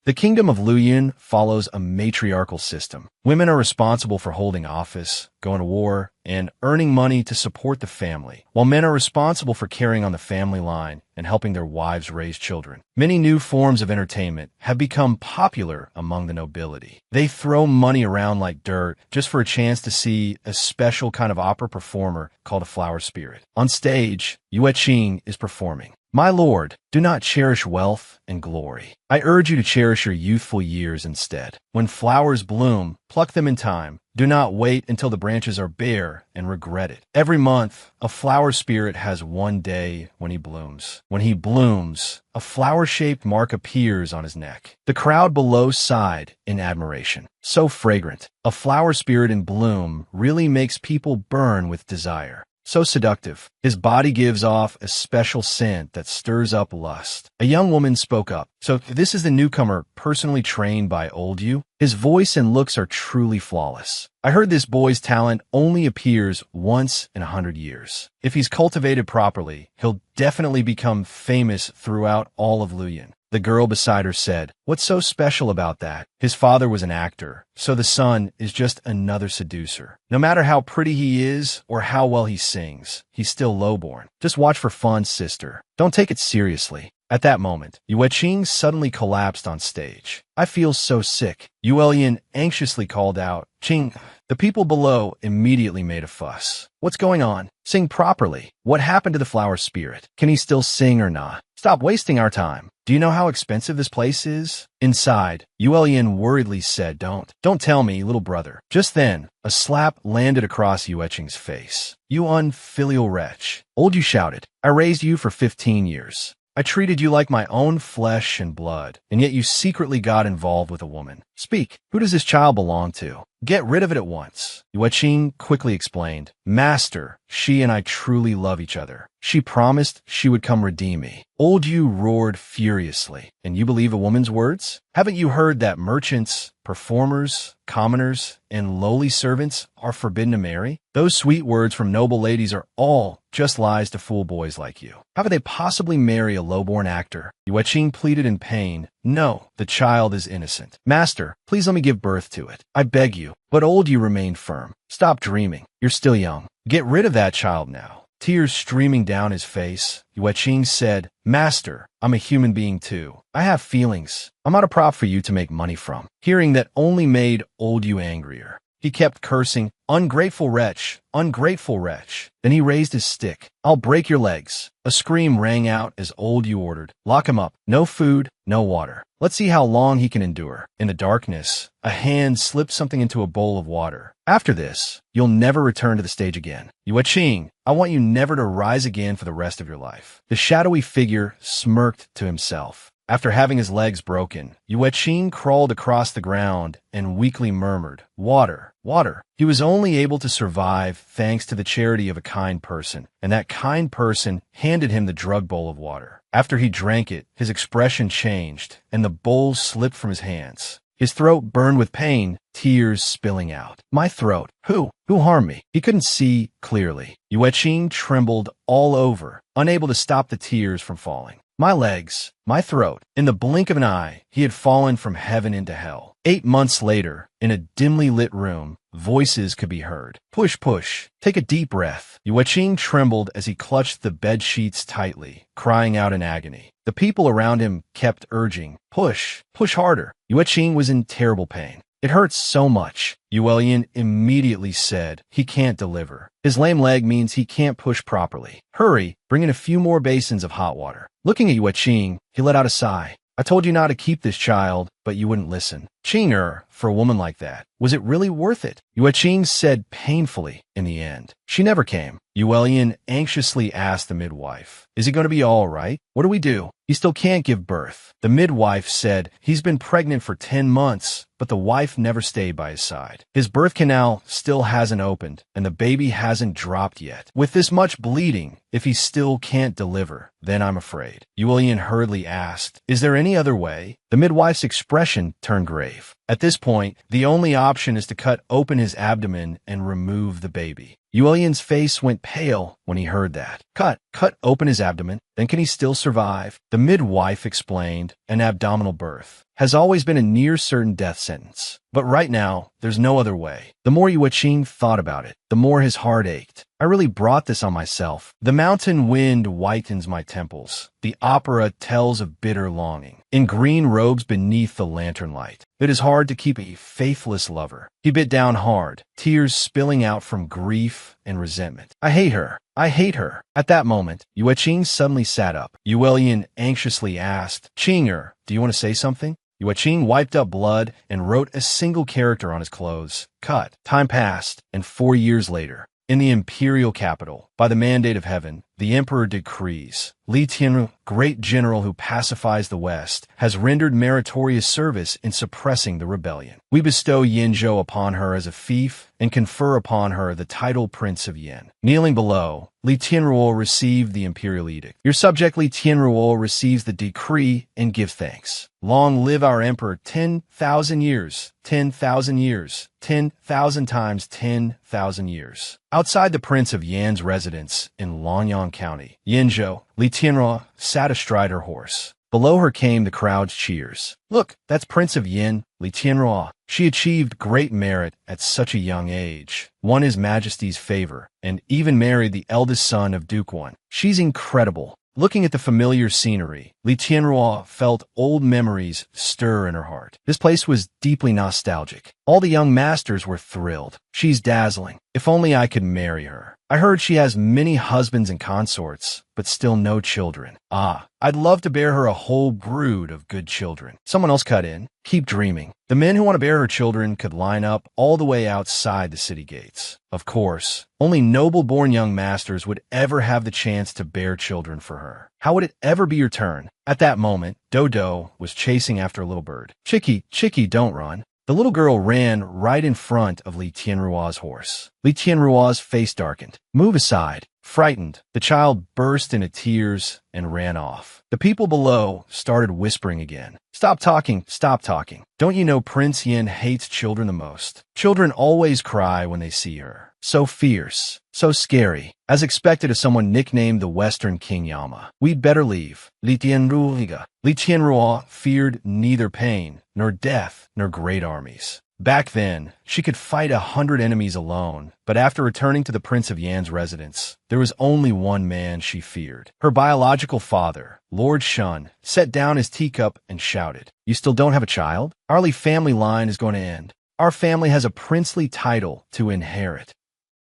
The kingdom of Luyin follows a matriarchal system. Women are responsible for holding office, going to war, and earning money to support the family, while men are responsible for carrying on the family line and helping their wives raise children. Many new forms of entertainment have become popular among the nobility. They throw money around like dirt just for a chance to see a special kind of opera performer called a flower spirit. On stage, Yue Qing is performing. My lord, do not cherish wealth and glory. I urge you to cherish your youthful years instead. When flowers bloom, pluck them in time. Do not wait until the branches are bare and regret it. Every month, a flower spirit has one day when he blooms. When he blooms, a flower-shaped mark appears on his neck. The crowd below sighed in admiration. So fragrant. A flower spirit in bloom really makes people burn with desire. So seductive. His body gives off a special scent that stirs up lust. A young woman spoke up. So this is the newcomer personally trained by old you? His voice and looks are truly flawless. I heard this boy's talent only appears once in 100 years. If he's cultivated properly, he'll definitely become famous throughout all of Luyin. The girl beside her said, "What's so special about that? His father was an actor, so the son is just another seducer. No matter how pretty he is or how well he sings, he's still lowborn. Just watch for fun, sister. Don't take it seriously." At that moment, Yue Qing suddenly collapsed on stage. "I feel so sick." Yuelian anxiously called out, "Qing." The people below immediately made a fuss. "What's going on? Sing properly. What happened to the flower spirit? Can he still sing or not? Stop wasting our time. Do you know how expensive this place is?" Inside, Yuelian worriedly said, Don't tell me, little brother." Just then, a slap landed across Yue Qing's face. "You unfilial wretch." Old Yu shouted, "I raised you for 15 years. I treated you like my own flesh and blood, and yet you secretly got involved with a woman. Speak, who does this child belong to? Get rid of it at once." Yue Qing quickly explained, "Master, she and I truly love each other. She promised she would come redeem me." Old Yu roared furiously. "And you believe a woman's words? Haven't you heard that merchants, performers, commoners, and lowly servants are forbidden to marry? Those sweet words from noble ladies are all just lies to fool boys like you. How could they possibly marry a lowborn actor?" Yue Qing pleaded in pain. "No, the child is innocent. Master, please let me give birth to it. I beg you." But Old Yu remained firm. "Stop dreaming. You're still young. Get rid of that child now." Tears streaming down his face, Yue Qing said, "Master, I'm a human being too. I have feelings. I'm not a prop for you to make money from." Hearing that only made Old Yu angrier. He kept cursing, "Ungrateful wretch, ungrateful wretch." Then he raised his stick. "I'll break your legs." A scream rang out as Old Yu ordered, "Lock him up. No food, no water. Let's see how long he can endure." In the darkness, a hand slipped something into a bowl of water. "After this, you'll never return to the stage again. Yue Qing, I want you never to rise again for the rest of your life." The shadowy figure smirked to himself. After having his legs broken, Yue Qing crawled across the ground and weakly murmured, "Water, water." He was only able to survive thanks to the charity of a kind person, and that kind person handed him the drug bowl of water. After he drank it, his expression changed, and the bowl slipped from his hands. His throat burned with pain, tears spilling out. "My throat. Who harmed me?" He couldn't see clearly. Yue Qing trembled all over, unable to stop the tears from falling. "My legs, my throat." In the blink of an eye, he had fallen from heaven into hell. 8 months later, in a dimly lit room, voices could be heard. "Push, push. Take a deep breath." Yue Qing trembled as he clutched the bed sheets tightly, crying out in agony. The people around him kept urging, "Push, push harder." Yue Qing was in terrible pain. "It hurts so much." Yuelian immediately said, "He can't deliver. His lame leg means he can't push properly. Hurry, bring in a few more basins of hot water." Looking at Yue Qing, he let out a sigh. "I told you not to keep this child, but you wouldn't listen. Qing, for a woman like that, was it really worth it?" Yue Qing said painfully in the end. "She never came." Yuelian anxiously asked the midwife, "Is he going to be all right? What do we do? He still can't give birth." The midwife said, "He's been pregnant for 10 months, but the wife never stayed by his side. His birth canal still hasn't opened, and the baby hasn't dropped yet. With this much bleeding, if he still can't deliver, then I'm afraid." Yuelian hurriedly asked, "Is there any other way?" The midwife's expression turned grave. grave. At this point, the only option is to cut open his abdomen and remove the baby. Yuelian's face went pale when he heard that. Cut open his abdomen, then can he still survive? The midwife explained, an abdominal birth has always been a near-certain death sentence. But right now, there's no other way. The more Yueqing thought about it, the more his heart ached. I really brought this on myself. The mountain wind whitens my temples. The opera tells of bitter longing. In green robes beneath the lantern light, it is hard to keep a faithless lover. He bit down hard, tears spilling out from grief and resentment. I hate her. I hate her. At that moment, Yueqing suddenly sat up. Yuelian anxiously asked, Qinger, do you want to say something? Yueqing wiped up blood and wrote a single character on his clothes. Cut. Time passed, and 4 years later, in the imperial capital, by the mandate of heaven, the emperor decrees. Li Tianru, great general who pacifies the West, has rendered meritorious service in suppressing the rebellion. We bestow Yanzhou upon her as a fief and confer upon her the title Prince of Yan. Kneeling below, Li Tianruo received the imperial edict. Your subject Li Tianruo receives the decree and give thanks. Long live our emperor 10,000 years, 10,000 years, 10,000 times 10,000 years. Outside the Prince of Yan's residence in Longyang County, Yanzhou, Li Tianruo sat astride her horse. Below her came the crowd's cheers. Look, that's Prince of Yin, Li Tianruo. She achieved great merit at such a young age, won His Majesty's favor, and even married the eldest son of Duke Wan. She's incredible. Looking at the familiar scenery, Li Tianruo felt old memories stir in her heart. This place was deeply nostalgic. All the young masters were thrilled. She's dazzling. If only I could marry her. I heard she has many husbands and consorts, but still no children. I'd love to bear her a whole brood of good children. Someone else cut in. Keep dreaming. The men who want to bear her children could line up all the way outside the city gates. Of course, only noble-born young masters would ever have the chance to bear children for her. How would it ever be your turn? At that moment, Dodo was chasing after a little bird. Chicky, don't run. The little girl ran right in front of Li Tianruo's horse. Li Tianruo's face darkened. Move aside. Frightened, the child burst into tears and ran off. The people below started whispering again. Stop talking, stop talking. Don't you know Prince Yin hates children the most? Children always cry when they see her. So fierce, so scary. As expected of someone nicknamed the Western King Yama. We'd better leave. Li Tianruo feared neither pain, nor death, nor great armies. Back then, she could fight 100 enemies alone, but after returning to the Prince of Yan's residence, there was only one man she feared. Her biological father, Lord Shun, set down his teacup and shouted, You still don't have a child? Our Li family line is going to end. Our family has a princely title to inherit.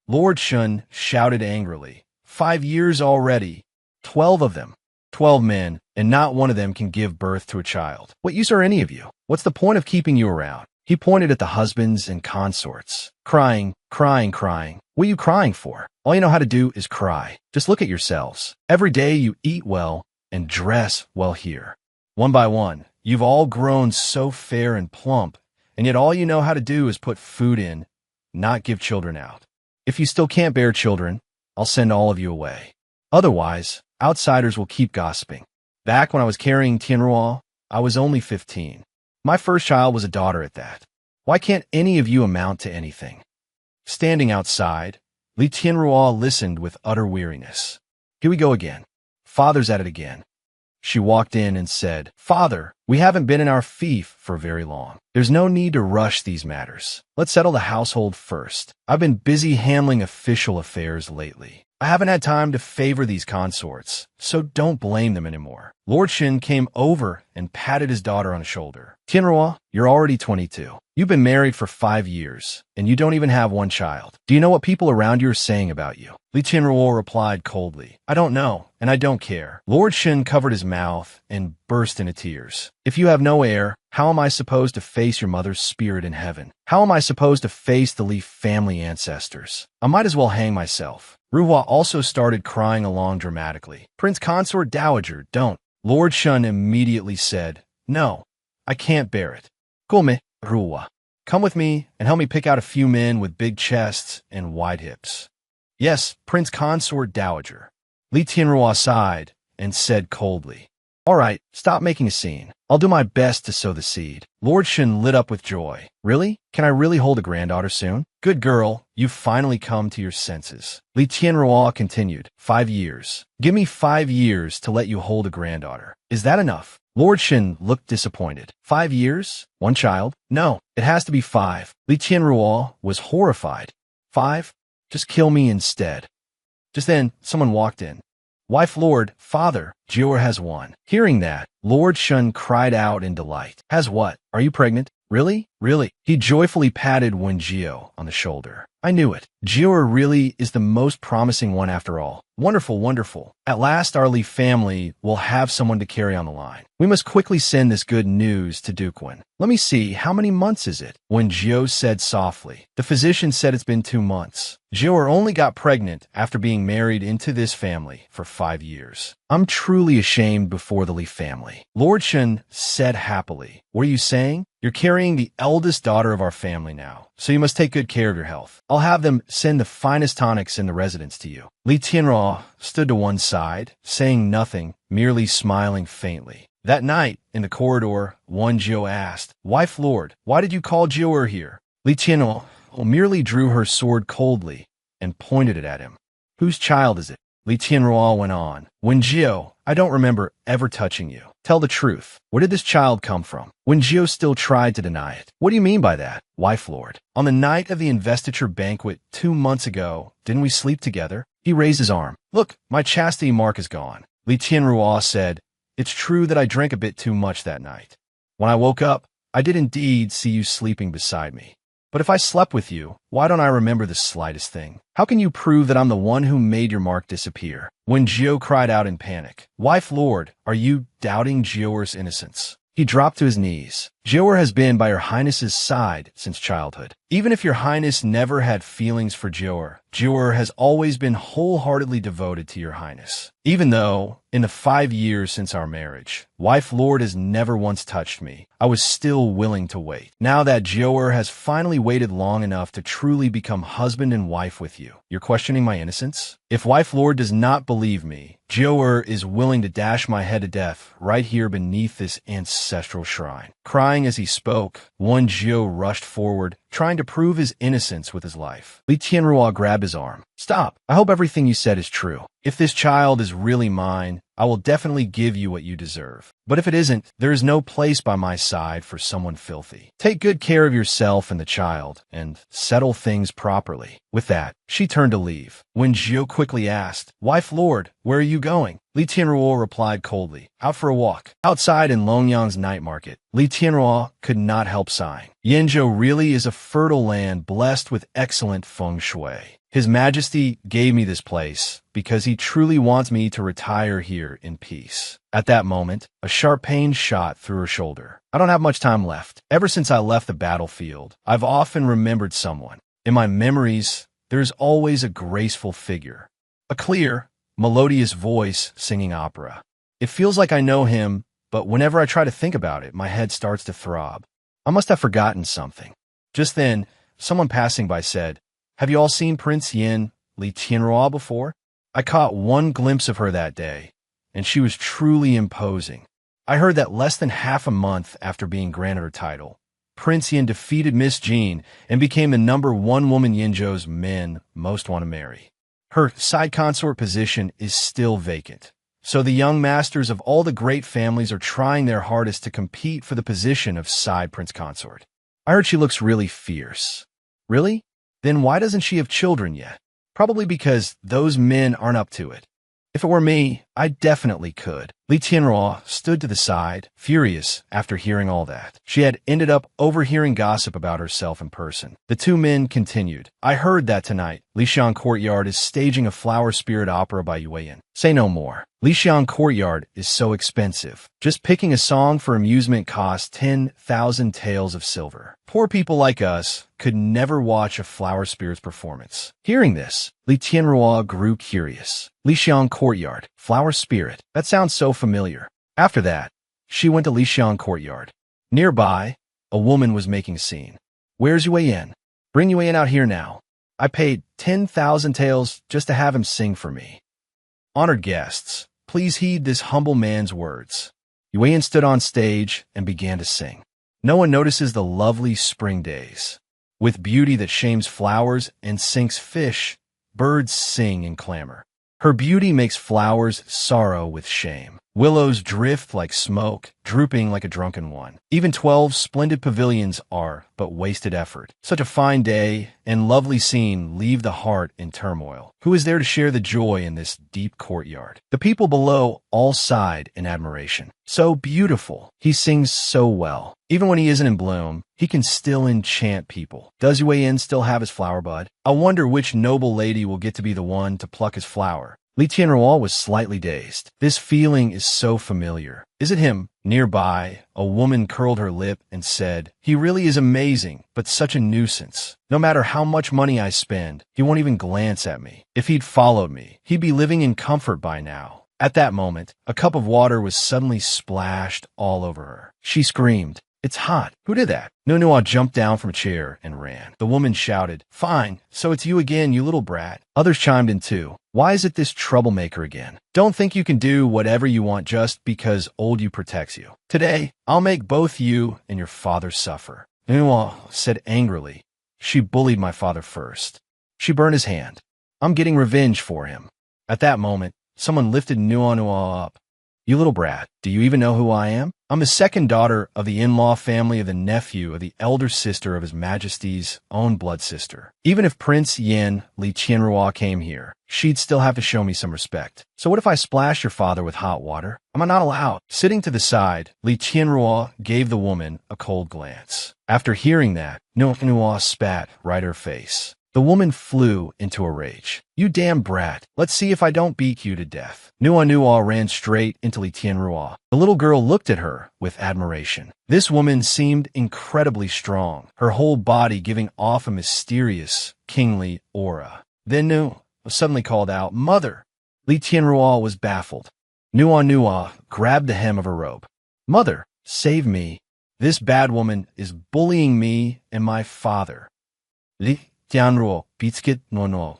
Lord Shun shouted angrily, 5 years already. 12 of them. 12 men, and not one of them can give birth to a child. What use are any of you? What's the point of keeping you around? He pointed at the husbands and consorts. Crying. What are you crying for? All you know how to do is cry. Just look at yourselves. Every day you eat well and dress well here. One by one, you've all grown so fair and plump, and yet all you know how to do is put food in, not give children out. If you still can't bear children, I'll send all of you away. Otherwise, outsiders will keep gossiping. Back when I was carrying Tianruo, I was only 15. My first child was a daughter at that. Why can't any of you amount to anything? Standing outside, Li Tianruo listened with utter weariness. Here we go again. Father's at it again. She walked in and said, Father, we haven't been in our fief for very long. There's no need to rush these matters. Let's settle the household first. I've been busy handling official affairs lately. I haven't had time to favor these consorts, so don't blame them anymore. Lord Shin came over and patted his daughter on the shoulder. Tianruo, you're already 22. You've been married for 5 years, and you don't even have one child. Do you know what people around you are saying about you? Li Tianruo replied coldly, I don't know, and I don't care. Lord Shin covered his mouth and burst into tears. If you have no heir, how am I supposed to face your mother's spirit in heaven? How am I supposed to face the Li family ancestors? I might as well hang myself. Ruhua also started crying along dramatically. Prince Consort Dowager, don't. Lord Shun immediately said, No, I can't bear it. Come, Ruhua. Come with me and help me pick out a few men with big chests and wide hips. Yes, Prince Consort Dowager. Li Tianruo sighed and said coldly, All right, stop making a scene. I'll do my best to sow the seed. Lord Shen lit up with joy. Really? Can I really hold a granddaughter soon? Good girl, you've finally come to your senses. Li Tianruo continued. 5 years. Give me 5 years to let you hold a granddaughter. Is that enough? Lord Shen looked disappointed. 5 years? One child? No, it has to be 5. Li Tianruo was horrified. 5? Just kill me instead. Just then, someone walked in. Wife Lord, father, Jior has one. Hearing that, Lord Shun cried out in delight. Has what? Are you pregnant? Really? Really? He joyfully patted Wen Jio on the shoulder. I knew it. Jior really is the most promising one after all. Wonderful, wonderful. At last our Li family will have someone to carry on the line. We must quickly send this good news to Duke Wen. Let me see, how many months is it? Wen Jio said softly. The physician said it's been 2 months. Jior only got pregnant after being married into this family for 5 years. I'm truly ashamed before the Li family. Lord Shen said happily. What are you saying? You're carrying the eldest daughter of our family now, so you must take good care of your health. I'll have them send the finest tonics in the residence to you. Li Tianruo stood to one side, saying nothing, merely smiling faintly. That night, in the corridor, Wen Jiao asked, Wife Lord, why did you call Jiao here? Li Tianruo merely drew her sword coldly and pointed it at him. Whose child is it? Li Tianruo went on. Wen Jiao, I don't remember ever touching you. Tell the truth. Where did this child come from? Wen Jiao still tried to deny it. What do you mean by that, Wife Lord? On the night of the investiture banquet 2 months ago, didn't we sleep together? He raised his arm. Look, my chastity mark is gone. Li Tianruo said, It's true that I drank a bit too much that night. When I woke up, I did indeed see you sleeping beside me. But if I slept with you, why don't I remember the slightest thing? How can you prove that I'm the one who made your mark disappear? Wen Jiao cried out in panic. Wife Lord, are you doubting Jior's innocence? He dropped to his knees. Jior has been by Your Highness's side since childhood. Even if Your Highness never had feelings for Jior, Jior has always been wholeheartedly devoted to Your Highness. Even though, in the 5 years since our marriage, Wife Lord has never once touched me, I was still willing to wait. Now that Jior has finally waited long enough to truly become husband and wife with you, you're questioning my innocence? If Wife Lord does not believe me, Jior is willing to dash my head to death right here beneath this ancestral shrine. Crying as he spoke, Wen Jiao rushed forward, trying to prove his innocence with his life. Li Tianruo grabbed his arm. Stop. I hope everything you said is true. If this child is really mine, I will definitely give you what you deserve. But if it isn't, there is no place by my side for someone filthy. Take good care of yourself and the child, and settle things properly. With that, she turned to leave. Wen Jiao quickly asked, Wife Lord, where are you going? Li Tianruo replied coldly, out for a walk. Outside in Longyang's night market, Li Tianruo could not help sighing. Yanzhou really is a fertile land blessed with excellent feng shui. His Majesty gave me this place because he truly wants me to retire here in peace. At that moment, a sharp pain shot through her shoulder. I don't have much time left. Ever since I left the battlefield, I've often remembered someone. In my memories, there's always a graceful figure. A clear, melodious voice singing opera. It feels like I know him, but whenever I try to think about it, my head starts to throb. I must have forgotten something. Just then, someone passing by said, Have you all seen Prince Yin, Li Tianruo before? I caught one glimpse of her that day, and she was truly imposing. I heard that less than half a month after being granted her title, Prince Yin defeated Miss Jean and became the #1 woman Yinzhou's men most want to marry. Her side consort position is still vacant, so the young masters of all the great families are trying their hardest to compete for the position of side prince consort. I heard she looks really fierce. Really? Then why doesn't she have children yet? Probably because those men aren't up to it. If it were me, I definitely could. Li Tianruo stood to the side, furious after hearing all that. She had ended up overhearing gossip about herself in person. The two men continued. I heard that tonight, Lixiang Courtyard is staging a flower spirit opera by Yueyan. Say no more. Lixiang Courtyard is so expensive. Just picking a song for amusement costs 10,000 taels of silver. Poor people like us could never watch a flower spirit's performance. Hearing this, Li Tianruo grew curious. Lixiang Courtyard, flower spirit. That sounds so familiar. After that, she went to Lixiang Courtyard. Nearby, a woman was making a scene. Where's Yueyan? Bring Yueyan out here now. I paid 10,000 taels just to have him sing for me. Honored guests, please heed this humble man's words. Yue stood on stage and began to sing. No one notices the lovely spring days. With beauty that shames flowers and sinks fish, birds sing and clamor. Her beauty makes flowers sorrow with shame. Willows drift like smoke, drooping like a drunken one. Even 12 splendid pavilions are but wasted effort. Such a fine day and lovely scene leave the heart in turmoil. Who is there to share the joy in this deep courtyard? The people below all sighed in admiration. So beautiful. He sings so well. Even when he isn't in bloom, he can still enchant people. Does Yue still have his flower bud? I wonder which noble lady will get to be the one to pluck his flower. Li Tianruo was slightly dazed. This feeling is so familiar. Is it him? Nearby, a woman curled her lip and said, "He really is amazing, but such a nuisance. No matter how much money I spend, he won't even glance at me. If he'd followed me, he'd be living in comfort by now." At that moment, a cup of water was suddenly splashed all over her. She screamed, "It's hot." Who did that? Nunua jumped down from a chair and ran. The woman shouted, "Fine, so it's you again, you little brat." Others chimed in too. "Why is it this troublemaker again? Don't think you can do whatever you want just because old you protects you. Today, I'll make both you and your father suffer." Nunua said angrily, "She bullied my father first. She burned his hand. I'm getting revenge for him." At that moment, someone lifted Nunua up. "You little brat, do you even know who I am? I'm the second daughter of the in-law family of the nephew of the elder sister of His Majesty's own blood sister. Even if Prince Yin Li Qianrua came here, she'd still have to show me some respect. So what if I splash your father with hot water? Am I not allowed?" Sitting to the side, Li Qianrua gave the woman a cold glance. After hearing that, Nunua spat right her face. The woman flew into a rage. "You damn brat, let's see if I don't beat you to death." Nua ran straight into Li Tianrua. The little girl looked at her with admiration. This woman seemed incredibly strong, her whole body giving off a mysterious, kingly aura. Then Nu suddenly called out, "Mother!" Li Tianrua was baffled. Nua grabbed the hem of her robe. "Mother, save me. This bad woman is bullying me and my father." Li Tianruo, Bitskit no.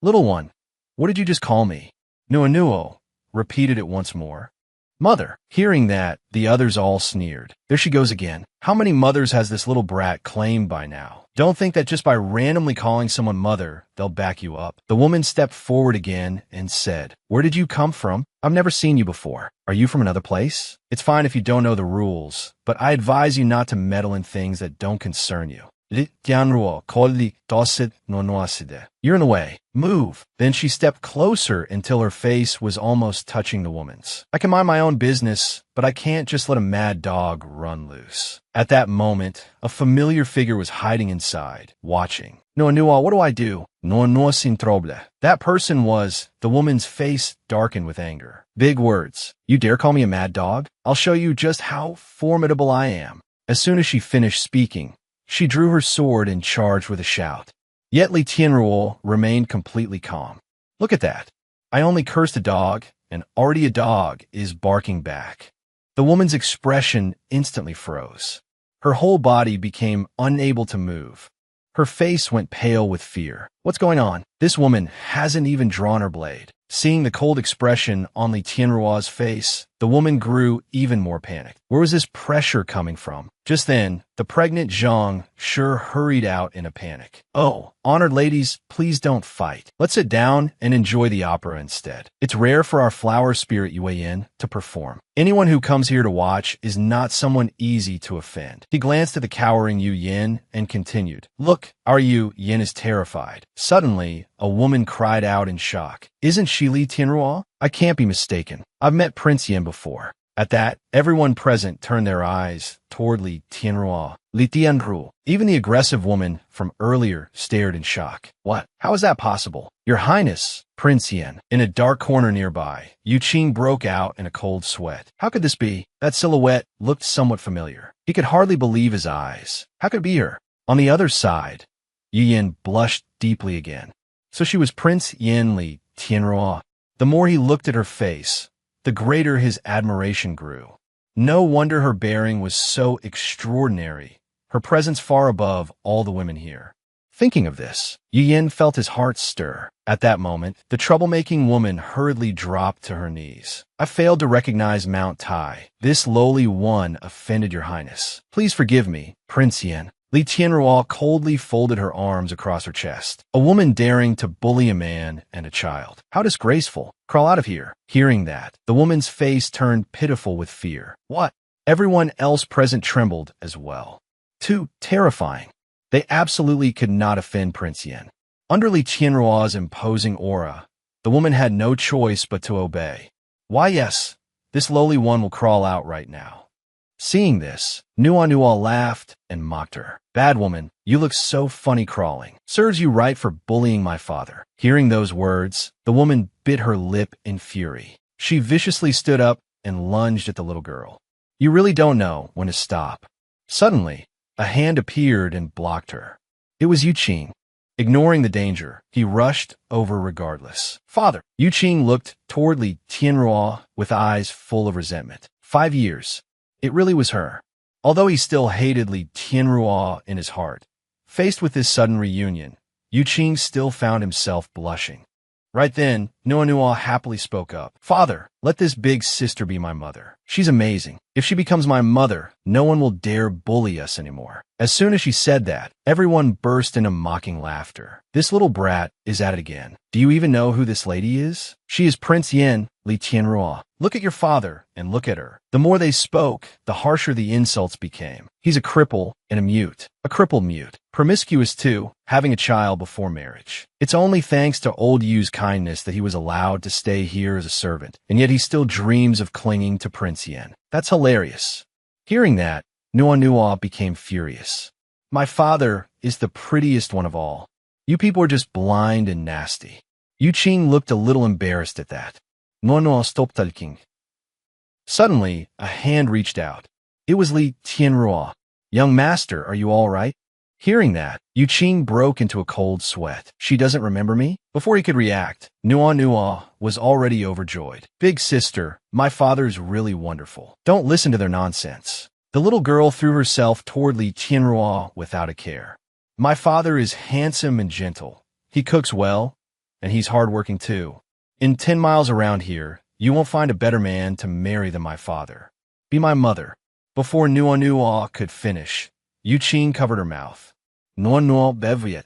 "Little one, what did you just call me?" Nua repeated it once more. "Mother." Hearing that, the others all sneered. There she goes again. How many mothers has this little brat claimed by now? Don't think that just by randomly calling someone mother, they'll back you up. The woman stepped forward again and said, "Where did you come from? I've never seen you before. Are you from another place? It's fine if you don't know the rules, but I advise you not to meddle in things that don't concern you." You're in the way. Move. Then she stepped closer until her face was almost touching the woman's. "I can mind my own business, but I can't just let a mad dog run loose." At that moment, a familiar figure was hiding inside, watching. "Nua, what do I do?" "No sin trouble." That person was, the woman's face darkened with anger. "Big words. You dare call me a mad dog? I'll show you just how formidable I am." As soon as she finished speaking, she drew her sword and charged with a shout. Yet Li Tianruo remained completely calm. "Look at that. I only cursed a dog, and already a dog is barking back." The woman's expression instantly froze. Her whole body became unable to move. Her face went pale with fear. What's going on? This woman hasn't even drawn her blade. Seeing the cold expression on Li Tianruo's face, the woman grew even more panicked. Where was this pressure coming from? Just then, the pregnant Zhang sure hurried out in a panic. "Oh, honored ladies, please don't fight. Let's sit down and enjoy the opera instead. It's rare for our flower spirit Yue to perform. Anyone who comes here to watch is not someone easy to offend." He glanced at the cowering Yu Yin and continued, "Look, our Yu Yin is terrified." Suddenly, a woman cried out in shock. "Isn't she Li Tianruo? I can't be mistaken. I've met Prince Yin before." At that, everyone present turned their eyes toward Li Tianruo. Li Tianruo. Even the aggressive woman from earlier stared in shock. "What? How is that possible?" "Your Highness, Prince Yin." In a dark corner nearby, Yu Qing broke out in a cold sweat. How could this be? That silhouette looked somewhat familiar. He could hardly believe his eyes. How could it be her? On the other side, Yu Yin blushed deeply again. So she was Prince Yin Li Tianruo. The more he looked at her face, the greater his admiration grew. No wonder her bearing was so extraordinary, her presence far above all the women here. Thinking of this, Yu Yin felt his heart stir. At that moment, the troublemaking woman hurriedly dropped to her knees. I failed to recognize Mount Tai. This lowly one offended your highness. Please forgive me, Prince Yin. Li Tianruo coldly folded her arms across her chest. A woman daring to bully a man and a child. How disgraceful. Crawl out of here. Hearing that, the woman's face turned pitiful with fear. What? Everyone else present trembled as well. Too terrifying. They absolutely could not offend Prince Yin. Under Li Tianruo's imposing aura, the woman had no choice but to obey. Why yes, this lowly one will crawl out right now. Seeing this, Nuo laughed and mocked her. Bad woman, you look so funny crawling. Serves you right for bullying my father. Hearing those words, the woman bit her lip in fury. She viciously stood up and lunged at the little girl. You really don't know when to stop. Suddenly, a hand appeared and blocked her. It was Yu Qing. Ignoring the danger, he rushed over regardless. Father! Yu Qing looked toward Li Tianruo with eyes full of resentment. 5 years. It really was her. Although he still hated Li Tianruo in his heart, faced with this sudden reunion, Yu Qing still found himself blushing. Right then, Nuo happily spoke up. Father, let this big sister be my mother. She's amazing. If she becomes my mother, no one will dare bully us anymore. As soon as she said that, everyone burst into mocking laughter. This little brat is at it again. Do you even know who this lady is? She is Prince Yin, Li Tianruo. Look at your father and look at her. The more they spoke, the harsher the insults became. He's a cripple and a mute. A crippled mute. Promiscuous too, having a child before marriage. It's only thanks to old Yu's kindness that he was allowed to stay here as a servant, and yet he still dreams of clinging to Prince Yin. That's hilarious. Hearing that, Nuo became furious. My father is the prettiest one of all. You people are just blind and nasty. Yu Qing looked a little embarrassed at that. Nuo stopped talking. Suddenly, a hand reached out. It was Li Tianruo. Young master, are you all right? Hearing that, Yu Qing broke into a cold sweat. She doesn't remember me? Before he could react, Nuo was already overjoyed. Big sister, my father's really wonderful. Don't listen to their nonsense. The little girl threw herself toward Li Tianruo without a care. My father is handsome and gentle. He cooks well, and he's hardworking too. In 10 miles around here, you won't find a better man to marry than my father. Be my mother. Before Nuo could finish, Yu Qing covered her mouth. Nuo beviet.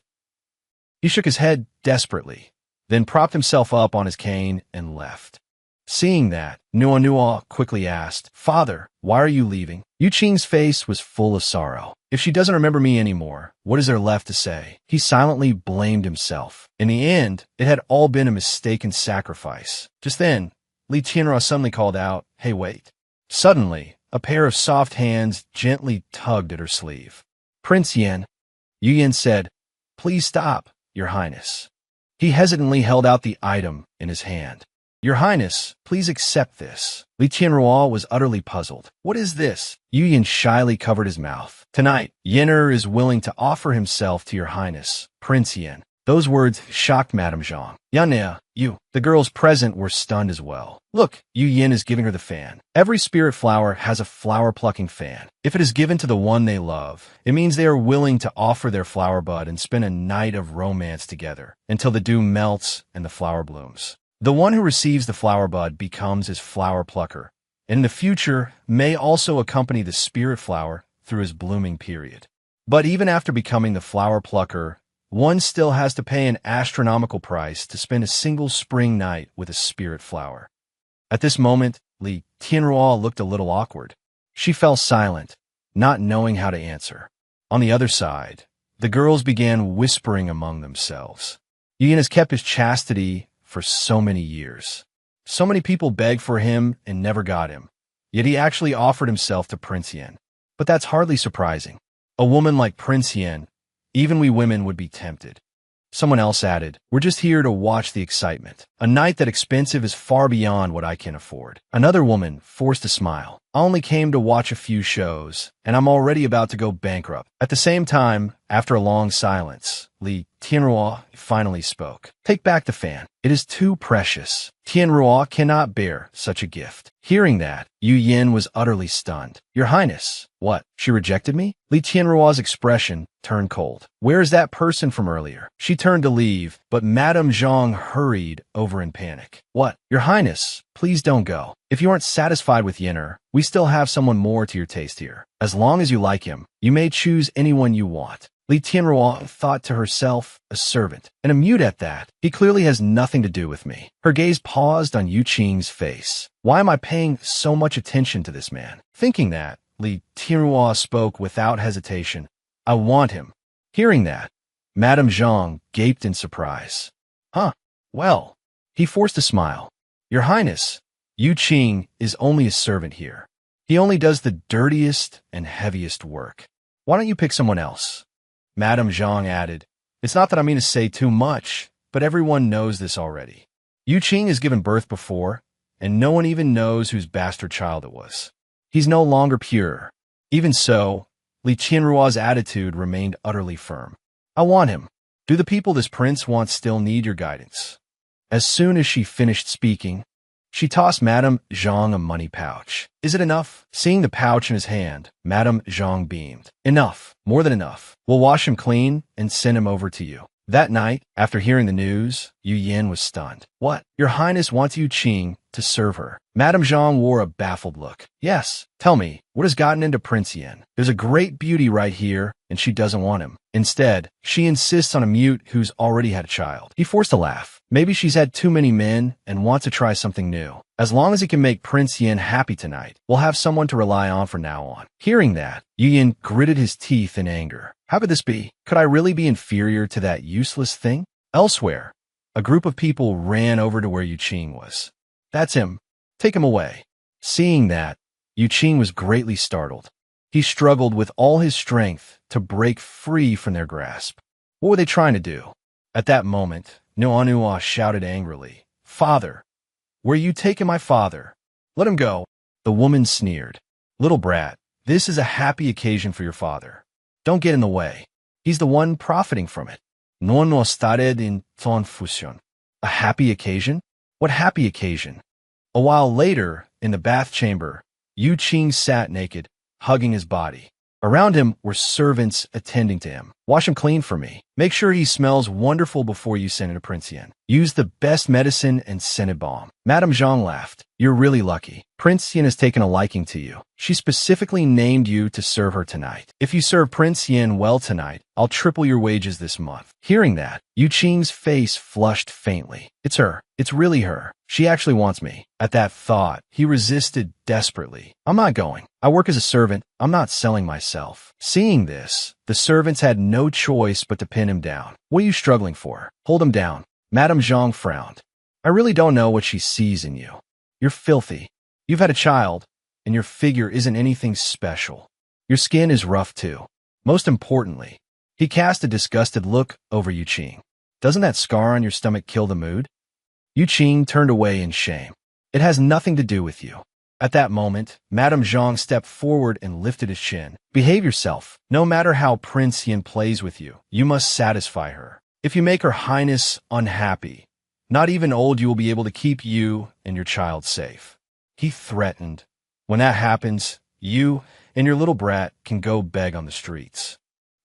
He shook his head desperately, then propped himself up on his cane and left. Seeing that, Nuo quickly asked, Father, why are you leaving? Yu Qing's face was full of sorrow. If she doesn't remember me anymore, what is there left to say? He silently blamed himself. In the end, it had all been a mistaken sacrifice. Just then, Li Tianruo suddenly called out, Hey, wait. Suddenly, a pair of soft hands gently tugged at her sleeve. Prince Yin, Yu Yin said, Please stop, Your Highness. He hesitantly held out the item in his hand. Your Highness, please accept this. Li Tianruo was utterly puzzled. What is this? Yu Yin shyly covered his mouth. Tonight, Yin'er is willing to offer himself to Your Highness, Prince Yin. Those words shocked Madame Zhang. Yan'e, you. The girls present were stunned as well. Look, Yu Yin is giving her the fan. Every spirit flower has a flower-plucking fan. If it is given to the one they love, it means they are willing to offer their flower bud and spend a night of romance together until the dew melts and the flower blooms. The one who receives the flower bud becomes his flower plucker, and in the future may also accompany the spirit flower through his blooming period. But even after becoming the flower plucker, one still has to pay an astronomical price to spend a single spring night with a spirit flower. At this moment, Li Tianruo looked a little awkward. She fell silent, not knowing how to answer. On the other side, the girls began whispering among themselves. Yu Yin has kept his chastity for so many years. So many people begged for him and never got him. Yet he actually offered himself to Prince Yin. But that's hardly surprising. A woman like Prince Yin, even we women would be tempted. Someone else added, We're just here to watch the excitement. A night that expensive is far beyond what I can afford. Another woman forced a smile. I only came to watch a few shows, and I'm already about to go bankrupt. At the same time, after a long silence, Li Tianruo finally spoke. Take back the fan. It is too precious. Tianruo cannot bear such a gift. Hearing that, Yu Yin was utterly stunned. Your Highness, what? She rejected me? Li Tianruo's expression turned cold. Where is that person from earlier? She turned to leave, but Madame Zhang hurried over in panic. What? Your Highness, please don't go. If you aren't satisfied with Yinner, we still have someone more to your taste here. As long as you like him, you may choose anyone you want. Li Tianruo thought to herself, a servant, and a mute at that. He clearly has nothing to do with me. Her gaze paused on Yu Qing's face. Why am I paying so much attention to this man? Thinking that, Li Tianruo spoke without hesitation. I want him. Hearing that, Madame Zhang gaped in surprise. Huh, well. He forced a smile. Your Highness, Yu Qing is only a servant here. He only does the dirtiest and heaviest work. Why don't you pick someone else? Madame Zhang added, It's not that I mean to say too much, but everyone knows this already. Yu Qing has given birth before, and no one even knows whose bastard child it was. He's no longer pure. Even so, Li Tianruo's attitude remained utterly firm. I want him. Do the people this prince wants still need your guidance? As soon as she finished speaking, she tossed Madame Zhang a money pouch. Is it enough? Seeing the pouch in his hand, Madame Zhang beamed. Enough. More than enough. We'll wash him clean and send him over to you. That night, after hearing the news, Yu Yin was stunned. What? Your Highness wants Yu Qing to serve her. Madame Zhang wore a baffled look. Yes. Tell me, what has gotten into Prince Yin? There's a great beauty right here, and she doesn't want him. Instead, she insists on a mute who's already had a child. He forced a laugh. Maybe she's had too many men and wants to try something new. As long as it can make Prince Yin happy tonight, we'll have someone to rely on from now on. Hearing that, Yu Yin gritted his teeth in anger. How could this be? Could I really be inferior to that useless thing? Elsewhere, a group of people ran over to where Yu Qing was. That's him. Take him away. Seeing that, Yu Qing was greatly startled. He struggled with all his strength to break free from their grasp. What were they trying to do? At that moment, Nuanua shouted angrily, Father! Where you taking my father? Let him go. The woman sneered. Little brat, this is a happy occasion for your father. Don't get in the way. He's the one profiting from it. Non started in confusion. A happy occasion? What happy occasion? A while later, in the bath chamber, Yu Qing sat naked, hugging his body. Around him were servants attending to him. Wash him clean for me. Make sure he smells wonderful before you send him to Prince Yin. Use the best medicine and scented balm. Madame Zhang laughed. You're really lucky. Prince Yin has taken a liking to you. She specifically named you to serve her tonight. If you serve Prince Yin well tonight, I'll triple your wages this month. Hearing that, Yu Qing's face flushed faintly. It's her. It's really her. She actually wants me. At that thought, he resisted desperately. I'm not going. I work as a servant. I'm not selling myself. Seeing this, the servants had no choice but to pin him down. What are you struggling for? Hold him down. Madame Zhang frowned. I really don't know what she sees in you. You're filthy. You've had a child, and your figure isn't anything special. Your skin is rough too. Most importantly, he cast a disgusted look over Yu Qing. Doesn't that scar on your stomach kill the mood? Yu Qing turned away in shame. It has nothing to do with you. At that moment, Madame Zhang stepped forward and lifted his chin. Behave yourself. No matter how Prince Yin plays with you, you must satisfy her. If you make her highness unhappy, not even old you will be able to keep you and your child safe. He threatened. When that happens, you and your little brat can go beg on the streets.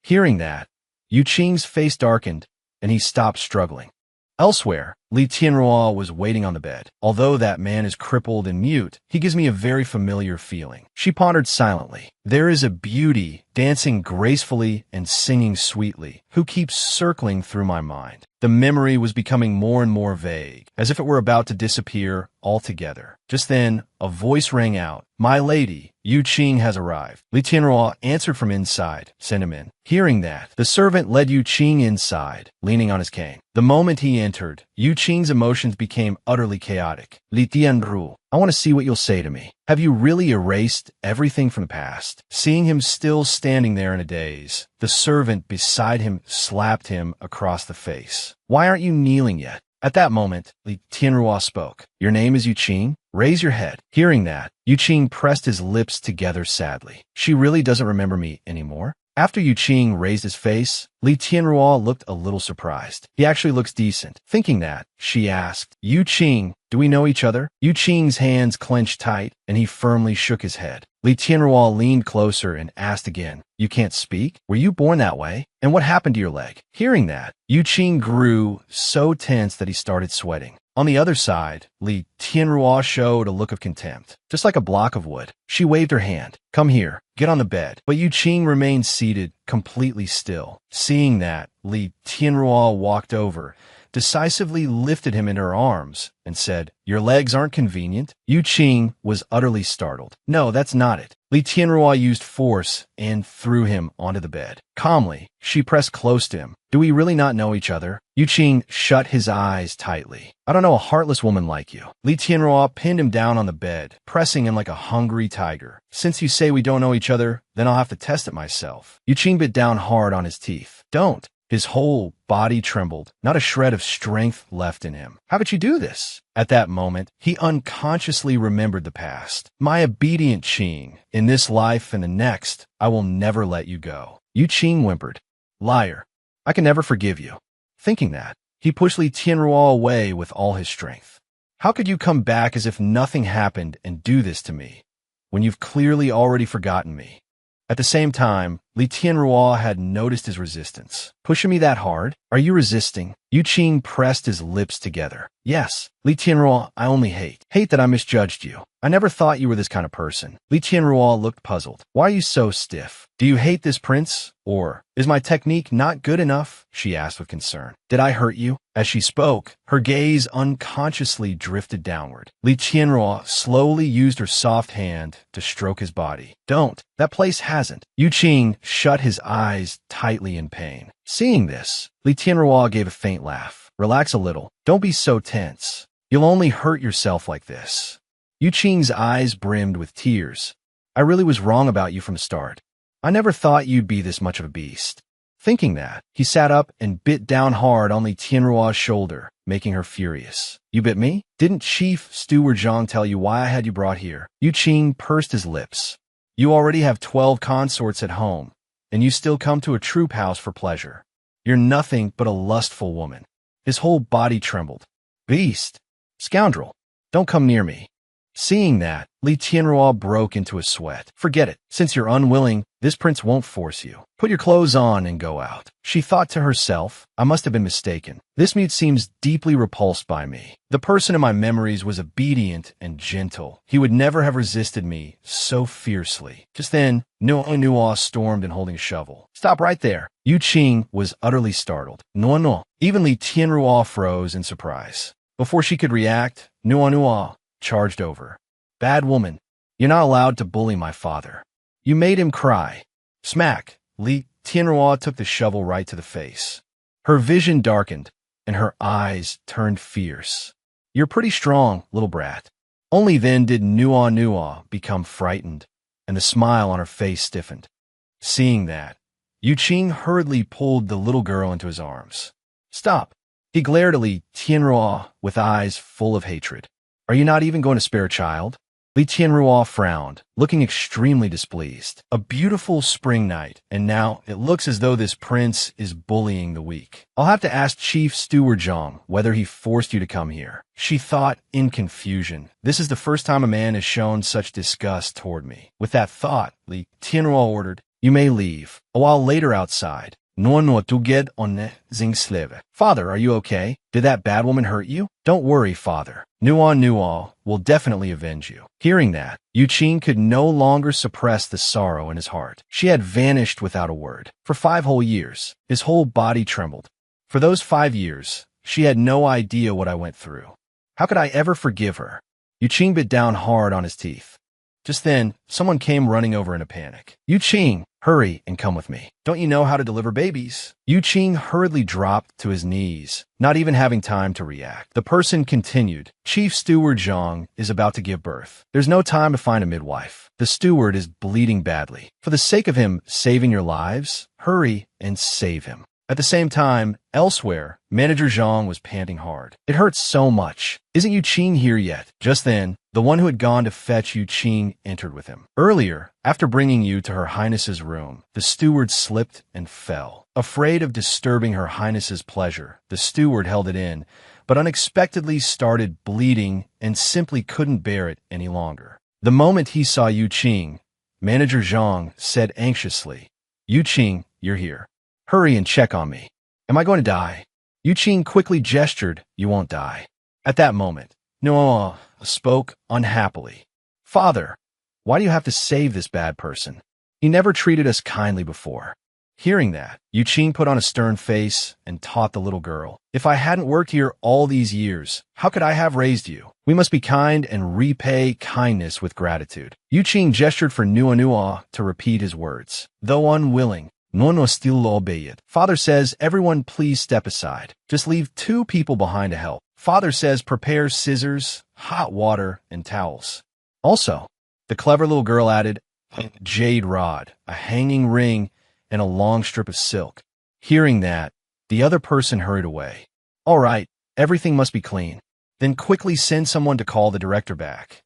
Hearing that, Yu Qing's face darkened, and he stopped struggling. Elsewhere, Li Tianruo was waiting on the bed. Although that man is crippled and mute, he gives me a very familiar feeling. She pondered silently. There is a beauty, dancing gracefully and singing sweetly, who keeps circling through my mind. The memory was becoming more and more vague, as if it were about to disappear altogether. Just then, a voice rang out. My lady, Yu Qing has arrived. Li Tianruo answered from inside. Send him in. Hearing that, the servant led Yu Qing inside, leaning on his cane. The moment he entered, Yu Qing's emotions became utterly chaotic. Li Tianru, I want to see what you'll say to me. Have you really erased everything from the past? Seeing him still standing there in a daze, the servant beside him slapped him across the face. Why aren't you kneeling yet? At that moment, Li Tianrua spoke. Your name is Yuqing? Raise your head. Hearing that, Yuqing pressed his lips together sadly. She really doesn't remember me anymore? After Yuqing raised his face, Li Tianrua looked a little surprised. He actually looks decent. Thinking that, she asked, Yuqing, do we know each other? Yuqing's hands clenched tight, and he firmly shook his head. Li Tianrua leaned closer and asked again, you can't speak? Were you born that way? And what happened to your leg? Hearing that, Yuqing grew so tense that he started sweating. On the other side, Li Tianrua showed a look of contempt. Just like a block of wood, she waved her hand. Come here, get on the bed. But Yuqing remained seated, completely still. Seeing that, Li Tianrua walked over, decisively lifted him in her arms, and said, your legs aren't convenient? Yuqing was utterly startled. No, that's not it. Li Tianrua used force and threw him onto the bed. Calmly, she pressed close to him. Do we really not know each other? Yuqing shut his eyes tightly. I don't know a heartless woman like you. Li Tianrua pinned him down on the bed, pressing him like a hungry tiger. Since you say we don't know each other, then I'll have to test it myself. Yuqing bit down hard on his teeth. Don't. His whole body trembled, not a shred of strength left in him. How could you do this? At that moment, he unconsciously remembered the past. My obedient Qing, in this life and the next, I will never let you go. Yuqing whimpered. Liar. I can never forgive you. Thinking that, he pushed Li Tianrua away with all his strength. How could you come back as if nothing happened and do this to me, when you've clearly already forgotten me? At the same time, Li Tianrua had noticed his resistance. Pushing me that hard? Are you resisting? Yuqing pressed his lips together. Yes. Li Tianrua, I only hate. Hate that I misjudged you. I never thought you were this kind of person. Li Tianrua looked puzzled. Why are you so stiff? Do you hate this prince? Or, is my technique not good enough? She asked with concern. Did I hurt you? As she spoke, her gaze unconsciously drifted downward. Li Tianrua slowly used her soft hand to stroke his body. Don't. That place hasn't. Yuqing shut his eyes tightly in pain. Seeing this, Li Tianrua gave a faint laugh. Relax a little. Don't be so tense. You'll only hurt yourself like this. Yuqing's eyes brimmed with tears. I really was wrong about you from the start. I never thought you'd be this much of a beast. Thinking that, he sat up and bit down hard on Li Tianrua's shoulder, making her furious. You bit me? Didn't Chief Steward Zhang tell you why I had you brought here? Yuqing pursed his lips. You already have 12 consorts at home, and you still come to a troop house for pleasure. You're nothing but a lustful woman. His whole body trembled. Beast! Scoundrel! Don't come near me. Seeing that, Li Tianrua broke into a sweat. Forget it. Since you're unwilling, this prince won't force you. Put your clothes on and go out. She thought to herself, I must have been mistaken. This mute seems deeply repulsed by me. The person in my memories was obedient and gentle. He would never have resisted me so fiercely. Just then, Nua stormed and holding a shovel. Stop right there. Yuqing was utterly startled. No. Even Li Tianrua froze in surprise. Before she could react, Nua charged over. Bad woman, you're not allowed to bully my father. You made him cry. Smack! Li Tianrua took the shovel right to the face. Her vision darkened, and her eyes turned fierce. You're pretty strong, little brat. Only then did Nua become frightened, and the smile on her face stiffened. Seeing that, Yuqing hurriedly pulled the little girl into his arms. Stop! He glared at Li Tianrua with eyes full of hatred. Are you not even going to spare a child? Li Tianrua frowned, looking extremely displeased. A beautiful spring night, and now it looks as though this prince is bullying the weak. I'll have to ask Chief Steward Zhang whether he forced you to come here. She thought in confusion. This is the first time a man has shown such disgust toward me. With that thought, Li Tianrua ordered, you may leave. A while later outside, No tu get on zingsleve. Father, are you okay? Did that bad woman hurt you? Don't worry, father. Nua will definitely avenge you. Hearing that, Yuqing could no longer suppress the sorrow in his heart. She had vanished without a word. For 5 whole years, his whole body trembled. For those 5 years, she had no idea what I went through. How could I ever forgive her? Yuqing bit down hard on his teeth. Just then, someone came running over in a panic. Yuqing, hurry and come with me. Don't you know how to deliver babies? Yuqing hurriedly dropped to his knees, not even having time to react. The person continued, Chief Steward Zhang is about to give birth. There's no time to find a midwife. The steward is bleeding badly. For the sake of him saving your lives, hurry and save him. At the same time, elsewhere, Manager Zhang was panting hard. It hurts so much. Isn't Yu Qing here yet? Just then, the one who had gone to fetch Yu Qing entered with him. Earlier, after bringing you to Her Highness's room, the steward slipped and fell. Afraid of disturbing Her Highness's pleasure, the steward held it in, but unexpectedly started bleeding and simply couldn't bear it any longer. The moment he saw Yu Qing, Manager Zhang said anxiously, "Yu Qing, you're here. Hurry and check on me. Am I going to die?" Yu Qing quickly gestured, "You won't die." At that moment, Noah spoke unhappily. "Father, why do you have to save this bad person? He never treated us kindly before." Hearing that, Yu Qing put on a stern face and taught the little girl, "If I hadn't worked here all these years, how could I have raised you? We must be kind and repay kindness with gratitude." Yu Qing gestured for Nua to repeat his words. Though unwilling, Nua still obeyed. "Father says, everyone please step aside. Just leave 2 people behind to help. Father says prepare scissors, hot water, and towels." Also, the clever little girl added, "A jade rod, a hanging ring, and a long strip of silk." Hearing that, the other person hurried away. "All right, everything must be clean. Then quickly send someone to call the director back."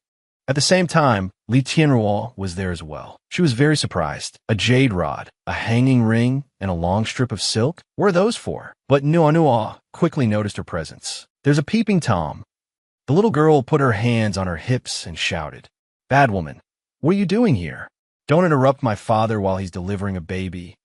At the same time, Li Tianruo was there as well. She was very surprised. A jade rod, a hanging ring, and a long strip of silk? What are those for? But Nua quickly noticed her presence. "There's a peeping Tom." The little girl put her hands on her hips and shouted, "Bad woman, what are you doing here? Don't interrupt my father while he's delivering a baby.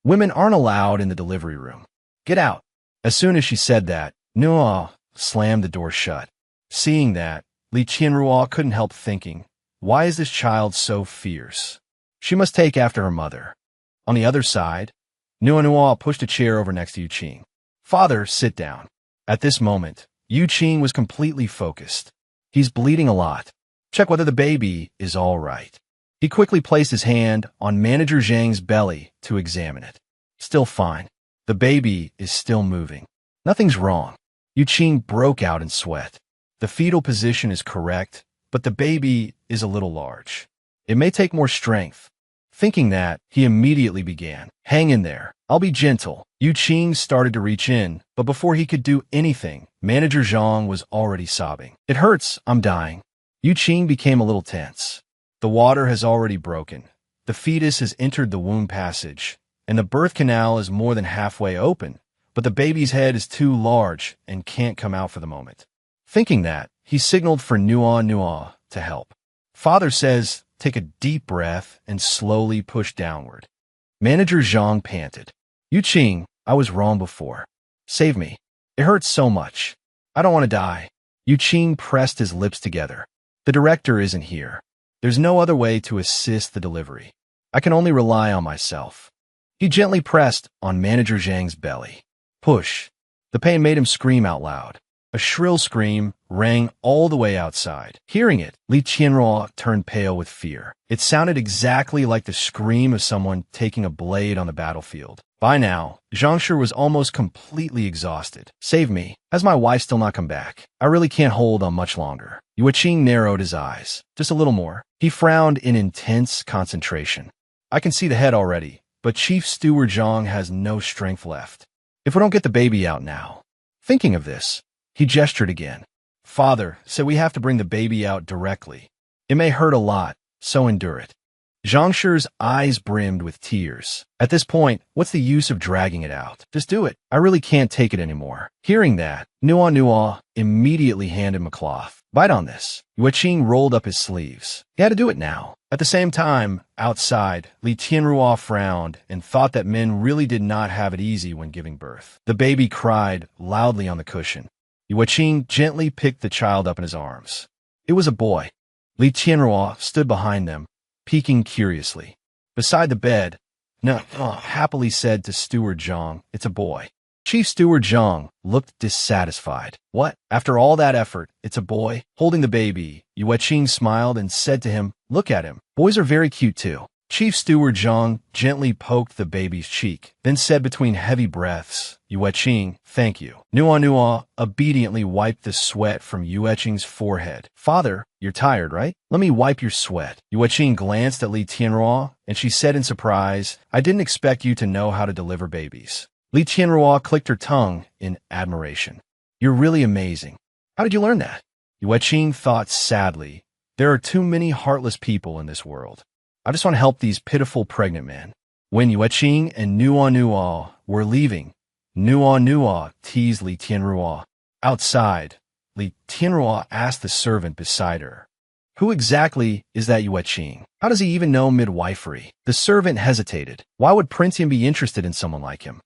Women aren't allowed in the delivery room. Get out." As soon as she said that, Nua slammed the door shut. Seeing that, Li Tianruo couldn't help thinking, why is this child so fierce? She must take after her mother. On the other side, Nua pushed a chair over next to Yu Qing. "Father, sit down." At this moment, Yu Qing was completely focused. "He's bleeding a lot. Check whether the baby is all right." He quickly placed his hand on Manager Zhang's belly to examine it. Still fine. The baby is still moving. Nothing's wrong. Yu Qing broke out in sweat. The fetal position is correct, but the baby is a little large. It may take more strength. Thinking that, he immediately began, "Hang in there. I'll be gentle." Yu Qing started to reach in, but before he could do anything, Manager Zhang was already sobbing. "It hurts. I'm dying." Yu Qing became a little tense. The water has already broken. The fetus has entered the womb passage, and the birth canal is more than halfway open, but the baby's head is too large and can't come out for the moment. Thinking that, he signaled for Nua to help. Father says, "Take a deep breath and slowly push downward." Manager Zhang panted. "Yu Qing, I was wrong before. Save me. It hurts so much. I don't want to die." Yu Qing pressed his lips together. "The director isn't here. There's no other way to assist the delivery. I can only rely on myself." He gently pressed on Manager Zhang's belly. Push. The pain made him scream out loud. A shrill scream rang all the way outside. Hearing it, Li Tianruo turned pale with fear. It sounded exactly like the scream of someone taking a blade on the battlefield. By now, Zhangshi was almost completely exhausted. "Save me. Has my wife still not come back? I really can't hold on much longer." Yu Qing narrowed his eyes. "Just a little more." He frowned in intense concentration. "I can see the head already, but Chief Steward Zhang has no strength left. If we don't get the baby out now." Thinking of this, he gestured again. "Father said we have to bring the baby out directly. It may hurt a lot, so endure it." Zhangshi's eyes brimmed with tears. At this point, what's the use of dragging it out? Just do it. I really can't take it anymore. Hearing that, Nua immediately handed him a cloth. "Bite on this." Yu Qing rolled up his sleeves. He had to do it now. At the same time, outside, Li Tianruo frowned and thought that men really did not have it easy when giving birth. The baby cried loudly on the cushion. Yu Qing gently picked the child up in his arms. It was a boy. Li Tianruo stood behind them, peeking curiously. Beside the bed, happily said to Steward Zhang, "It's a boy." Chief Steward Zhang looked dissatisfied. "What? After all that effort, it's a boy?" Holding the baby, Yu Qing smiled and said to him, "Look at him. Boys are very cute too." Chief Steward Zhang gently poked the baby's cheek, then said between heavy breaths, "Yu Qing, thank you." Nua obediently wiped the sweat from Yu Qing's forehead. "Father, you're tired, right? Let me wipe your sweat." Yu Qing glanced at Li Tianruo, and she said in surprise, "I didn't expect you to know how to deliver babies." Li Tianrua clicked her tongue in admiration. You're really amazing. How did you learn that? Yue Qing thought sadly. There are too many heartless people in this world. I just want to help these pitiful pregnant men. When Yue Qing and Nua were leaving, Nua teased Li Tianrua. Outside, Li Tianrua asked the servant beside her, who exactly is that Yue Qing? How does he even know midwifery? The servant hesitated. Why would Prince Yin be interested in someone like him?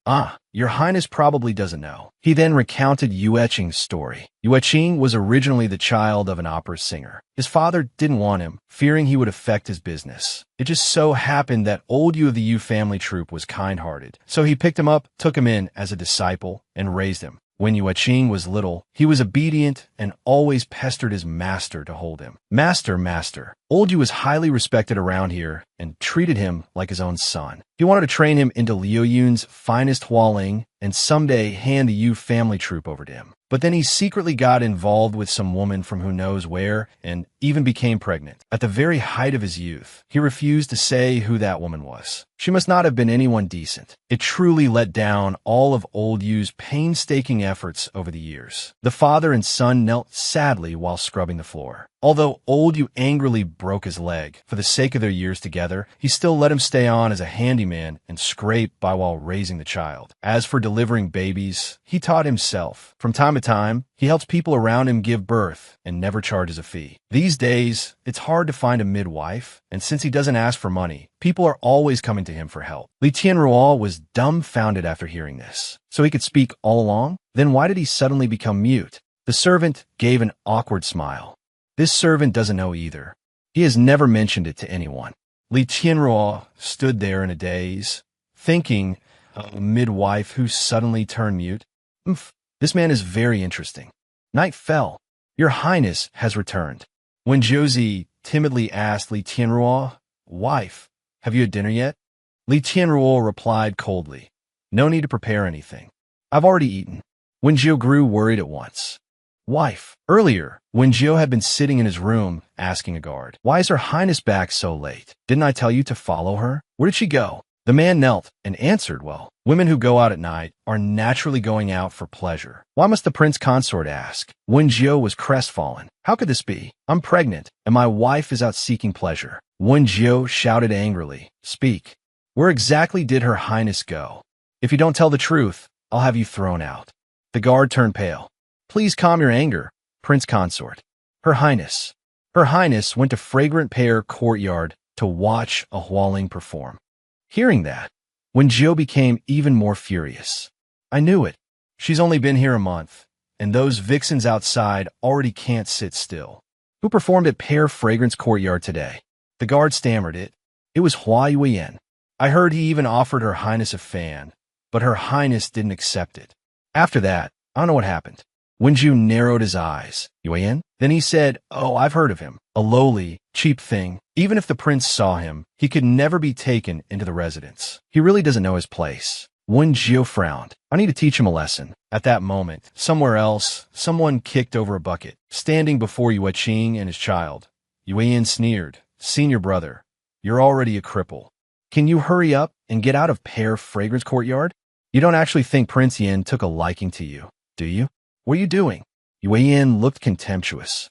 Your Highness probably doesn't know. He then recounted Yue Qing's story. Yue Qing was originally the child of an opera singer. His father didn't want him, fearing he would affect his business. It just so happened that old Yu of the Yu family troupe was kind-hearted, so he picked him up, took him in as a disciple, and raised him. When Yue Qing was little, he was obedient and always pestered his master to hold him. Master. Old Yu was highly respected around here and treated him like his own son. He wanted to train him into Liu Yun's finest hualing and someday hand the Yu family troupe over to him. But then he secretly got involved with some woman from who knows where and even became pregnant. At the very height of his youth, he refused to say who that woman was. She must not have been anyone decent. It truly let down all of old Yu's painstaking efforts over the years. The father and son knelt sadly while scrubbing the floor. Although old Yu angrily broke his leg, for the sake of their years together, he still let him stay on as a handyman and scrape by while raising the child. As for delivering babies, he taught himself. From time to time, he helps people around him give birth and never charges a fee. These days, it's hard to find a midwife, and since he doesn't ask for money, people are always coming to him for help. Li Tianrua was dumbfounded after hearing this. So he could speak all along? Then why did he suddenly become mute? The servant gave an awkward smile. This servant doesn't know either. He has never mentioned it to anyone. Li Tianrua stood there in a daze, thinking of a midwife who suddenly turned mute. This man is very interesting. Night fell. Your Highness has returned. When Josie timidly asked Li Tianrua, wife, have you had dinner yet? Li Tianrua replied coldly, no need to prepare anything. I've already eaten. Wen Jiu grew worried at once. Wife. Earlier, when Jiu had been sitting in his room, asking a guard, why is her Highness back so late? Didn't I tell you to follow her? Where did she go? The man knelt and answered, well, women who go out at night are naturally going out for pleasure. Why must the prince consort ask? Wen Jiu was crestfallen. How could this be? I'm pregnant, and my wife is out seeking pleasure. Wen Jiu shouted angrily, speak. Where exactly did her Highness go? If you don't tell the truth, I'll have you thrown out. The guard turned pale. Please calm your anger, Prince Consort. Her Highness. Her Highness went to Fragrant Pear Courtyard to watch a hualing perform. Hearing that, Wen Jiu became even more furious. I knew it. She's only been here a month, and those vixens outside already can't sit still. Who performed at Pear Fragrance Courtyard today? The guard stammered it. It was Hua Yuan. I heard he even offered Her Highness a fan, but Her Highness didn't accept it. After that, I don't know what happened. Wen Jiu narrowed his eyes. Yuan? Then he said, oh, I've heard of him. A lowly, cheap thing. Even if the prince saw him, he could never be taken into the residence. He really doesn't know his place. Wen Jiu frowned. I need to teach him a lesson. At that moment, somewhere else, someone kicked over a bucket. Standing before Yue Qing and his child, Yuan sneered. Senior brother, you're already a cripple. Can you hurry up and get out of Pear Fragrance Courtyard? You don't actually think Prince Yin took a liking to you, do you? What are you doing? Yue Yin looked contemptuous.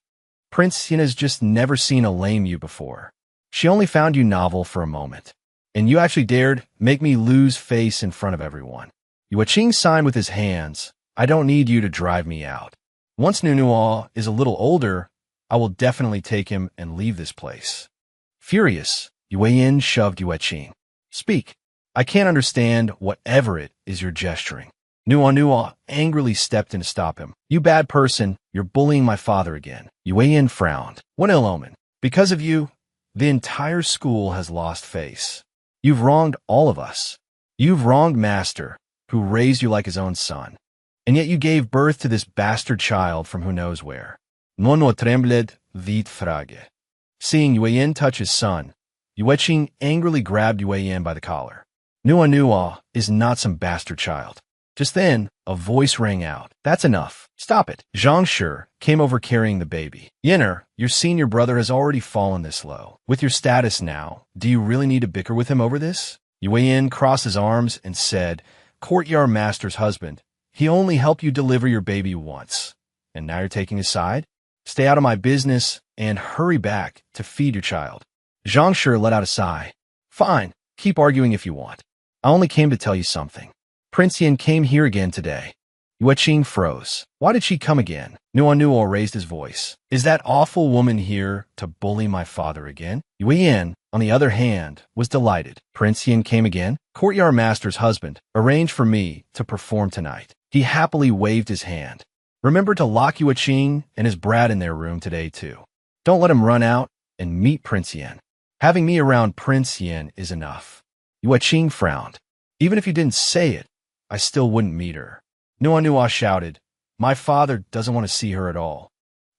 Prince Yin has just never seen a lame you before. She only found you novel for a moment. And you actually dared make me lose face in front of everyone. Yue Qing signed with his hands. I don't need you to drive me out. Once Nunua is a little older, I will definitely take him and leave this place. Furious, Yue Yin shoved Yue Qing. Speak. I can't understand whatever it is you're gesturing. Nua angrily stepped in to stop him. You bad person, you're bullying my father again. Yue Yin frowned. What ill omen. Because of you, the entire school has lost face. You've wronged all of us. You've wronged Master, who raised you like his own son. And yet you gave birth to this bastard child from who knows where. Nonno trembled vit frage. Seeing Yue Yin touch his son, Yue Qing angrily grabbed Yue Yin by the collar. Nua is not some bastard child. Just then, a voice rang out. That's enough. Stop it. Zhang Shi came over carrying the baby. Yinner, your senior brother has already fallen this low. With your status now, do you really need to bicker with him over this? Yue Yin crossed his arms and said, courtyard master's husband. He only helped you deliver your baby once. And now you're taking his side? Stay out of my business and hurry back to feed your child. Zhang Shi let out a sigh. Fine, keep arguing if you want. I only came to tell you something. Prince Yin came here again today. Yue Qing froze. Why did she come again? Nuo raised his voice. Is that awful woman here to bully my father again? Yue Yin, on the other hand, was delighted. Prince Yin came again? Courtyard master's husband arranged for me to perform tonight. He happily waved his hand. Remember to lock Yue Qing and his brat in their room today too. Don't let him run out and meet Prince Yin. Having me around Prince Yin is enough. Yue Qing frowned. Even if you didn't say it, I still wouldn't meet her. Nuo shouted, my father doesn't want to see her at all.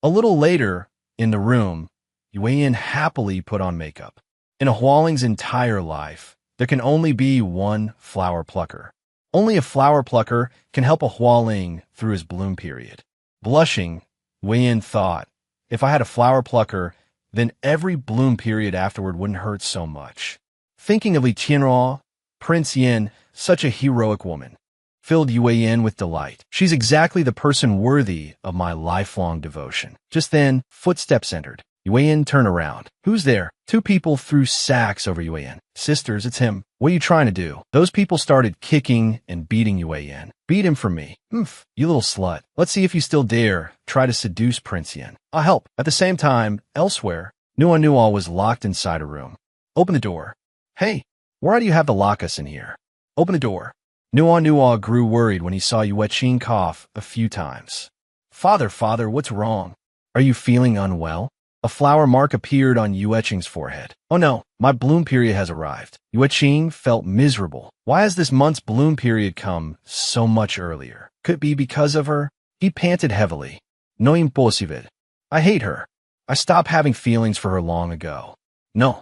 A little later, in the room, Yue Yin happily put on makeup. In a Hualing's entire life, there can only be one flower plucker. Only a flower plucker can help a Hualing through his bloom period. Blushing, Yue Yin thought, if I had a flower plucker, then every bloom period afterward wouldn't hurt so much. Thinking of Li Tianruo, Prince Yin, such a heroic woman, filled Yue Yin with delight. She's exactly the person worthy of my lifelong devotion. Just then, footsteps entered. Yue Yin turned around. Who's there? Two people threw sacks over Yue Yin. Sisters, it's him. What are you trying to do? Those people started kicking and beating Yue Yin. Beat him for me. Oof, you little slut. Let's see if you still dare try to seduce Prince Yin. I'll help. At the same time, elsewhere, Nuo was locked inside a room. Open the door. Hey, why do you have to lock us in here? Open the door. Nuo grew worried when he saw Yue Qing cough a few times. Father, what's wrong? Are you feeling unwell? A flower mark appeared on Yue Qing's forehead. Oh no, my bloom period has arrived. Yue Qing felt miserable. Why has this month's bloom period come so much earlier? Could it be because of her? He panted heavily. No imposible. I hate her. I stopped having feelings for her long ago. No.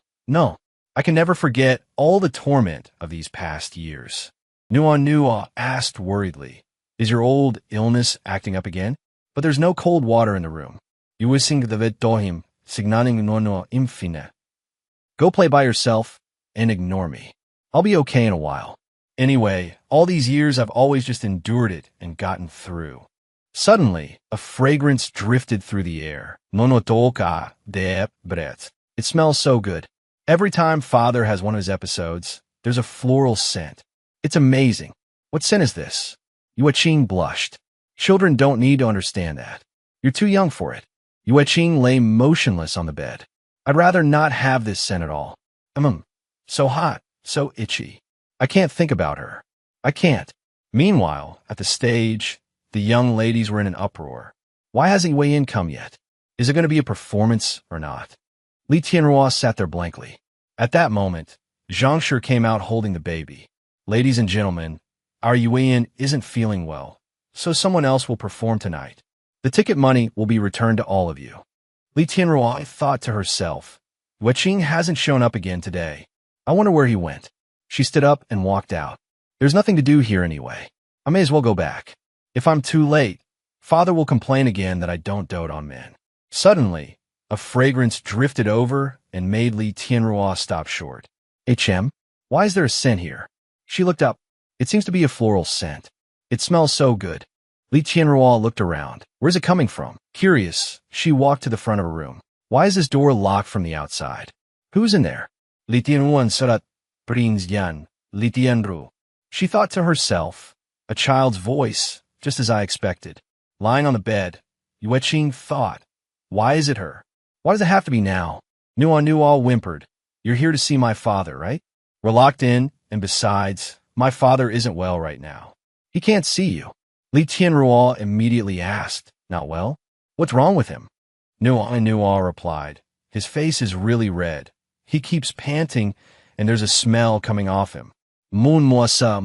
I can never forget all the torment of these past years. Nuo asked worriedly, is your old illness acting up again? But there's no cold water in the room. Yuising the dohim, signaling no infine. Go play by yourself and ignore me. I'll be okay in a while. Anyway, all these years I've always just endured it and gotten through. Suddenly, a fragrance drifted through the air. Monotoka de bret. It smells so good. Every time Father has one of his episodes, there's a floral scent. It's amazing. What scent is this? Yue Qing blushed. Children don't need to understand that. You're too young for it. Yue Qing lay motionless on the bed. I'd rather not have this scent at all. So hot, so itchy. I can't think about her. I can't. Meanwhile, at the stage, the young ladies were in an uproar. Why hasn't Yue Yin come yet? Is it going to be a performance or not? Li Tianruo sat there blankly. At that moment, Zhang Shi came out holding the baby. Ladies and gentlemen, our Yue Yin isn't feeling well, so someone else will perform tonight. The ticket money will be returned to all of you. Li Tianruo thought to herself, Yue Qing hasn't shown up again today. I wonder where he went. She stood up and walked out. There's nothing to do here anyway. I may as well go back. If I'm too late, Father will complain again that I don't dote on men. Suddenly, a fragrance drifted over and made Li Tianruo stop short. HM, why is there a scent here? She looked up. It seems to be a floral scent. It smells so good. Li Tianruo looked around. Where's it coming from? Curious, she walked to the front of her room. Why is this door locked from the outside? Who's in there? Li Tianruo sarat Prince Yan, Li Tianru. She thought to herself, a child's voice, just as I expected. Lying on the bed, Yue Qing thought, why is it her? Why does it have to be now? Nuo whimpered. You're here to see my father, right? We're locked in, and besides, my father isn't well right now. He can't see you. Li Tianruo immediately asked, not well? What's wrong with him? Nuo replied, his face is really red. He keeps panting, and there's a smell coming off him. Moonmosa.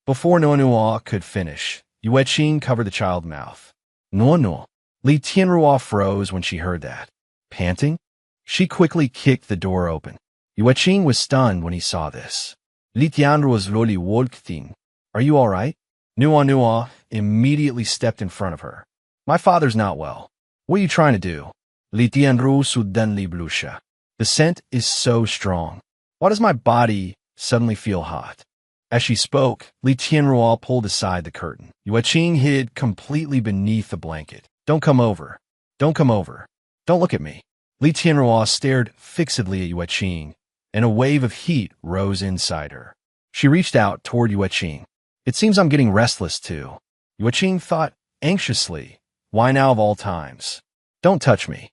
Before Nuo could finish, Yue Qing covered the child's mouth. No. Li Tianruo froze when she heard that. Panting? She quickly kicked the door open. Yue Qing was stunned when he saw this. Li Tianruo's loli wolkting. Are you all right? Nuo immediately stepped in front of her. My father's not well. What are you trying to do? Li Tianru sudanli blusha. The scent is so strong. Why does my body suddenly feel hot? As she spoke, Li Tianruo pulled aside the curtain. Yueqing hid completely beneath the blanket. Don't come over. Don't come over. Don't look at me. Li Tianruo stared fixedly at Yueqing, and a wave of heat rose inside her. She reached out toward Yueqing. It seems I'm getting restless too. Yueqing thought anxiously. Why now of all times? Don't touch me.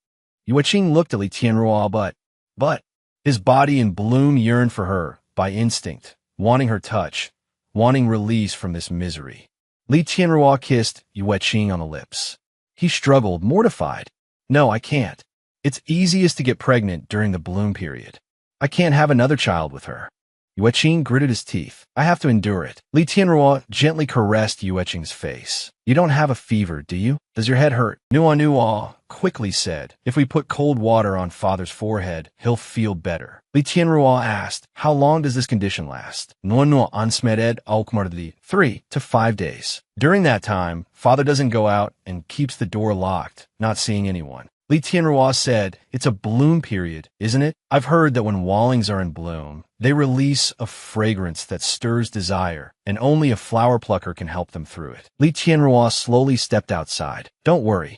Yueqing looked at Li Tianruo, but his body in bloom yearned for her by instinct, wanting her touch, wanting release from this misery. Li Tianruo kissed Yueqing on the lips. He struggled, mortified. No, I can't. It's easiest to get pregnant during the bloom period. I can't have another child with her. Yueqing gritted his teeth. I have to endure it. Li Tianruo gently caressed Yueqing's face. You don't have a fever, do you? Does your head hurt? Nuo quickly said. If we put cold water on father's forehead, he'll feel better. Li Tianruo asked, how long does this condition last? Nuo ansmered aukmardi 3 to 5 days. During that time, father doesn't go out and keeps the door locked, not seeing anyone. Li Tianruo said, it's a bloom period, isn't it? I've heard that when wallings are in bloom, they release a fragrance that stirs desire, and only a flower plucker can help them through it. Li Tianruo slowly stepped outside. Don't worry,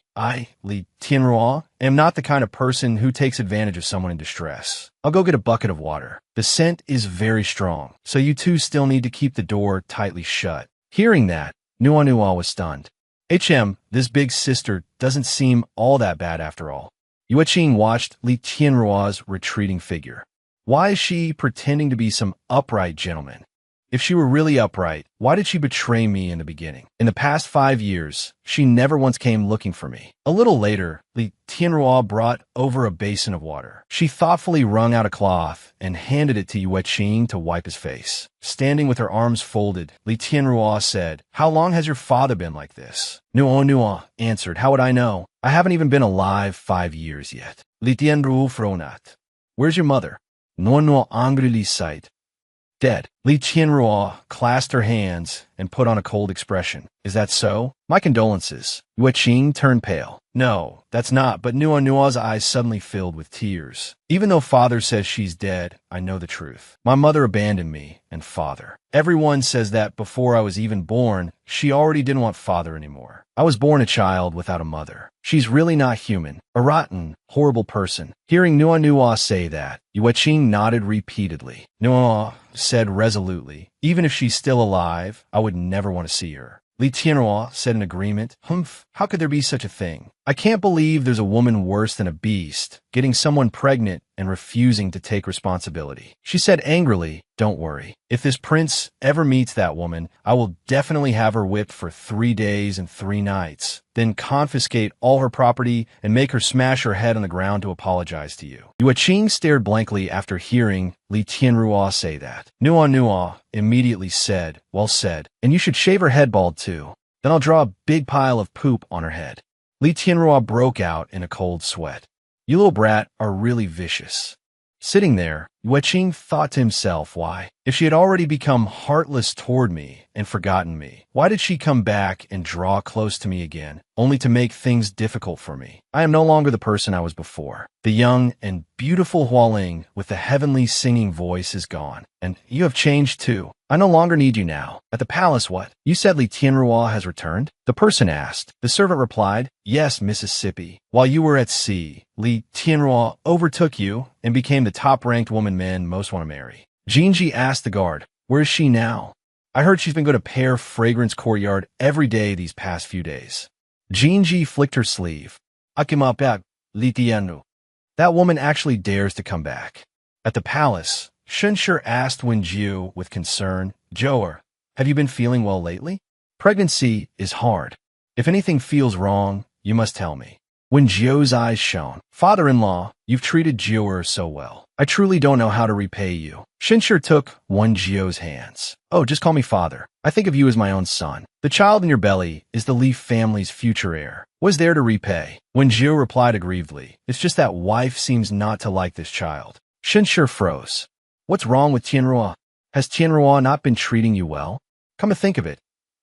Li Tianruo, am not the kind of person who takes advantage of someone in distress. I'll go get a bucket of water. The scent is very strong, so you two still need to keep the door tightly shut. Hearing that, Nuo was stunned. This big sister doesn't seem all that bad after all. Yueqing watched Li Tianruo's retreating figure. Why is she pretending to be some upright gentleman? If she were really upright, why did she betray me in the beginning? In the past 5 years, she never once came looking for me. A little later, Li Tianruo brought over a basin of water. She thoughtfully wrung out a cloth and handed it to Yueqing to wipe his face. Standing with her arms folded, Li Tianruo said, how long has your father been like this? Nuo answered, how would I know? I haven't even been alive 5 years yet. Li Tianruo fronat. Where's your mother? Nuo angrily sighed. Dead. Li Tianruo clasped her hands and put on a cold expression. Is that so? My condolences. Yueqing turned pale. No, that's not, but Nuo's eyes suddenly filled with tears. Even though father says she's dead, I know the truth. My mother abandoned me and father. Everyone says that before I was even born, she already didn't want father anymore. I was born a child without a mother. She's really not human. A rotten, horrible person. Hearing Nuo say that, Yueqing nodded repeatedly. Nuo said resolutely, even if she's still alive, I would never want to see her. Li Tianruo said in agreement, Humph, how could there be such a thing? I can't believe there's a woman worse than a beast, getting someone pregnant and refusing to take responsibility. She said angrily, don't worry. If this prince ever meets that woman, I will definitely have her whipped for 3 days and 3 nights, then confiscate all her property and make her smash her head on the ground to apologize to you. Yueqing stared blankly after hearing Li Tianruo say that. Nuo immediately said, well said, and you should shave her head bald too. Then I'll draw a big pile of poop on her head. Li Tianruo broke out in a cold sweat. You little brat are really vicious. Sitting there, Yueqing thought to himself, why? If she had already become heartless toward me and forgotten me, why did she come back and draw close to me again, only to make things difficult for me? I am no longer the person I was before. The young and beautiful Hualing with the heavenly singing voice is gone, and you have changed too. I no longer need you now. At the palace, what? You said Li Tianruo has returned? The person asked. The servant replied, yes, Mississippi. While you were at sea, Li Tianruo overtook you and became the top-ranked woman men most want to marry. Jinji asked the guard, where is she now? I heard she's been going to Pear Fragrance Courtyard every day these past few days. Jinji flicked her sleeve. Akimapyak, Li Tianru. That woman actually dares to come back. At the palace, Shenshi asked Wenjiu with concern, Joer, have you been feeling well lately? Pregnancy is hard. If anything feels wrong, you must tell me. Wenjiu's eyes shone. Father-in-law, you've treated Joer so well. I truly don't know how to repay you. Shenshi took Wenjiu's hands. Oh, just call me father. I think of you as my own son. The child in your belly is the Li family's future heir. What's there to repay? Wenjiu replied aggrievedly. It's just that wife seems not to like this child. Shenshi froze. What's wrong with Tianruo? Has Tianruo not been treating you well? Come to think of it,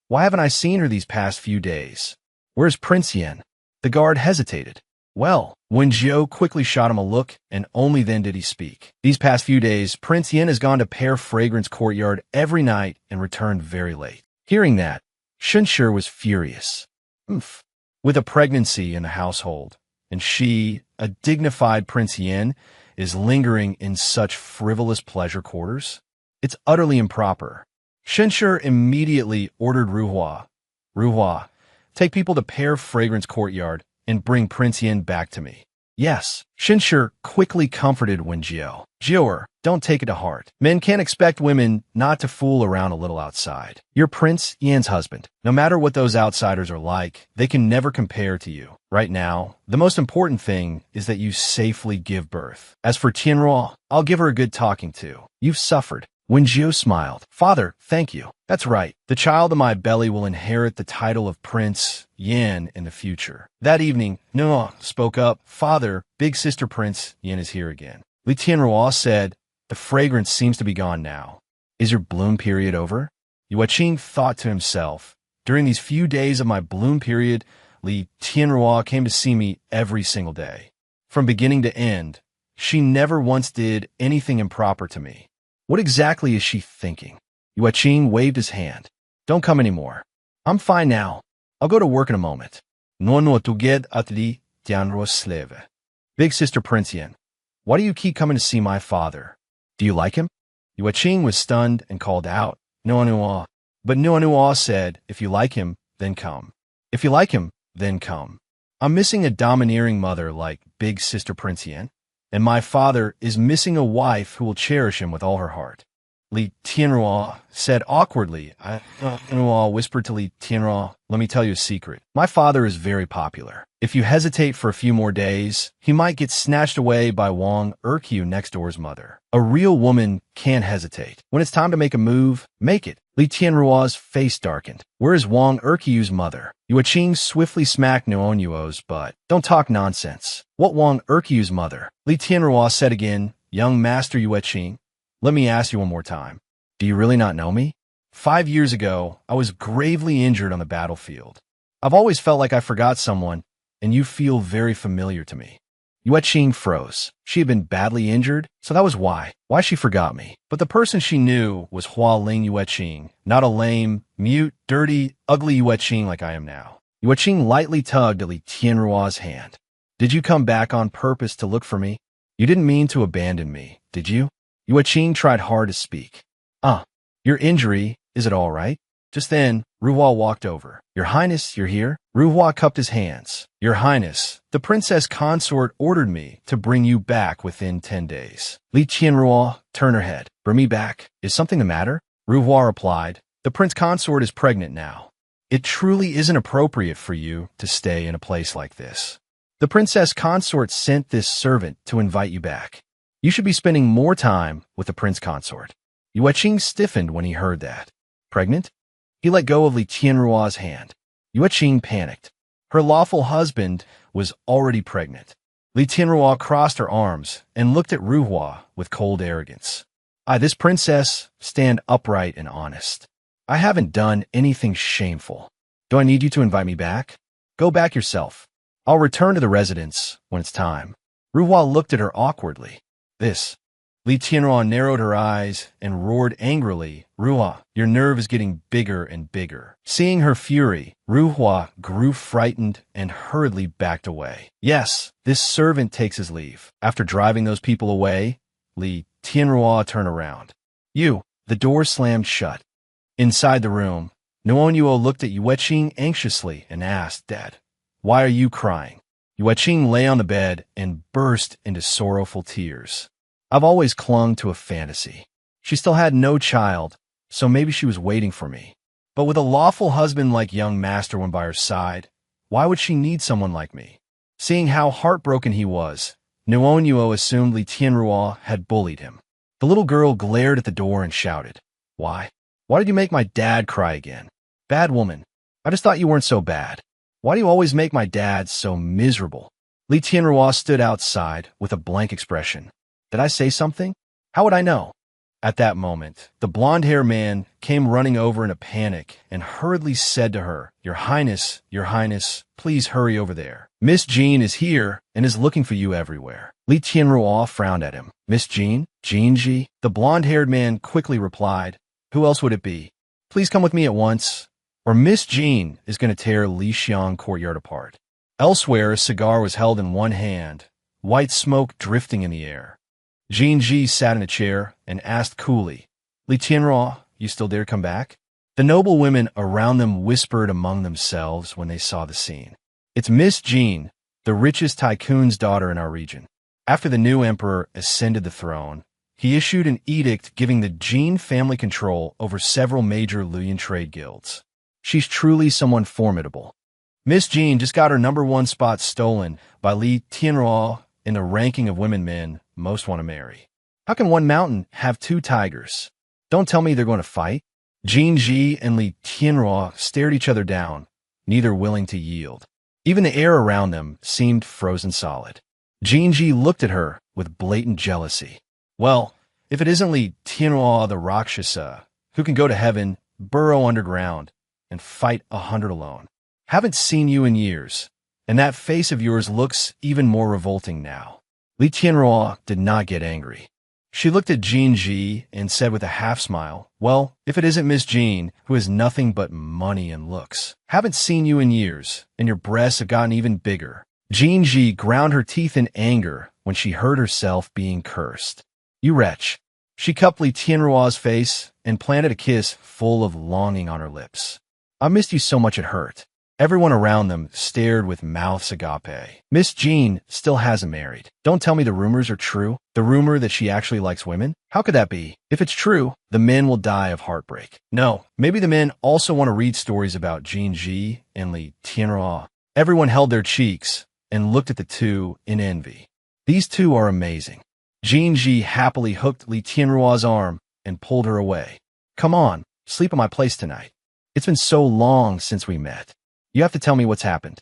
why haven't I seen her these past few days? Where's Prince Yen? The guard hesitated. Well, Wen Jiao quickly shot him a look, and only then did he speak. These past few days, Prince Yin has gone to Pear Fragrance Courtyard every night and returned very late. Hearing that, Shenshi was furious. Oof. With a pregnancy in the household, and she, a dignified Prince Yin, is lingering in such frivolous pleasure quarters? It's utterly improper. Shenshi immediately ordered Ruhua, take people to Pear Fragrance Courtyard and bring Prince Yin back to me. Yes, Shenshi quickly comforted Wen Jiao. Jiao, don't take it to heart. Men can't expect women not to fool around a little outside. You're Prince Yin's husband. No matter what those outsiders are like, they can never compare to you. Right now, the most important thing is that you safely give birth. As for Tianruo, I'll give her a good talking to. You've suffered. Wen Jiao smiled. Father, thank you. That's right. The child in my belly will inherit the title of Prince Yin in the future. That evening, Nuo spoke up. Father, big sister Prince Yin is here again. Li Tianruo said, the fragrance seems to be gone now. Is your bloom period over? Yueqing thought to himself, during these few days of my bloom period, Li Tianruo came to see me every single day. From beginning to end, she never once did anything improper to me. What exactly is she thinking? Yueqing waved his hand. Don't come anymore. I'm fine now. I'll go to work in a moment. Nuo tu get atli Tianruo sleve. Big sister Prince Yin, why do you keep coming to see my father? Do you like him? Yueqing was stunned and called out, Nuo. But Nuo said, if you like him, then come. If you like him, then come. I'm missing a domineering mother like big sister Prince Yin, and my father is missing a wife who will cherish him with all her heart. Li Tianruo said awkwardly. Nuo whispered to Li Tianruo, let me tell you a secret. My father is very popular. If you hesitate for a few more days, he might get snatched away by Wang Erqiu next door's mother. A real woman can't hesitate. When it's time to make a move, make it. Li Tianruo's face darkened. Where is Wang Erqiu's mother? Yueqing swiftly smacked Nuo's butt. Don't talk nonsense. What Wang Erqiu's mother? Li Tianruo said again, young master Yueqing, let me ask you one more time. Do you really not know me? 5 years ago, I was gravely injured on the battlefield. I've always felt like I forgot someone, and you feel very familiar to me. Yueqing froze. She had been badly injured, so that was why she forgot me. But the person she knew was Hualing Yueqing, not a lame, mute, dirty, ugly Yueqing like I am now. Yueqing lightly tugged at Li Tianruo's hand. Did you come back on purpose to look for me? You didn't mean to abandon me, did you? Yueqing tried hard to speak. Your injury, is it all right? Just then, Ruhua walked over. Your Highness, you're here? Ruhua cupped his hands. Your Highness, the princess consort ordered me to bring you back within 10 days. Li Tianruo turned her head. Bring me back? Is something the matter? Ruhua replied. The prince consort is pregnant now. It truly isn't appropriate for you to stay in a place like this. The princess consort sent this servant to invite you back. You should be spending more time with the prince consort. Yueqing stiffened when he heard that. Pregnant? He let go of Li Tianruo's hand. Yueqing panicked. Her lawful husband was already pregnant. Li Tianruo crossed her arms and looked at Ruhua with cold arrogance. This princess, stand upright and honest. I haven't done anything shameful. Do I need you to invite me back? Go back yourself. I'll return to the residence when it's time. Ruhua looked at her awkwardly. Li Tianruo narrowed her eyes and roared angrily, Ruhua, your nerve is getting bigger and bigger. Seeing her fury, Ruhua grew frightened and hurriedly backed away. Yes, this servant takes his leave. After driving those people away, Li Tianruo turned around. The door slammed shut. Inside the room, Nuo looked at Yueqing anxiously and asked, Dad, why are you crying? Yueqing lay on the bed and burst into sorrowful tears. I've always clung to a fantasy. She still had no child, so maybe she was waiting for me. But with a lawful husband like young Master One by her side, why would she need someone like me? Seeing how heartbroken he was, Nuo assumed Li Tianruo had bullied him. The little girl glared at the door and shouted, Why? Why did you make my dad cry again? Bad woman. I just thought you weren't so bad. Why do you always make my dad so miserable? Li Tianruo stood outside with a blank expression. Did I say something? How would I know? At that moment, the blonde-haired man came running over in a panic and hurriedly said to her, Your Highness, please hurry over there. Miss Jean is here and is looking for you everywhere. Li Tianruo frowned at him. Miss Jean? Jean Ji? The blonde-haired man quickly replied, Who else would it be? Please come with me at once, or Miss Jean is going to tear Li Xiang courtyard apart. Elsewhere, a cigar was held in one hand, white smoke drifting in the air. Jean Ji sat in a chair and asked coolly, Li Tianruo, you still dare come back? The noble women around them whispered among themselves when they saw the scene. It's Miss Jean, the richest tycoon's daughter in our region. After the new emperor ascended the throne, he issued an edict giving the Jean family control over several major Luoyuan trade guilds. She's truly someone formidable. Miss Jean just got her #1 spot stolen by Li Tianruo in the ranking of women men most want to marry. How can one mountain have two tigers? Don't tell me they're going to fight. Jean Ji and Li Tianruo stared each other down, neither willing to yield. Even the air around them seemed frozen solid. Jean Ji looked at her with blatant jealousy. Well, if it isn't Li Tianruo the Rakshasa, who can go to heaven, burrow underground, and fight 100 alone. Haven't seen you in years, and that face of yours looks even more revolting now. Li Tianruo did not get angry. She looked at Jean Ji and said with a half-smile, Well, if it isn't Miss Jean, who has nothing but money and looks. Haven't seen you in years, and your breasts have gotten even bigger. Jean Ji ground her teeth in anger when she heard herself being cursed. You wretch. She cupped Li Tianruo's face and planted a kiss full of longing on her lips. I missed you so much it hurt. Everyone around them stared with mouths agape. Miss Jean still hasn't married. Don't tell me the rumors are true. The rumor that she actually likes women? How could that be? If it's true, the men will die of heartbreak. No, maybe the men also want to read stories about Jean Ji and Li Tianruo. Everyone held their cheeks and looked at the two in envy. These two are amazing. Jean Ji happily hooked Li Tianruo's arm and pulled her away. Come on, sleep at my place tonight. It's been so long since we met. You have to tell me what's happened.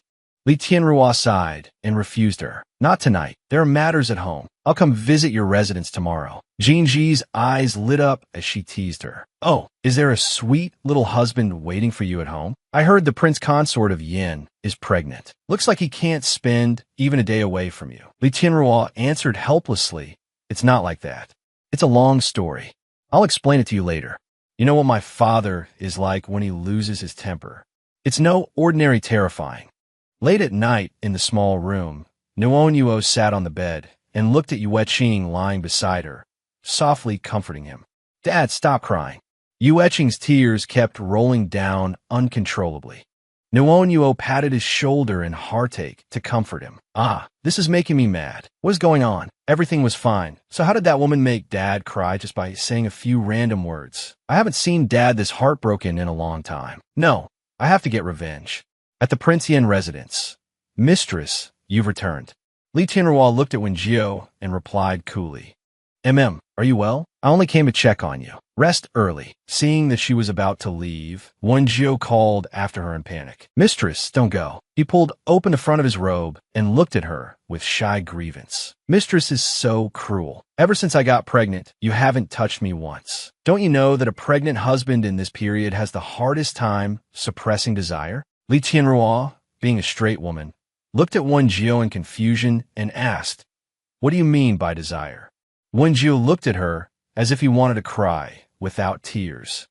Li Tianruo sighed and refused her. Not tonight. There are matters at home. I'll come visit your residence tomorrow. Jean Ji's eyes lit up as she teased her. Oh, is there a sweet little husband waiting for you at home? I heard the prince consort of Yin is pregnant. Looks like he can't spend even a day away from you. Li Tianruo answered helplessly. It's not like that. It's a long story. I'll explain it to you later. You know what my father is like when he loses his temper. It's no ordinary terrifying. Late at night in the small room, Nuonyuo sat on the bed and looked at Yueqing lying beside her, softly comforting him. Dad, stop crying. Yueqing's tears kept rolling down uncontrollably. Nuonyuo patted his shoulder in heartache to comfort him. This is making me mad. What's going on? Everything was fine. So how did that woman make Dad cry just by saying a few random words? I haven't seen Dad this heartbroken in a long time. No. I have to get revenge. At the Prince Yin residence. Mistress, you've returned. Li Tianruo looked at Wenjiu and replied coolly. Are you well? I only came to check on you. Rest early. Seeing that she was about to leave, Wenjiu called after her in panic. Mistress, don't go. He pulled open the front of his robe and looked at her with shy grievance. Mistress is so cruel. Ever since I got pregnant, you haven't touched me once. Don't you know that a pregnant husband in this period has the hardest time suppressing desire? Li Tianruo, being a straight woman, looked at Wenjiu in confusion and asked, What do you mean by desire? Wenjiu looked at her as if he wanted to cry, without tears.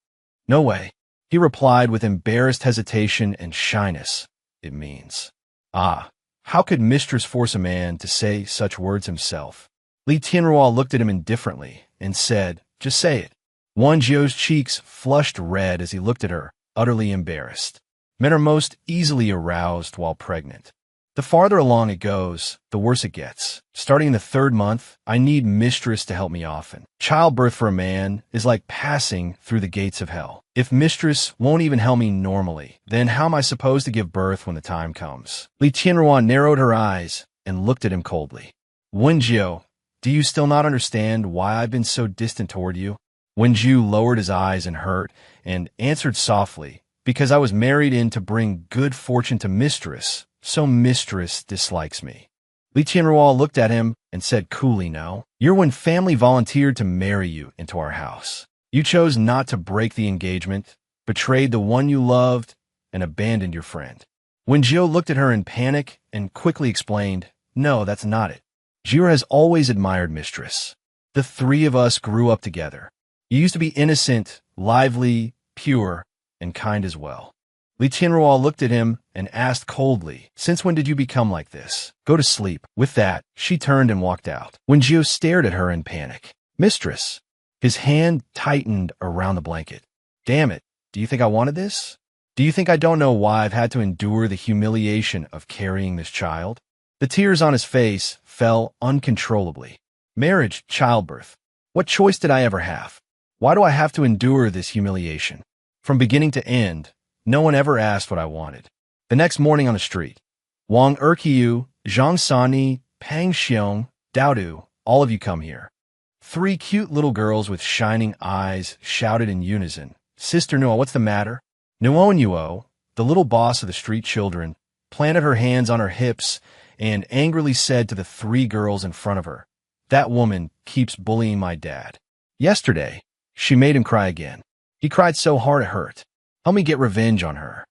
No way, he replied with embarrassed hesitation and shyness. It means. How could mistress force a man to say such words himself? Li Tianruo looked at him indifferently and said, Just say it. Wenjiu's cheeks flushed red as he looked at her, utterly embarrassed. Men are most easily aroused while pregnant. The farther along it goes, the worse it gets. Starting in the 3rd month, I need mistress to help me often. Childbirth for a man is like passing through the gates of hell. If mistress won't even help me normally, then how am I supposed to give birth when the time comes? Li Tianruo narrowed her eyes and looked at him coldly. Wenjiu, do you still not understand why I've been so distant toward you? Wenjiu lowered his eyes in hurt and answered softly, Because I was married in to bring good fortune to mistress. So mistress dislikes me. Li Tianruo looked at him and said coolly, no. You're when family volunteered to marry you into our house. You chose not to break the engagement, betrayed the one you loved, and abandoned your friend. When Jiu looked at her in panic and quickly explained, no, that's not it. Jiu has always admired Mistress. The three of us grew up together. You used to be innocent, lively, pure, and kind as well. Li Tianruo looked at him and asked coldly, since when did you become like this? Go to sleep. With that, she turned and walked out. When Jiu stared at her in panic, Mistress. His hand tightened around the blanket. Damn it, do you think I wanted this? Do you think I don't know why I've had to endure the humiliation of carrying this child? The tears on his face fell uncontrollably. Marriage, childbirth. What choice did I ever have? Why do I have to endure this humiliation? From beginning to end, no one ever asked what I wanted. The next morning on the street, Wang Erqiu, Zhang Sani, Pang Xiong, Daodu, all of you come here. Three cute little girls with shining eyes shouted in unison, Sister Nuo, what's the matter? Nuo, the little boss of the street children, planted her hands on her hips and angrily said to the three girls in front of her, that woman keeps bullying my dad. Yesterday, she made him cry again. He cried so hard it hurt. Help me get revenge on her.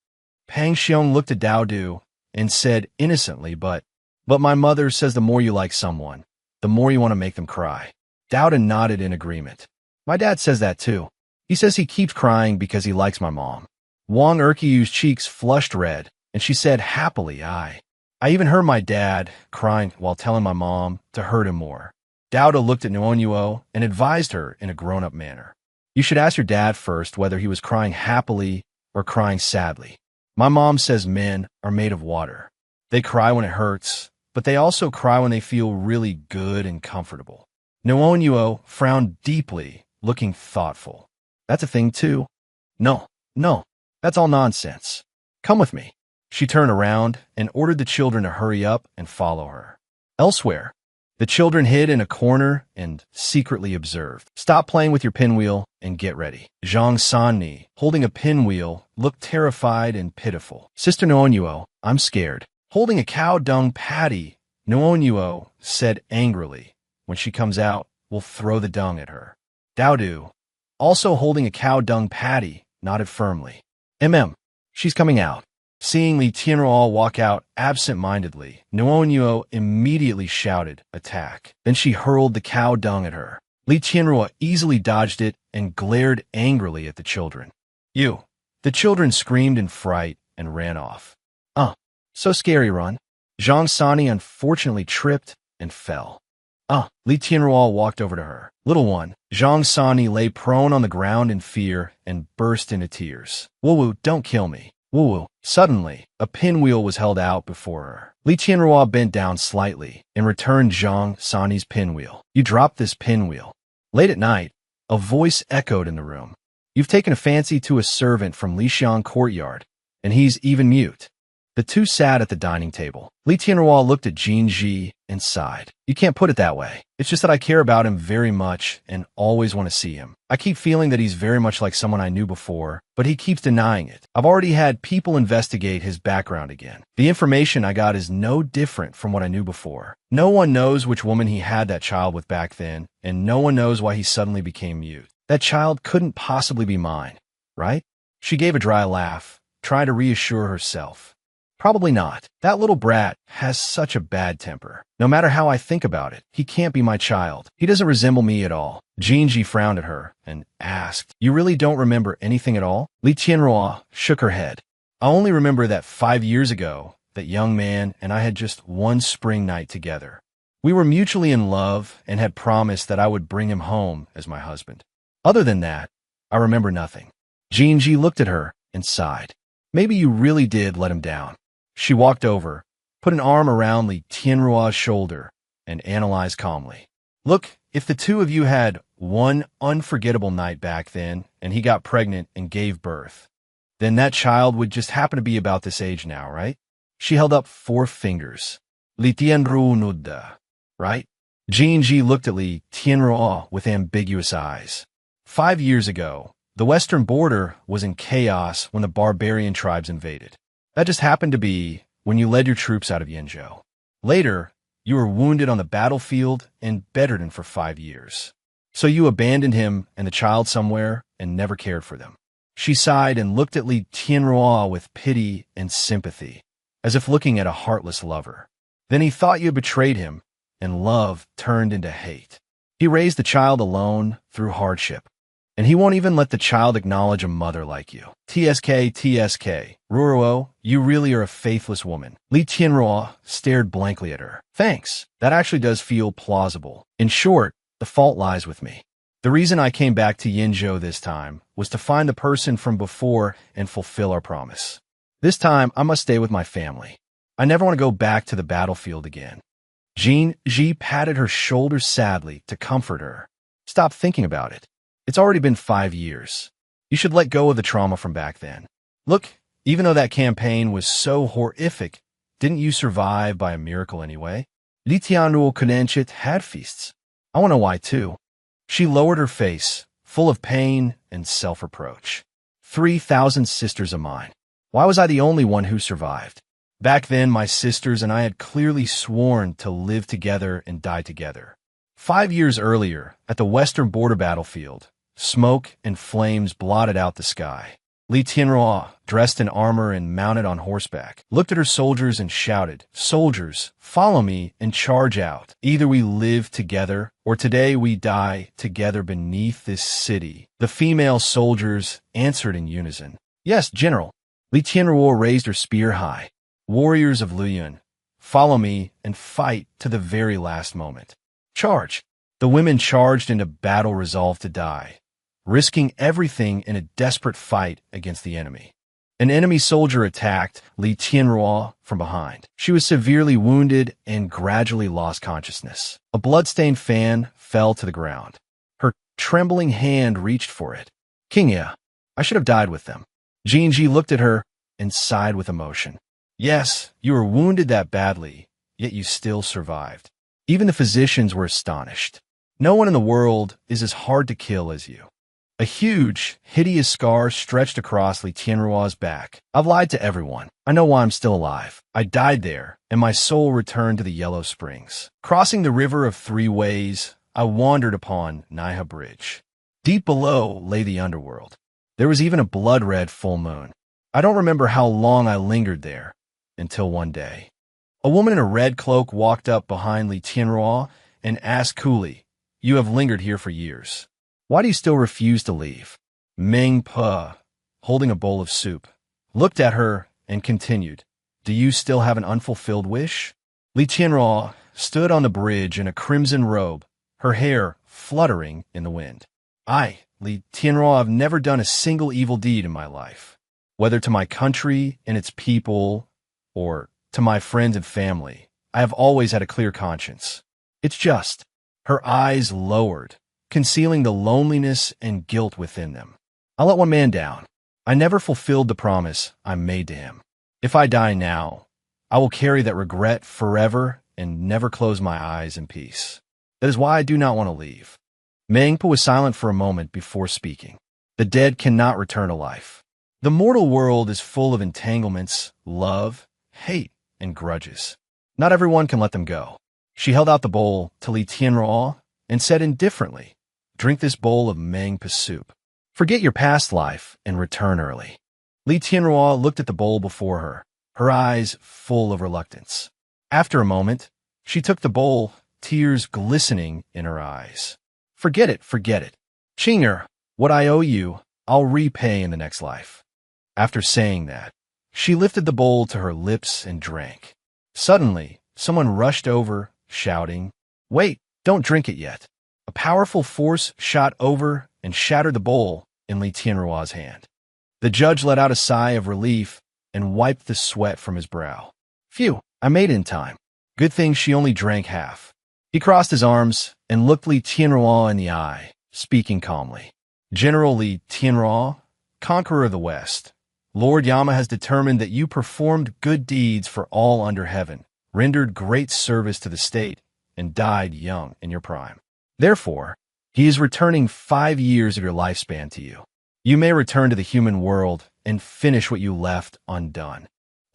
Pang Xiong looked at Daodu and said innocently, but my mother says the more you like someone, the more you want to make them cry. Daodu nodded in agreement. My dad says that too. He says he keeps crying because he likes my mom. Wang Erqiu's cheeks flushed red, and she said happily, I even heard my dad crying while telling my mom to hurt him more. Daodu looked at Nuo and advised her in a grown-up manner. You should ask your dad first whether he was crying happily or crying sadly. My mom says men are made of water. They cry when it hurts, but they also cry when they feel really good and comfortable. Nuo frowned deeply, looking thoughtful. That's a thing too. No, that's all nonsense. Come with me. She turned around and ordered the children to hurry up and follow her. Elsewhere, the children hid in a corner and secretly observed. Stop playing with your pinwheel and get ready. Zhang Sanni, holding a pinwheel, looked terrified and pitiful. Sister Nuo, I'm scared. Holding a cow dung patty, Nuo said angrily. When she comes out, we'll throw the dung at her. Daodu, also holding a cow dung patty, nodded firmly. She's coming out. Seeing Li Tianruo walk out absent-mindedly, Nuo immediately shouted, attack. Then she hurled the cow dung at her. Li Tianruo easily dodged it and glared angrily at the children. You! The children screamed in fright and ran off. So scary, run. Zhang Sani unfortunately tripped and fell. Li Tianruo walked over to her. Little one, Zhang Sani lay prone on the ground in fear and burst into tears. Wu, don't kill me. Wu. Suddenly, a pinwheel was held out before her. Li Tianruo bent down slightly and returned Zhang Sani's pinwheel. You dropped this pinwheel. Late at night, a voice echoed in the room. You've taken a fancy to a servant from Lixiang courtyard, and he's even mute. The two sat at the dining table. Li Tianruo looked at Jinji and sighed. You can't put it that way. It's just that I care about him very much and always want to see him. I keep feeling that he's very much like someone I knew before, but he keeps denying it. I've already had people investigate his background again. The information I got is no different from what I knew before. No one knows which woman he had that child with back then, and no one knows why he suddenly became mute. That child couldn't possibly be mine, right? She gave a dry laugh, trying to reassure herself. Probably not. That little brat has such a bad temper. No matter how I think about it, he can't be my child. He doesn't resemble me at all. Jinji frowned at her and asked, You really don't remember anything at all? Li Tianruo shook her head. I only remember that 5 years ago, that young man and I had just one spring night together. We were mutually in love and had promised that I would bring him home as my husband. Other than that, I remember nothing. Jinji looked at her and sighed. Maybe you really did let him down. She walked over, put an arm around Li Tianruo's shoulder, and analyzed calmly. Look, if the two of you had one unforgettable night back then, and he got pregnant and gave birth, then that child would just happen to be about this age now, right? She held up 4 fingers. Li Tianruo nodded, right? Jinji looked at Li Tianruo with ambiguous eyes. 5 years ago, the western border was in chaos when the barbarian tribes invaded. That just happened to be when you led your troops out of Yenzhou. Later, You were wounded on the battlefield and bedridden for 5 years. So you abandoned him and the child somewhere and never cared for them. She sighed and looked at Li Tianrua with pity and sympathy, as if looking at a heartless lover. Then he thought you had betrayed him, and love turned into hate. He raised the child alone through hardship, and he won't even let the child acknowledge a mother like you. TSK, Ruruo, you really are a faithless woman. Li Tianrua stared blankly at her. Thanks. That actually does feel plausible. In short, the fault lies with me. The reason I came back to Yinzhou this time was to find the person from before and fulfill our promise. This time, I must stay with my family. I never want to go back to the battlefield again. Jean Ji patted her shoulder sadly to comfort her. Stop thinking about it. It's already been 5 years. You should let go of the trauma from back then. Look, even though that campaign was so horrific, didn't you survive by a miracle anyway? Li Tianrua Kunenchit had feasts. I want to know why too. She lowered her face, full of pain and self-reproach. 3,000 sisters of mine. Why was I the only one who survived? Back then, my sisters and I had clearly sworn to live together and die together. 5 years earlier, at the western border battlefield, smoke and flames blotted out the sky. Li Tianrua, dressed in armor and mounted on horseback, looked at her soldiers and shouted, "Soldiers, follow me and charge out. Either we live together, or today we die together beneath this city." The female soldiers answered in unison. "Yes, General." Li Tianrua raised her spear high. "Warriors of Luyun, follow me and fight to the very last moment. Charge." The women charged into battle resolved to die, risking everything in a desperate fight against the enemy. An enemy soldier attacked Li Tianrua from behind. She was severely wounded and gradually lost consciousness. A blood-stained fan fell to the ground. Her trembling hand reached for it. "Qingya, I should have died with them." Jinji looked at her and sighed with emotion. "Yes, you were wounded that badly, yet you still survived." Even the physicians were astonished. No one in the world is as hard to kill as you. A huge, hideous scar stretched across Li Tianrua's back. "I've lied to everyone. I know why I'm still alive. I died there, and my soul returned to the Yellow Springs. Crossing the River of Three Ways, I wandered upon Naiha Bridge. Deep below lay the underworld. There was even a blood-red full moon. I don't remember how long I lingered there, until one day. A woman in a red cloak walked up behind Li Tianrua and asked coolly, 'You have lingered here for years. Why do you still refuse to leave?' Meng Pe, holding a bowl of soup, looked at her and continued, 'Do you still have an unfulfilled wish?' Li Tianrua stood on the bridge in a crimson robe, her hair fluttering in the wind. "I, Li Tianrua, have never done a single evil deed in my life. Whether to my country and its people, or to my friends and family, I have always had a clear conscience. It's just." Her eyes lowered, concealing the loneliness and guilt within them. "I let one man down. I never fulfilled the promise I made to him. If I die now, I will carry that regret forever and never close my eyes in peace. That is why I do not want to leave." Meng Po was silent for a moment before speaking. "The dead cannot return to life. The mortal world is full of entanglements, love, hate, and grudges. Not everyone can let them go." She held out the bowl to Li Tianrua and said indifferently, "Drink this bowl of Meng Po soup. Forget your past life and return early." Li Tianrua looked at the bowl before her, her eyes full of reluctance. After a moment, she took the bowl, tears glistening in her eyes. Forget it. Qing'er, what I owe you, I'll repay in the next life." After saying that, she lifted the bowl to her lips and drank. Suddenly, someone rushed over, shouting, "Wait, don't drink it yet." A powerful force shot over and shattered the bowl in Li Tianrua's hand. The judge let out a sigh of relief and wiped the sweat from his brow. "Phew, I made it in time. Good thing she only drank half." He crossed his arms and looked Li Tianrua in the eye, speaking calmly. "General Li Tianrua, conqueror of the West, Lord Yama has determined that you performed good deeds for all under heaven, rendered great service to the state, and died young in your prime. Therefore, he is returning 5 years of your lifespan to you. You may return to the human world and finish what you left undone."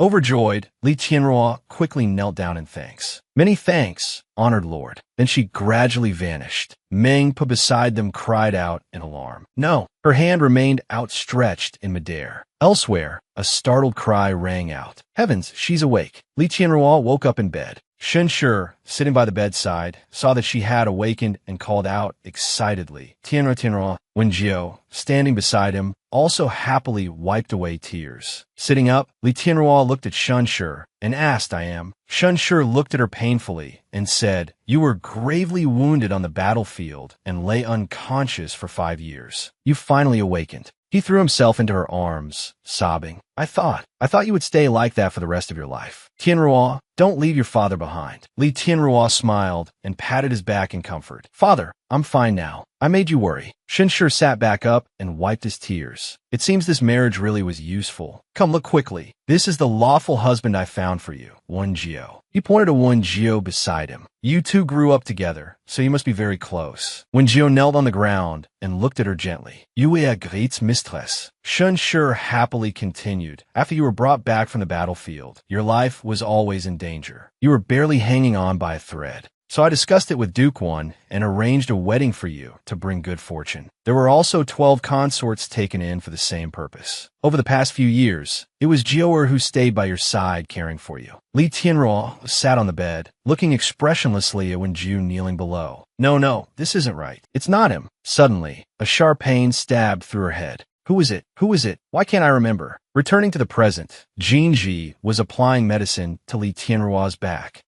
Overjoyed, Li Tianrua quickly knelt down in thanks. Many thanks, honored lord. Then she gradually vanished. Meng put beside them cried out in alarm. No, her hand remained outstretched in midair. Elsewhere, a startled cry rang out. Heavens, she's awake. Li Tianrua woke up in bed. Shen Shi, sitting by the bedside, saw that she had awakened and called out excitedly, Tianrua, Tianrua. When Jiao, standing beside him, also happily wiped away tears. Sitting up, Li Tianrua looked at Shen Shi and asked, I am. Shen Shi looked at her painfully and said, You were gravely wounded on the battlefield and lay unconscious for 5 years. You finally awakened. He threw himself into her arms, sobbing. I thought you would stay like that for the rest of your life. Tianrua, don't leave your father behind. Li Tianrua smiled and patted his back in comfort. Father, I'm fine now. I made you worry. Shen Shi sat back up and wiped his tears. It seems this marriage really was useful. Come look quickly. This is the lawful husband I found for you, Wen Jiao. He pointed to Wen Jiao beside him. You two grew up together, so you must be very close. Wen Jiao knelt on the ground and looked at her gently. You est great mistress. Shen Shi happily continued. After you were brought back from the battlefield, your life was always in danger. You were barely hanging on by a thread. So I discussed it with Duke One and arranged a wedding for you to bring good fortune. There were also 12 consorts taken in for the same purpose. Over the past few years, it was Jiao who stayed by your side caring for you. Li Tianrua sat on the bed, looking expressionlessly at Wen Jiao kneeling below. No, this isn't right. It's not him. Suddenly, a sharp pain stabbed through her head. Who is it? Who is it? Why can't I remember? Returning to the present, Jinji was applying medicine to Li Tianrua's back.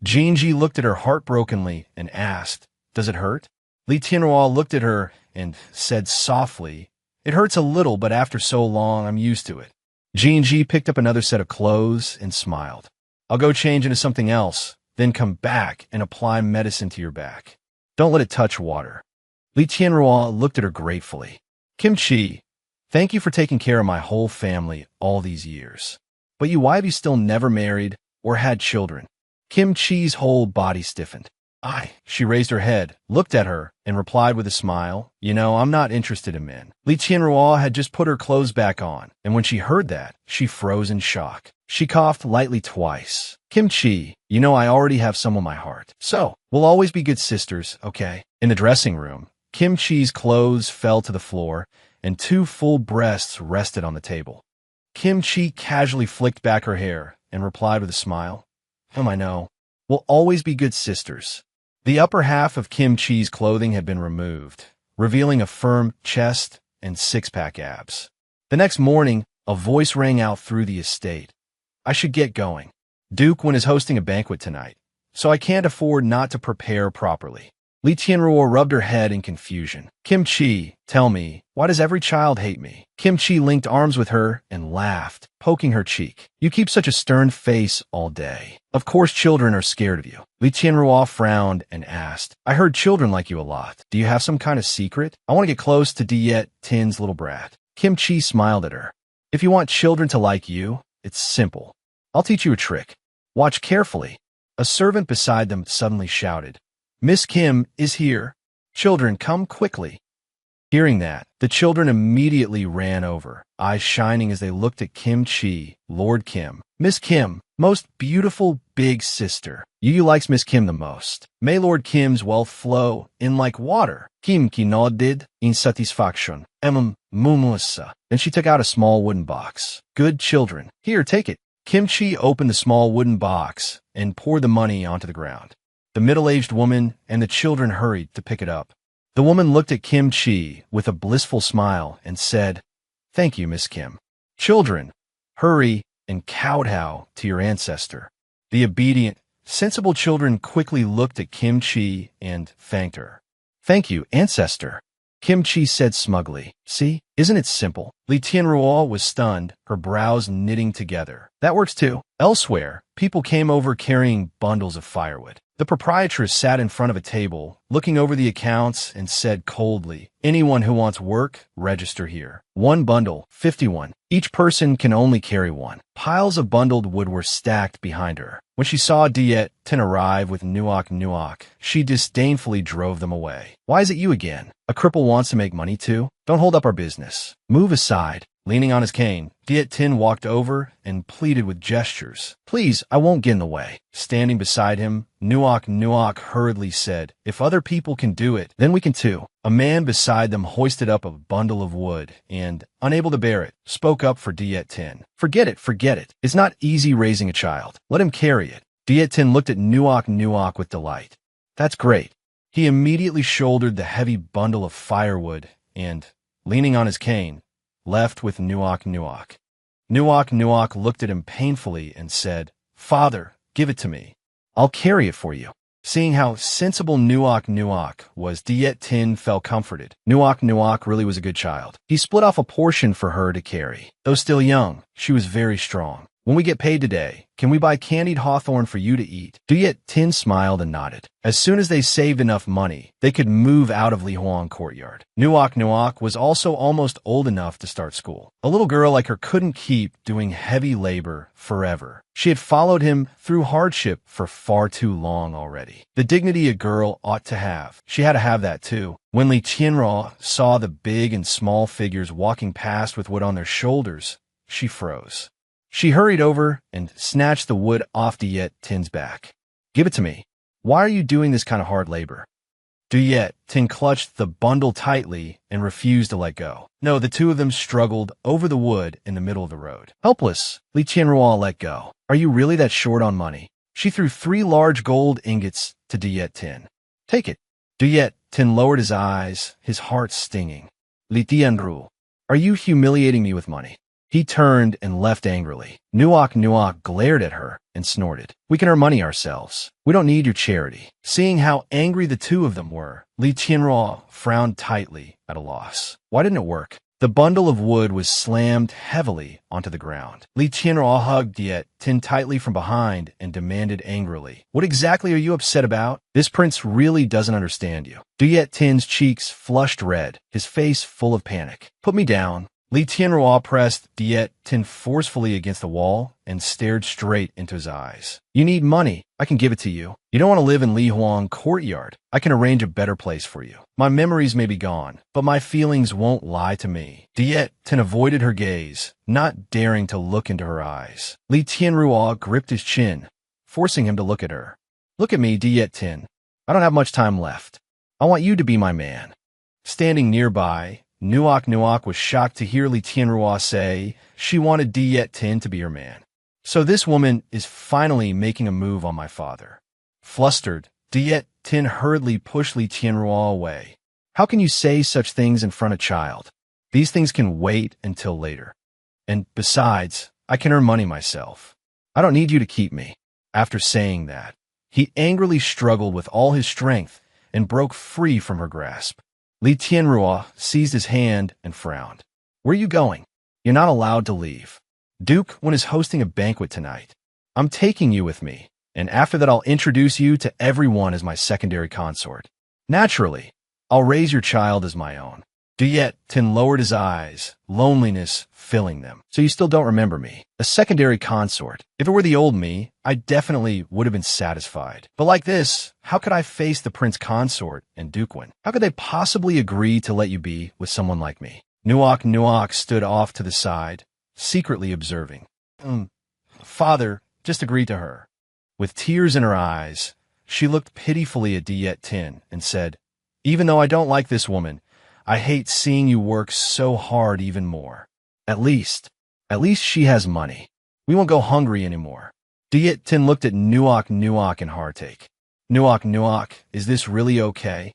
Jinji looked at her heartbrokenly and asked, Does it hurt? Li Tianrua looked at her and said softly, It hurts a little, but after so long, I'm used to it. Jinji picked up another set of clothes and smiled. I'll go change into something else, then come back and apply medicine to your back. Don't let it touch water. Li Tianrua looked at her gratefully. Kimchi, thank you for taking care of my whole family all these years. But why have you still never married or had children? Kim Chi's whole body stiffened. She raised her head, looked at her, and replied with a smile, I'm not interested in men. Li Tianrua had just put her clothes back on, and when she heard that, she froze in shock. She coughed lightly twice. Kim Chi, I already have some on my heart. So, we'll always be good sisters, okay? In the dressing room, Kim Chi's clothes fell to the floor, and 2 full breasts rested on the table. Kim Chi casually flicked back her hair and replied with a smile, I know. We'll always be good sisters. The upper half of Kim Chi's clothing had been removed, revealing a firm chest and 6-pack abs. The next morning, a voice rang out through the estate. I should get going. Duke Wen is hosting a banquet tonight, so I can't afford not to prepare properly. Li Tianrua rubbed her head in confusion. Kim Chi, tell me, why does every child hate me? Kim Chi linked arms with her and laughed, poking her cheek. You keep such a stern face all day. Of course children are scared of you. Li Tianrua frowned and asked, I heard children like you a lot. Do you have some kind of secret? I want to get close to Diet Tin's little brat. Kim Chi smiled at her. If you want children to like you, it's simple. I'll teach you a trick. Watch carefully. A servant beside them suddenly shouted, Miss Kim is here. Children, come quickly. Hearing that, the children immediately ran over, eyes shining as they looked at Kim Chi, Lord Kim. Miss Kim, most beautiful big sister. You likes Miss Kim the most. May Lord Kim's wealth flow in like water. Kim Ki nodded in satisfaction. Mumlissa. Then she took out a small wooden box. Good children. Here, take it. Kim Chi opened the small wooden box and poured the money onto the ground. The middle-aged woman and the children hurried to pick it up. The woman looked at Kim Chi with a blissful smile and said, Thank you, Miss Kim. Children, hurry and kowtow to your ancestor. The obedient, sensible children quickly looked at Kim Chi and thanked her. Thank you, ancestor. Kim Chi said smugly. See, isn't it simple? Li Tianrua was stunned, her brows knitting together. That works too. Elsewhere, people came over carrying bundles of firewood. The proprietress sat in front of a table, looking over the accounts, and said coldly, Anyone who wants work, register here. 1 bundle, 51. Each person can only carry 1. Piles of bundled wood were stacked behind her. When she saw Diet Tin arrive with Nuok, she disdainfully drove them away. Why is it you again? A cripple wants to make money too? Don't hold up our business. Move aside. Leaning on his cane, Diet Tin walked over and pleaded with gestures. Please, I won't get in the way. Standing beside him, Nuok hurriedly said, if other people can do it, then we can too. A man beside them hoisted up a bundle of wood and, unable to bear it, spoke up for Diet Tin. Forget it. It's not easy raising a child. Let him carry it. Diet Tin looked at Nuok with delight. That's great. He immediately shouldered the heavy bundle of firewood and, leaning on his cane, left with Nuok. Nuok looked at him painfully and said, Father, give it to me. I'll carry it for you. Seeing how sensible Nuok was, Diet Tin felt comforted. Nuok really was a good child. He split off a portion for her to carry. Though still young, she was very strong. When we get paid today, can we buy candied hawthorn for you to eat? Diet Tin smiled and nodded. As soon as they saved enough money, they could move out of Li Huang courtyard. Nuok was also almost old enough to start school. A little girl like her couldn't keep doing heavy labor forever. She had followed him through hardship for far too long already. The dignity a girl ought to have. She had to have that too. When Li Qianruo saw the big and small figures walking past with wood on their shoulders, she froze. She hurried over and snatched the wood off Diet Tin's back. Give it to me. Why are you doing this kind of hard labor? Diet Tin clutched the bundle tightly and refused to let go. No, the two of them struggled over the wood in the middle of the road. Helpless, Li Qianruo let go. Are you really that short on money? She threw 3 large gold ingots to Diet Tin. Take it. Diet Tin lowered his eyes, his heart stinging. Li Tianru, are you humiliating me with money? He turned and left angrily. Nuok glared at her and snorted. We can earn money ourselves. We don't need your charity. Seeing how angry the two of them were, Li Qianruo frowned tightly at a loss. Why didn't it work? The bundle of wood was slammed heavily onto the ground. Li Qianruo hugged Diet Tin tightly from behind and demanded angrily, what exactly are you upset about? This prince really doesn't understand you. Diet Tin's cheeks flushed red, his face full of panic. Put me down. Li Qianruo pressed Diet Tin forcefully against the wall and stared straight into his eyes. You need money. I can give it to you. You don't want to live in Li Huang courtyard. I can arrange a better place for you. My memories may be gone, but my feelings won't lie to me. Diet Tin avoided her gaze, not daring to look into her eyes. Li Qianruo gripped his chin, forcing him to look at her. Look at me, Diet Tin. I don't have much time left. I want you to be my man. Standing nearby, Nuok was shocked to hear Li Qianruo say she wanted Diet Tin to be her man. So this woman is finally making a move on my father. Flustered, Diet Tin hurriedly pushed Li Qianruo away. How can you say such things in front of a child? These things can wait until later. And besides, I can earn money myself. I don't need you to keep me. After saying that, he angrily struggled with all his strength and broke free from her grasp. Li Qianruo seized his hand and frowned. Where are you going? You're not allowed to leave. Duke Wen is hosting a banquet tonight. I'm taking you with me, and after that I'll introduce you to everyone as my secondary consort. Naturally, I'll raise your child as my own. Diet Tin lowered his eyes, loneliness filling them. So you still don't remember me. A secondary consort. If it were the old me, I definitely would have been satisfied. But like this, how could I face the prince consort and Duke Wen? How could they possibly agree to let you be with someone like me? Nuok stood off to the side, secretly observing. Father, just agreed to her. With tears in her eyes, she looked pitifully at Diet Tin and said, even though I don't like this woman, I hate seeing you work so hard even more. At least she has money. We won't go hungry anymore. Diet Tin looked at Nuok in heartache. Nuok, is this really okay?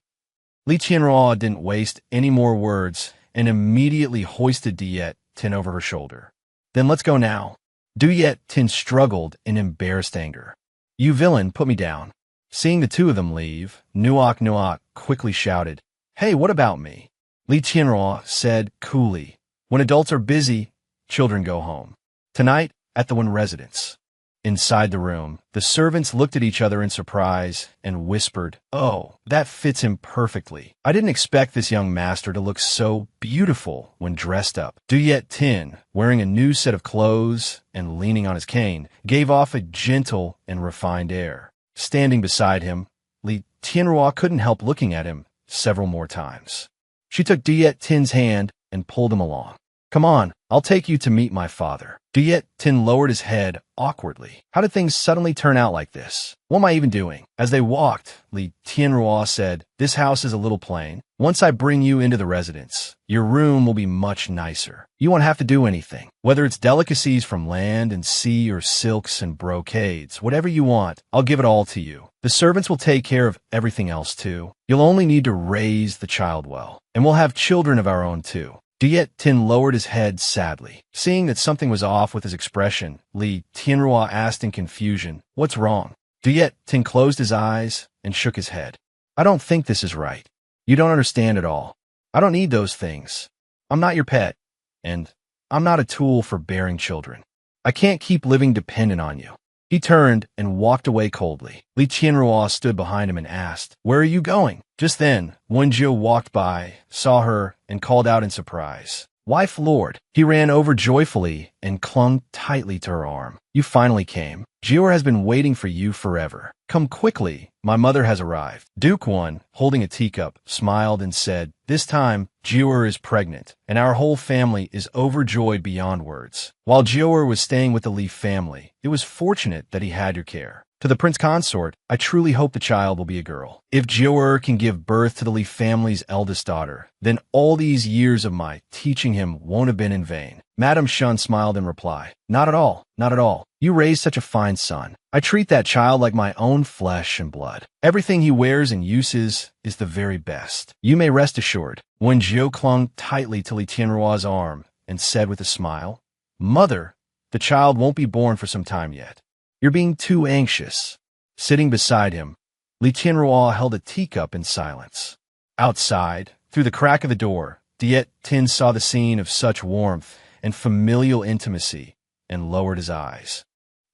Li Qianruo didn't waste any more words and immediately hoisted Diet Tin over her shoulder. Then let's go now. Diet Tin struggled in embarrassed anger. You villain, put me down. Seeing the two of them leave, Nuok quickly shouted, Hey, what about me? Li Qianruo said coolly, when adults are busy, children go home. Tonight, at the Wen residence. Inside the room, the servants looked at each other in surprise and whispered, Oh, that fits him perfectly. I didn't expect this young master to look so beautiful when dressed up. Diet Tin, wearing a new set of clothes and leaning on his cane, gave off a gentle and refined air. Standing beside him, Li Qianruo couldn't help looking at him several more times. She took Diet Tin's hand and pulled him along. Come on, I'll take you to meet my father. Diet Tin lowered his head awkwardly. How did things suddenly turn out like this? What am I even doing? As they walked, Li Tianrua said, this house is a little plain. Once I bring you into the residence, your room will be much nicer. You won't have to do anything. Whether it's delicacies from land and sea or silks and brocades, whatever you want, I'll give it all to you. The servants will take care of everything else too. You'll only need to raise the child well. And we'll have children of our own too. Diet Tin lowered his head sadly. Seeing that something was off with his expression, Li Tianrua asked in confusion, what's wrong? Diet Tin closed his eyes and shook his head. I don't think this is right. You don't understand at all. I don't need those things. I'm not your pet, and I'm not a tool for bearing children. I can't keep living dependent on you. He turned and walked away coldly. Li Tianrua stood behind him and asked, where are you going? Just then, Wenjiu walked by, saw her, and called out in surprise. Wife Lord. He ran over joyfully and clung tightly to her arm. You finally came. Jior has been waiting for you forever. Come quickly. My mother has arrived. Duke One, holding a teacup, smiled and said, this time, Jior is pregnant, and our whole family is overjoyed beyond words. While Jior was staying with the Li family, it was fortunate that he had your care. To the prince consort, I truly hope the child will be a girl. If Jior can give birth to the Li family's eldest daughter, then all these years of my teaching him won't have been in vain. Madame Shun smiled in reply. Not at all, not at all. You raised such a fine son. I treat that child like my own flesh and blood. Everything he wears and uses is the very best. You may rest assured. When Jiu clung tightly to Li Tianrua's arm and said with a smile, Mother, the child won't be born for some time yet. You're being too anxious. Sitting beside him, Li Tianrua held a teacup in silence. Outside, through the crack of the door, Diet Tin saw the scene of such warmth and familial intimacy and lowered his eyes.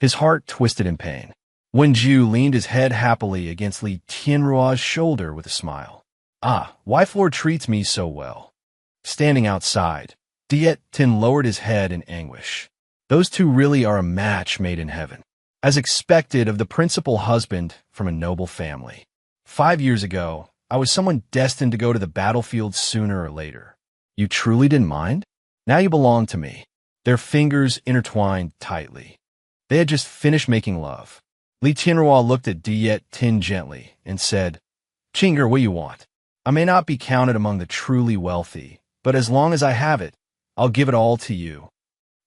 His heart twisted in pain. Wenjiu leaned his head happily against Li Tianrua's shoulder with a smile. Ah, wife lord treats me so well. Standing outside, Diet Tin lowered his head in anguish. Those two really are a match made in heaven. As expected of the principal husband from a noble family. 5 years ago, I was someone destined to go to the battlefield sooner or later. You truly didn't mind? Now you belong to me. Their fingers intertwined tightly. They had just finished making love. Li Tianrua looked at Diet Tin gently and said, Chinger, what do you want? I may not be counted among the truly wealthy, but as long as I have it, I'll give it all to you.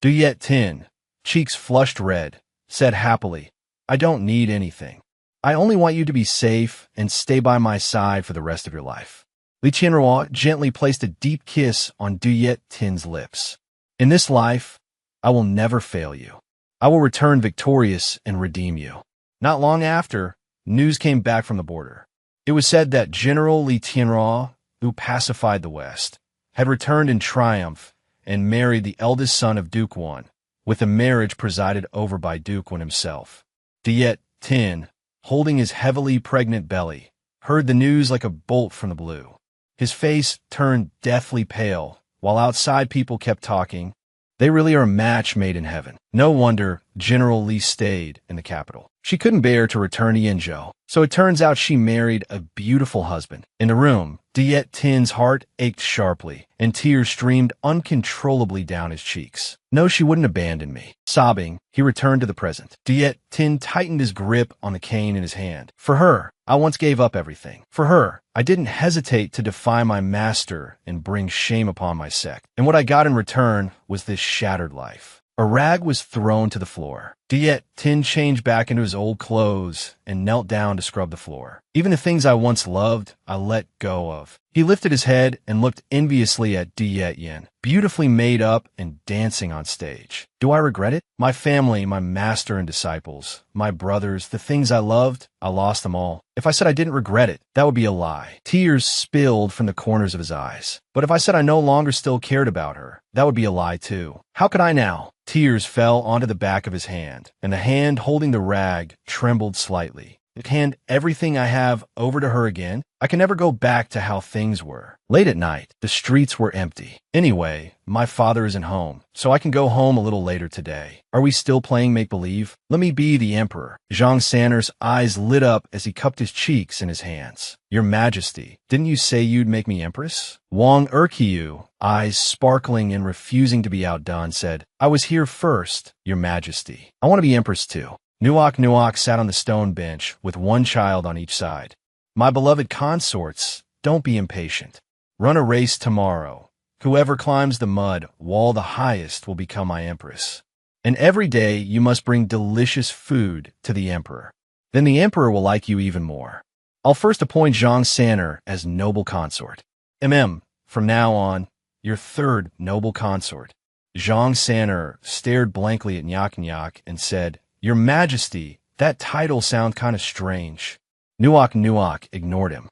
Diet Tin, cheeks flushed red, said happily, I don't need anything. I only want you to be safe and stay by my side for the rest of your life. Li Tianrua gently placed a deep kiss on Diet Tin's lips. In this life, I will never fail you. I will return victorious and redeem you. Not long after, news came back from the border. It was said that General Li Tianrua, who pacified the West, had returned in triumph and married the eldest son of Duke One, with a marriage presided over by Duke One himself. Diet Tin, holding his heavily pregnant belly, heard the news like a bolt from the blue. His face turned deathly pale, while outside people kept talking. They really are a match made in heaven. No wonder General Li stayed in the capital. She couldn't bear to return to Yinzhou, so it turns out she married a beautiful husband. In the room, Diet Tin's heart ached sharply, and tears streamed uncontrollably down his cheeks. No, she wouldn't abandon me. Sobbing, he returned to the present. Diet Tin tightened his grip on the cane in his hand. For her, I once gave up everything. For her, I didn't hesitate to defy my master and bring shame upon my sect. And what I got in return was this shattered life. A rag was thrown to the floor. Diet Tin changed back into his old clothes and knelt down to scrub the floor. Even the things I once loved, I let go of. He lifted his head and looked enviously at Diet Yin, beautifully made up and dancing on stage. Do I regret it? My family, my master and disciples, my brothers, the things I loved, I lost them all. If I said I didn't regret it, that would be a lie. Tears spilled from the corners of his eyes. But if I said I no longer still cared about her, that would be a lie too. How could I now? Tears fell onto the back of his hand, and the hand holding the rag trembled slightly. hand everything I have over to her again? I can never go back to how things were. Late at night, the streets were empty. Anyway, my father isn't home, so I can go home a little later today. Are we still playing make-believe? Let me be the emperor. Zhang Sanner's eyes lit up as he cupped his cheeks in his hands. Your Majesty, didn't you say you'd make me empress? Wang Erqiu, eyes sparkling and refusing to be outdone, said, I was here first, Your Majesty. I want to be empress too. Nuak sat on the stone bench with one child on each side. My beloved consorts, don't be impatient. Run a race tomorrow. Whoever climbs the mud wall the highest will become my empress. And every day you must bring delicious food to the emperor. Then the emperor will like you even more. I'll first appoint Zhang Sanner as noble consort. From now on, your third noble consort. Zhang Sanner stared blankly at Nyak and said, Your Majesty, that title sounds kind of strange. Nuak ignored him.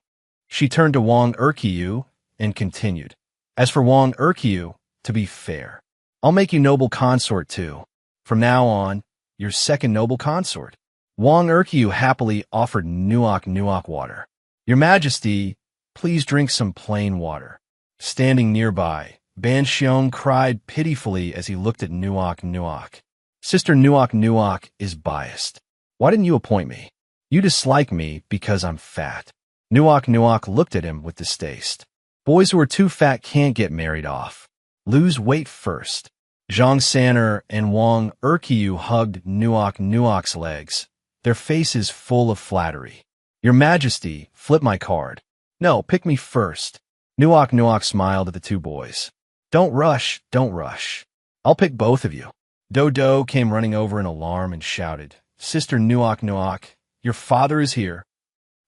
She turned to Wang Erqiu and continued, As for Wang Erqiu, to be fair, I'll make you noble consort too. From now on, your second noble consort. Wang Erqiu happily offered Nuak water. Your Majesty, please drink some plain water. Standing nearby, Ban Xiong cried pitifully as he looked at Nuak. Sister Nuak is biased. Why didn't you appoint me? You dislike me because I'm fat. Nuak looked at him with distaste. Boys who are too fat can't get married off. Lose weight first. Zhang Sanner and Wang Erqiu hugged Nuak's legs, their faces full of flattery. Your Majesty, flip my card. No, pick me first. Nuak smiled at the two boys. Don't rush. I'll pick both of you. Dodo came running over in alarm and shouted, Sister Nuak, your father is here.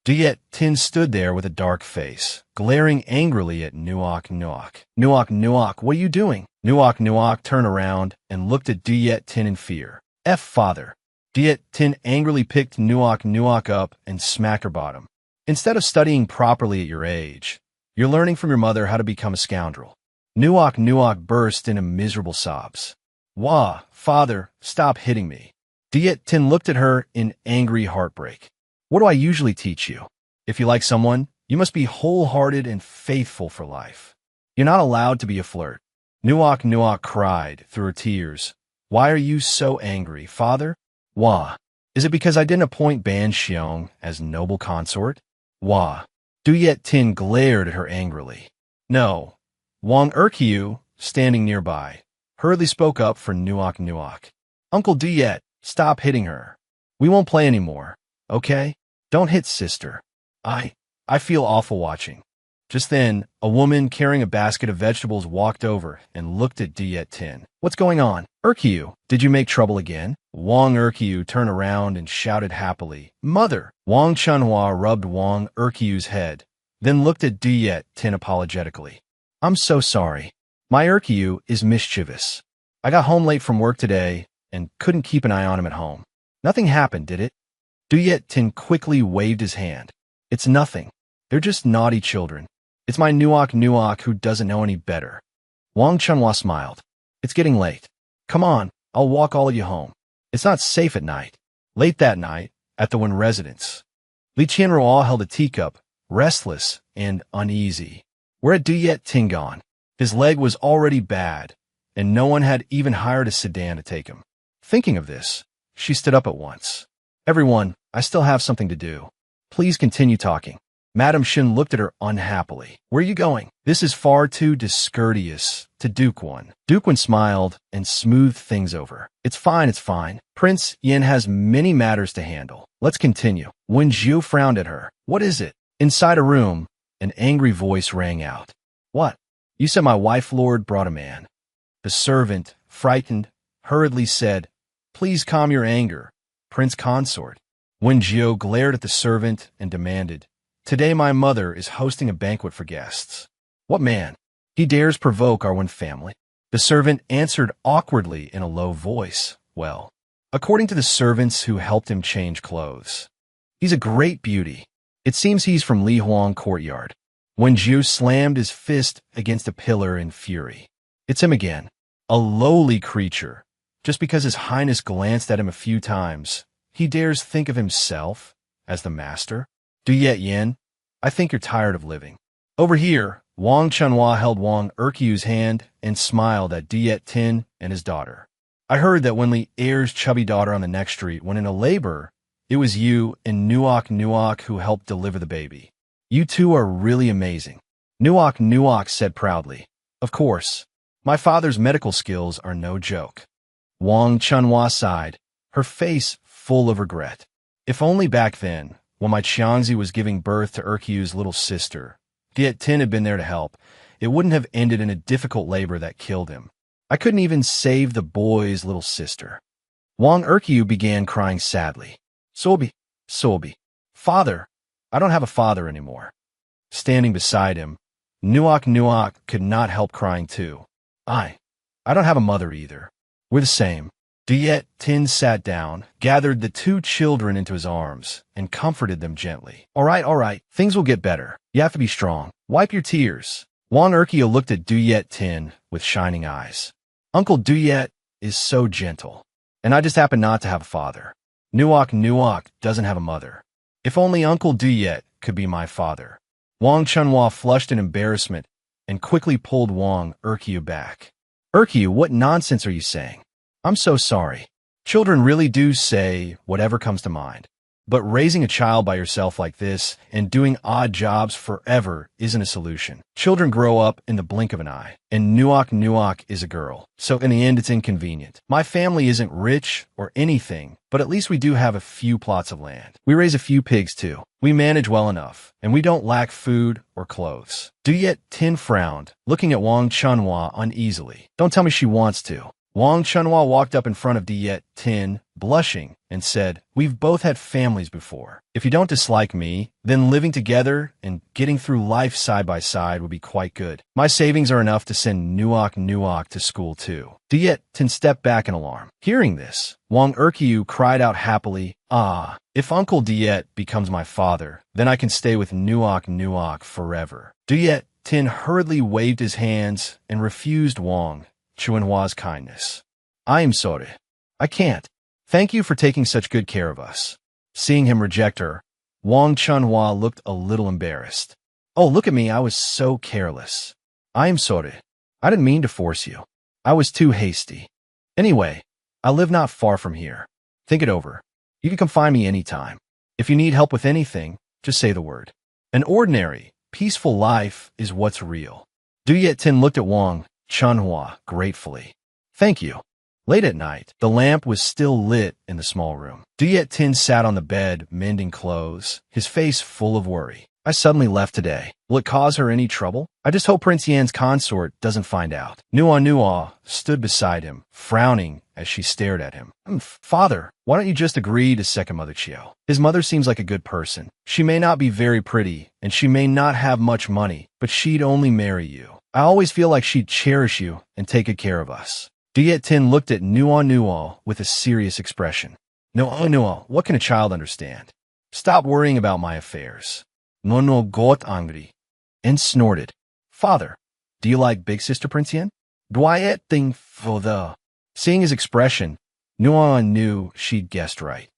Diet Tin stood there with a dark face, glaring angrily at Nuak. Nuak, what are you doing? Nuak turned around and looked at Diet Tin in fear. Father. Diet Tin angrily picked Nuak up and smacked her bottom. Instead of studying properly at your age, you're learning from your mother how to become a scoundrel. Nuak burst into miserable sobs. Wah, father, stop hitting me. Diet Tin looked at her in angry heartbreak. What do I usually teach you? If you like someone, you must be wholehearted and faithful for life. You're not allowed to be a flirt. Nuak cried through her tears. Why are you so angry, father? Wah. Is it because I didn't appoint Ban Xiong as noble consort? Wah. Diet Tin glared at her angrily. No. Wang Erqiu, standing nearby, hurriedly spoke up for Nuak. Uncle Diet, stop hitting her. We won't play anymore, okay? Don't hit sister. I feel awful watching. Just then, a woman carrying a basket of vegetables walked over and looked at Diet Tin. What's going on? Erqiu, did you make trouble again? Wang Erqiu turned around and shouted happily, Mother! Wang Chunhua rubbed Wang Erqiu's head, then looked at Diet Tin apologetically. I'm so sorry. My Erqiu is mischievous. I got home late from work today and couldn't keep an eye on him at home. Nothing happened, did it? Diet Tin quickly waved his hand. It's nothing. They're just naughty children. It's my Nuak who doesn't know any better. Wang Chunhua smiled. It's getting late. Come on, I'll walk all of you home. It's not safe at night. Late that night, at the Wen residence, Li Qianruo held a teacup, restless and uneasy. Where had Diet Tin gone? His leg was already bad, and no one had even hired a sedan to take him. Thinking of this, she stood up at once. Everyone, I still have something to do. Please continue talking. Madame Shin looked at her unhappily. Where are you going? This is far too discourteous to Duke Wen. Duke Wen smiled and smoothed things over. It's fine. Prince Yin has many matters to handle. Let's continue. Wen Zhu frowned at her. What is it? Inside a room, an angry voice rang out. What? You said my wife lord brought a man. The servant, frightened, hurriedly said, Please calm your anger, Prince Consort. Wen Zhu glared at the servant and demanded, Today my mother is hosting a banquet for guests. What man? He dares provoke our Wen family? The servant answered awkwardly in a low voice. Well, according to the servants who helped him change clothes, he's a great beauty. It seems he's from Li Huang courtyard. Wen Zhu slammed his fist against a pillar in fury. It's him again. A lowly creature. Just because His Highness glanced at him a few times, he dares think of himself as the master. Du Yet Yin, I think you're tired of living. Over here, Wang Chunhua held Wang Erqiu's hand and smiled at Du Yet Tin and his daughter. I heard that when Li Er's chubby daughter on the next street went into labor, it was you and Nuok who helped deliver the baby. You two are really amazing. Nuok said proudly. Of course, my father's medical skills are no joke. Wang Chunhua sighed, her face full of regret. If only back then, when my Qiangzi was giving birth to Erqiu's little sister, Diet Tin had been there to help, it wouldn't have ended in a difficult labor that killed him. I couldn't even save the boy's little sister. Wang Erqiu began crying sadly. Sobi, father, I don't have a father anymore. Standing beside him, Nuok could not help crying too. I don't have a mother either. We're the same. Diet Tin sat down, gathered the two children into his arms, and comforted them gently. All right, things will get better. You have to be strong. Wipe your tears. Wang Erqiu looked at Du Yet Tin with shining eyes. Uncle Du Yet is so gentle, and I just happen not to have a father. Nuok doesn't have a mother. If only Uncle Du Yet could be my father. Wang Chunhua flushed in embarrassment and quickly pulled Wang Erqiu back. Erqiu, what nonsense are you saying? I'm so sorry. Children really do say whatever comes to mind. But raising a child by yourself like this and doing odd jobs forever isn't a solution. Children grow up in the blink of an eye, and Nuok is a girl. So in the end, it's inconvenient. My family isn't rich or anything, but at least we do have a few plots of land. We raise a few pigs too. We manage well enough, and we don't lack food or clothes. Du Yet Tin frowned, looking at Wang Chunhua uneasily. Don't tell me she wants to. Wang Chunhua walked up in front of Du Yet Tin, blushing, and said, We've both had families before. If you don't dislike me, then living together and getting through life side by side would be quite good. My savings are enough to send Nuok to school too. Du Yet Tin stepped back in alarm. Hearing this, Wang Erqiu cried out happily, if Uncle Du Yet becomes my father, then I can stay with Nuok forever. Du Yet Tin hurriedly waved his hands and refused Wang Chunhua's kindness. I am sorry. I can't. Thank you for taking such good care of us. Seeing him reject her, Wang Chunhua looked a little embarrassed. Oh, look at me, I was so careless. I am sorry. I didn't mean to force you. I was too hasty. Anyway, I live not far from here. Think it over. You can come find me anytime. If you need help with anything, just say the word. An ordinary, peaceful life is what's real. Du Yet Tin looked at Wang Chunhua gratefully. Thank you. Late at night, the lamp was still lit in the small room. Du Yet Tin sat on the bed, mending clothes, his face full of worry. I suddenly left today. Will it cause her any trouble? I just hope Prince Yan's consort doesn't find out. Nuo stood beside him, frowning as she stared at him. Father, why don't you just agree to second Mother Chiao? His mother seems like a good person. She may not be very pretty, and she may not have much money, but she'd only marry you. I always feel like she'd cherish you and take good care of us. Du Yet Tin looked at Nuo with a serious expression. Nuo, what can a child understand? Stop worrying about my affairs. Nuo got angry and snorted. Father, do you like big sister Prince Yan? Do I think for the... Seeing his expression, Nuo knew she'd guessed right.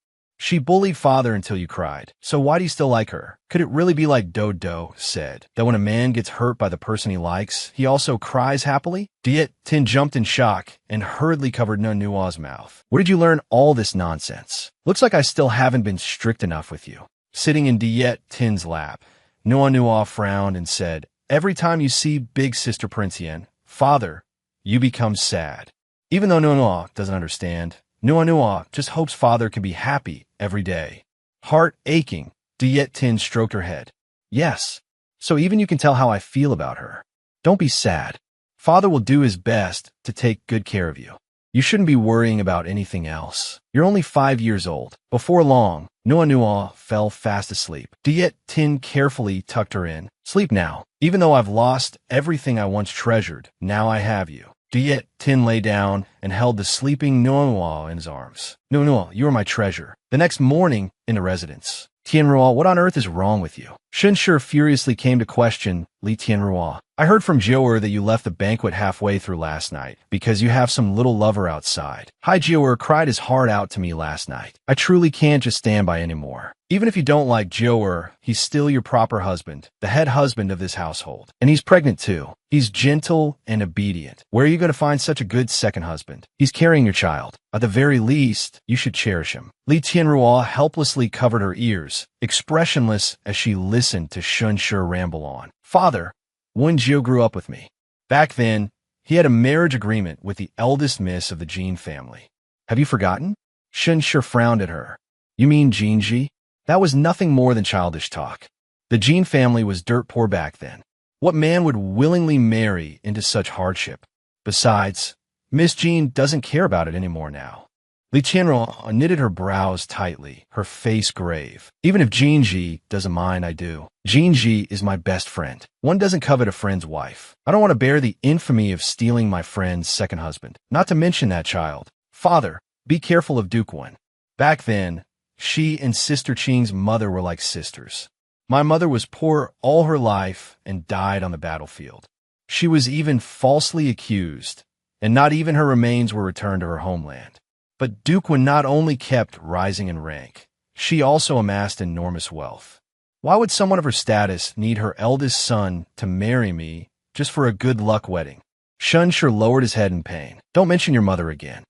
She bullied father until you cried. So why do you still like her? Could it really be like Dodo said, that when a man gets hurt by the person he likes, he also cries happily? Du Yet Tin jumped in shock and hurriedly covered Nuo's mouth. Where did you learn all this nonsense? Looks like I still haven't been strict enough with you. Sitting in Du Yet Tin's lap, Nuo frowned and said, Every time you see big sister Prince Yan, father, you become sad. Even though Nuo doesn't understand, Nuo just hopes father can be happy every day. Heart aching, Du Yet Tin stroked her head. Yes, so even you can tell how I feel about her. Don't be sad. Father will do his best to take good care of you. You shouldn't be worrying about anything else. You're only 5 years old. Before long, Nuo fell fast asleep. Du Yet Tin carefully tucked her in. Sleep now. Even though I've lost everything I once treasured, now I have you. Du Yet Tin lay down and held the sleeping Nuo in his arms. Nuo, you are my treasure. The next morning, in the residence. Tianruo, what on earth is wrong with you? Shenshi furiously came to question Li Tianrua. I heard from Jiu'er that you left the banquet halfway through last night because you have some little lover outside. Hai Jiu'er cried his heart out to me last night. I truly can't just stand by anymore. Even if you don't like Jiu'er, he's still your proper husband, the head husband of this household. And he's pregnant too. He's gentle and obedient. Where are you going to find such a good second husband? He's carrying your child. At the very least, you should cherish him. Li Tianrua helplessly covered her ears, expressionless as she listened to Shenshi ramble on. Father, Wenjiu grew up with me. Back then, he had a marriage agreement with the eldest miss of the Jin family. Have you forgotten? Shenshi frowned at her. You mean Jinji? That was nothing more than childish talk. The Jin family was dirt poor back then. What man would willingly marry into such hardship? Besides, Miss Jean doesn't care about it anymore now. Li Tianrua knitted her brows tightly, her face grave. Even if Jinji doesn't mind, I do. Jinji is my best friend. One doesn't covet a friend's wife. I don't want to bear the infamy of stealing my friend's second husband. Not to mention that child. Father, be careful of Duke-Wen. Back then, she and Sister Qing's mother were like sisters. My mother was poor all her life and died on the battlefield. She was even falsely accused, and not even her remains were returned to her homeland. But Duke-Wen not only kept rising in rank, she also amassed enormous wealth. Why would someone of her status need her eldest son to marry me just for a good luck wedding? Shenshi lowered his head in pain. Don't mention your mother again.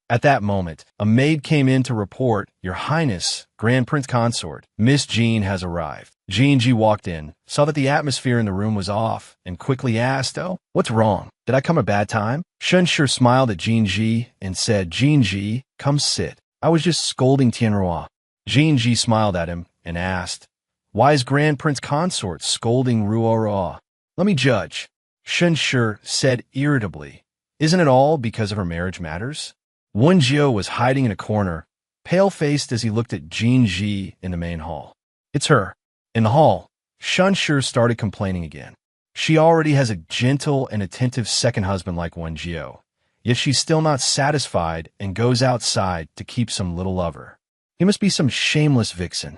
At that moment, a maid came in to report, Your Highness, Grand Prince Consort, Miss Jean has arrived. Jinji walked in, saw that the atmosphere in the room was off, and quickly asked, Oh, what's wrong? Did I come a bad time? Shenshi smiled at Jinji and said, Jinji, come sit. I was just scolding Tianrua. Jinji smiled at him and asked, Why is Grand Prince Consort scolding Ruorua? Let me judge. Shenshi said irritably, Isn't it all because of her marriage matters? Wenjiu was hiding in a corner, pale-faced as he looked at Jinji in the main hall. It's her. In the hall, Shenshi started complaining again. She already has a gentle and attentive second husband like Wenjiu, yet she's still not satisfied and goes outside to keep some little lover. He must be some shameless vixen.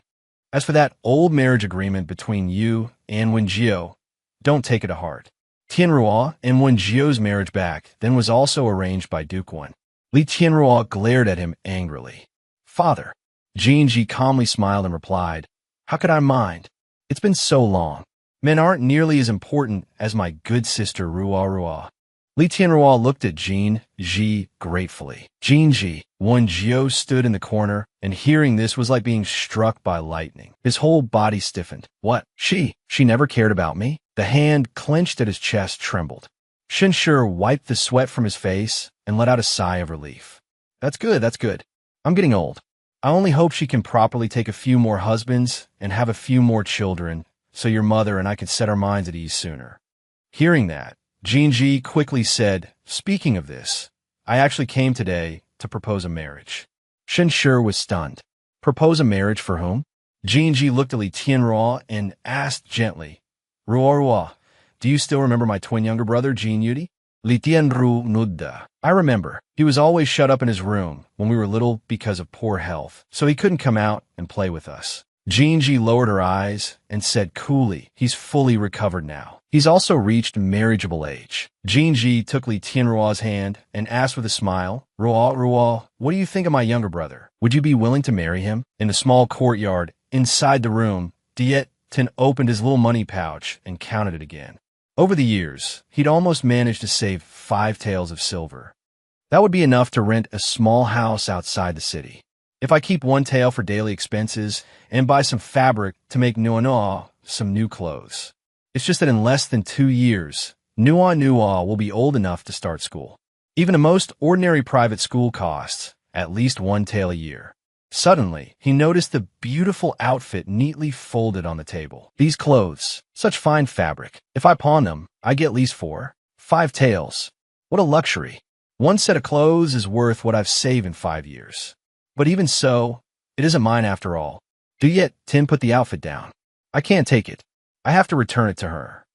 As for that old marriage agreement between you and Wenjiu, don't take it to heart. Tianrua and Wenjiu's marriage back then was also arranged by Duke-Wen. Li Tianrua glared at him angrily. Father. Jinji calmly smiled and replied, How could I mind? It's been so long. Men aren't nearly as important as my good sister Ruorua. Li Tianrua looked at Jinji gratefully. Jinji, Wenjiu stood in the corner, and hearing this was like being struck by lightning. His whole body stiffened. What? She never cared about me? The hand clenched at his chest trembled. Shenshi wiped the sweat from his face and let out a sigh of relief. That's good. I'm getting old. I only hope she can properly take a few more husbands and have a few more children, so your mother and I can set our minds at ease sooner. Hearing that, Jinji quickly said, Speaking of this, I actually came today to propose a marriage. Shenshi was stunned. Propose a marriage for whom? Jinji looked at Li Tianrua and asked gently, Ruorua, do you still remember my twin younger brother, Jin Yudi? Li Tianru nudda. I remember. He was always shut up in his room when we were little because of poor health, so he couldn't come out and play with us. Jinji lowered her eyes and said coolly, He's fully recovered now. He's also reached marriageable age. Jinji took Li Tianrua's hand and asked with a smile, Ruorua, what do you think of my younger brother? Would you be willing to marry him? In the small courtyard, inside the room, Dietin opened his little money pouch and counted it again. Over the years, he'd almost managed to save 5 taels of silver. That would be enough to rent a small house outside the city. If I keep 1 tael for daily expenses and buy some fabric to make Nuanua some new clothes. It's just that in less than 2 years, Nuanua will be old enough to start school. Even a most ordinary private school costs at least 1 tael a year. Suddenly, he noticed the beautiful outfit neatly folded on the table. These clothes, such fine fabric. If I pawn them, I get at least 5 taels. What a luxury. 1 set of clothes is worth what I've saved in 5 years. But even so, it isn't mine after all. Dietin put the outfit down. I can't take it. I have to return it to her.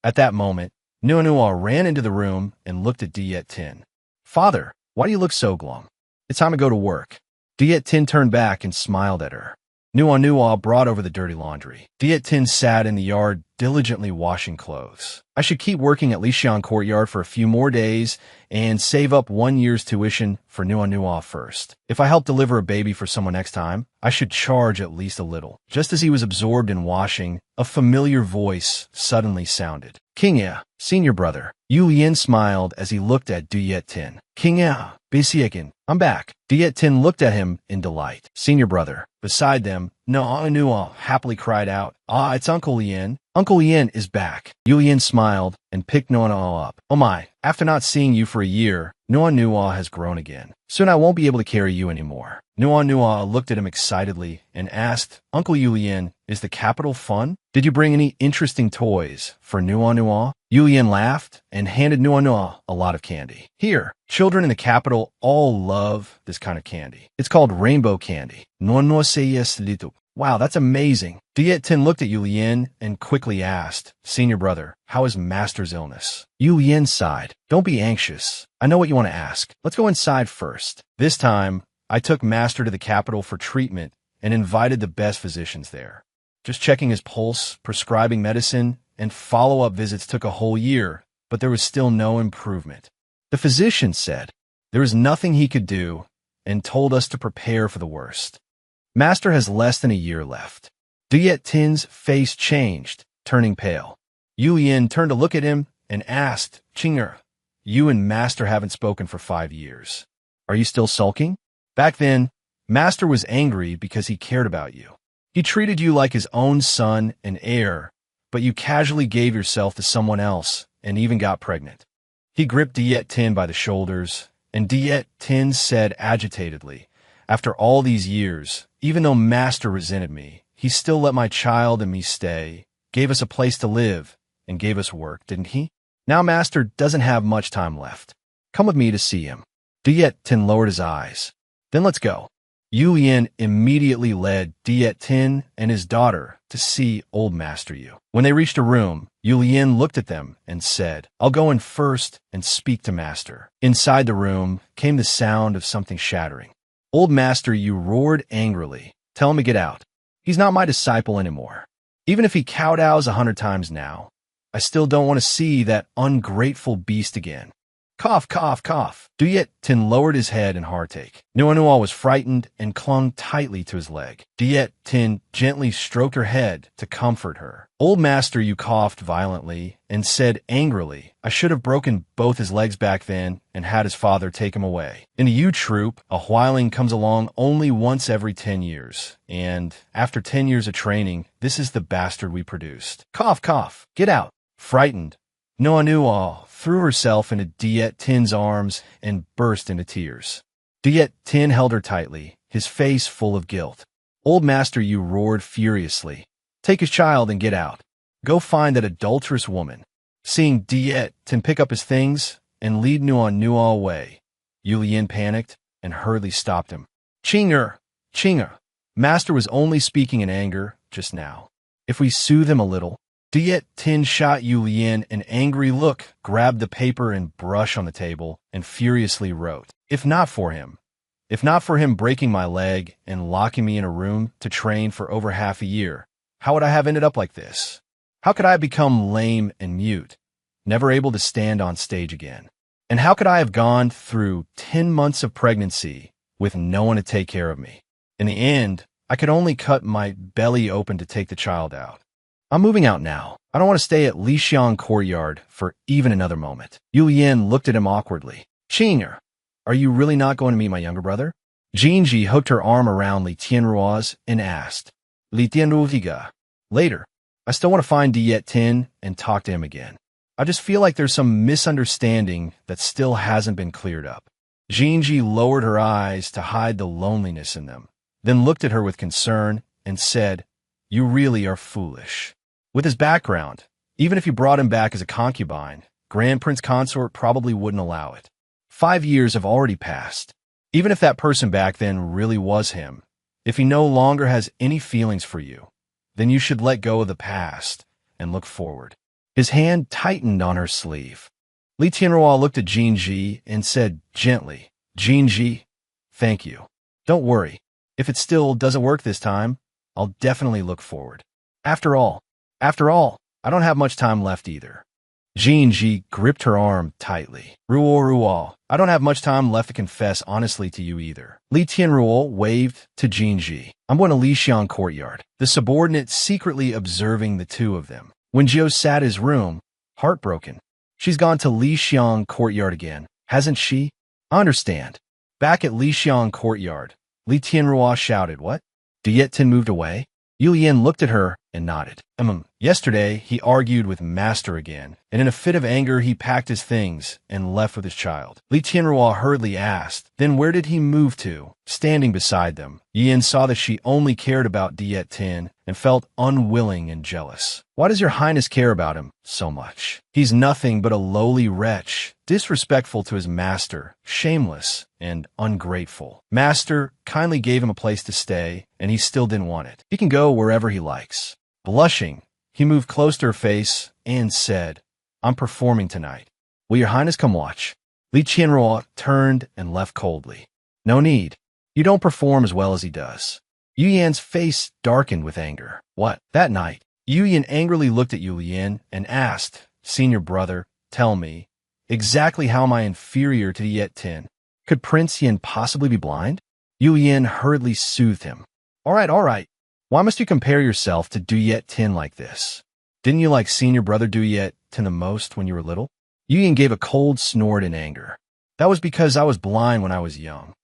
At that moment, Nuanua ran into the room and looked at Dietin. Father, why do you look so glum? It's time to go to work. Dietin turned back and smiled at her. Nua brought over the dirty laundry. Diet Tin sat in the yard, diligently washing clothes. I should keep working at Lixiang Courtyard for a few more days and save up 1 year's tuition for Nua first. If I help deliver a baby for someone next time, I should charge at least a little. Just as he was absorbed in washing, a familiar voice suddenly sounded. Kingya, senior brother. Yu Yin smiled as he looked at Diet Tin. Kingya, Bisiekin, I'm back. Diet Tin looked at him in delight. Senior brother. Beside them, Nua happily cried out, "Ah, it's Uncle Yin. Uncle Yin is back." Yu Yin smiled and picked Nua up. "Oh my, after not seeing you for a year, Nua has grown again. Soon I won't be able to carry you anymore." Nua looked at him excitedly and asked, "Uncle Yu Yin, is the capital fun? Did you bring any interesting toys for Nua?" Yu Yin laughed and handed Nua a lot of candy. "Here, children in the capital all love this kind of candy. It's called rainbow candy. Nua seyes litu." Wow, that's amazing. Diet Tin looked at Yu Yin and quickly asked, "Senior brother, how is Master's illness?" Yu Yin sighed. "Don't be anxious. I know what you want to ask. Let's go inside first." This time, I took Master to the capital for treatment and invited the best physicians there. Just checking his pulse, prescribing medicine, and follow-up visits took a whole year, but there was still no improvement. The physician said there was nothing he could do and told us to prepare for the worst. Master has less than a year left. Diet Tin's face changed, turning pale. Yu Yin turned to look at him and asked, "Chinger, you and Master haven't spoken for 5 years. Are you still sulking?" Back then, Master was angry because he cared about you. He treated you like his own son and heir, but you casually gave yourself to someone else and even got pregnant. He gripped Diet Tin by the shoulders, and Diet Tin said agitatedly, "After all these years, even though Master resented me, he still let my child and me stay, gave us a place to live, and gave us work, didn't he? Now Master doesn't have much time left. Come with me to see him." Diet Tin lowered his eyes. "Then let's go." Yu Yin immediately led Diet Tin and his daughter to see old Master Yu. When they reached a room, Yu Yin looked at them and said, "I'll go in first and speak to Master." Inside the room came the sound of something shattering. Old Master Yu roared angrily. "Tell him to get out. He's not my disciple anymore. Even if he kowtows 100 times now, I still don't want to see that ungrateful beast again." Cough, cough, cough. Diet Tin lowered his head in heartache. Nua was frightened and clung tightly to his leg. Diet Tin gently stroked her head to comfort her. Old Master Yu coughed violently and said angrily, "I should have broken both his legs back then and had his father take him away. In the Yu troop, a Huailing comes along only once every 10 years. And after 10 years of training, this is the bastard we produced." Cough, cough. Get out. Frightened, Nua threw herself into Diet Tin's arms and burst into tears. Diet Tin held her tightly, his face full of guilt. Old Master Yu roared furiously, "Take his child and get out. Go find that adulterous woman." Seeing Diet Tin pick up his things and lead Nua away, Yu Yin panicked and hurriedly stopped him. Chinger! Master was only speaking in anger just now. If we soothe him a little." Diet Tin shot Yu Yin an angry look, grabbed the paper and brush on the table, and furiously wrote, If not for him breaking my leg and locking me in a room to train for over half a year, how would I have ended up like this? How could I have become lame and mute, never able to stand on stage again? And how could I have gone through 10 months of pregnancy with no one to take care of me? In the end, I could only cut my belly open to take the child out. I'm moving out now. I don't want to stay at Lixiang Courtyard for even another moment. Yu Yin looked at him awkwardly. Chinger, are you really not going to meet my younger brother? Jinji hooked her arm around Li Tianruo's and asked, Li Tianruoviga. Later, I still want to find Diet Tin and talk to him again. I just feel like there's some misunderstanding that still hasn't been cleared up. Jinji lowered her eyes to hide the loneliness in them, then looked at her with concern and said, You really are foolish. With his background, even if you brought him back as a concubine, Grand Prince Consort probably wouldn't allow it. 5 years have already passed. Even if that person back then really was him, if he no longer has any feelings for you, then you should let go of the past and look forward. His hand tightened on her sleeve. Li Tianruo looked at Jinji and said gently, Jinji, thank you. Don't worry. If it still doesn't work this time, I'll definitely look forward. After all, I don't have much time left either. Ji gripped her arm tightly. Ruo, I don't have much time left to confess honestly to you either. Li Tianruo waved to Ji. I'm going to Lixiang courtyard, the subordinate secretly observing the two of them. When Jiao sat his room, heartbroken. She's gone to Lixiang courtyard again, hasn't she? I understand. Back at Lixiang courtyard, Li Tianruo shouted, what? Dietin moved away? Yu Yin looked at her and nodded. Yesterday, he argued with Master again, and in a fit of anger, he packed his things and left with his child. Li Tianruo hurriedly asked, then where did he move to? Standing beside them, Yu Yin saw that she only cared about Diet Tin and felt unwilling and jealous. Why does your highness care about him so much? He's nothing but a lowly wretch, disrespectful to his master, shameless, and ungrateful. Master kindly gave him a place to stay, and he still didn't want it. He can go wherever he likes. Blushing, he moved close to her face and said, I'm performing tonight. Will your highness come watch? Li Qianruo turned and left coldly. No need. You don't perform as well as he does. Yu Yan's face darkened with anger. What? That night, Yu Yan angrily looked at Yu Yan and asked, Senior brother, tell me, exactly how am I inferior to Diet Tin? Could Prince Yin possibly be blind? Yu Yan hurriedly soothed him. All right. Why must you compare yourself to Duyet Tin like this? Didn't you like senior brother Duyet Tin the most when you were little? Yu Yin gave a cold snort in anger. That was because I was blind when I was young.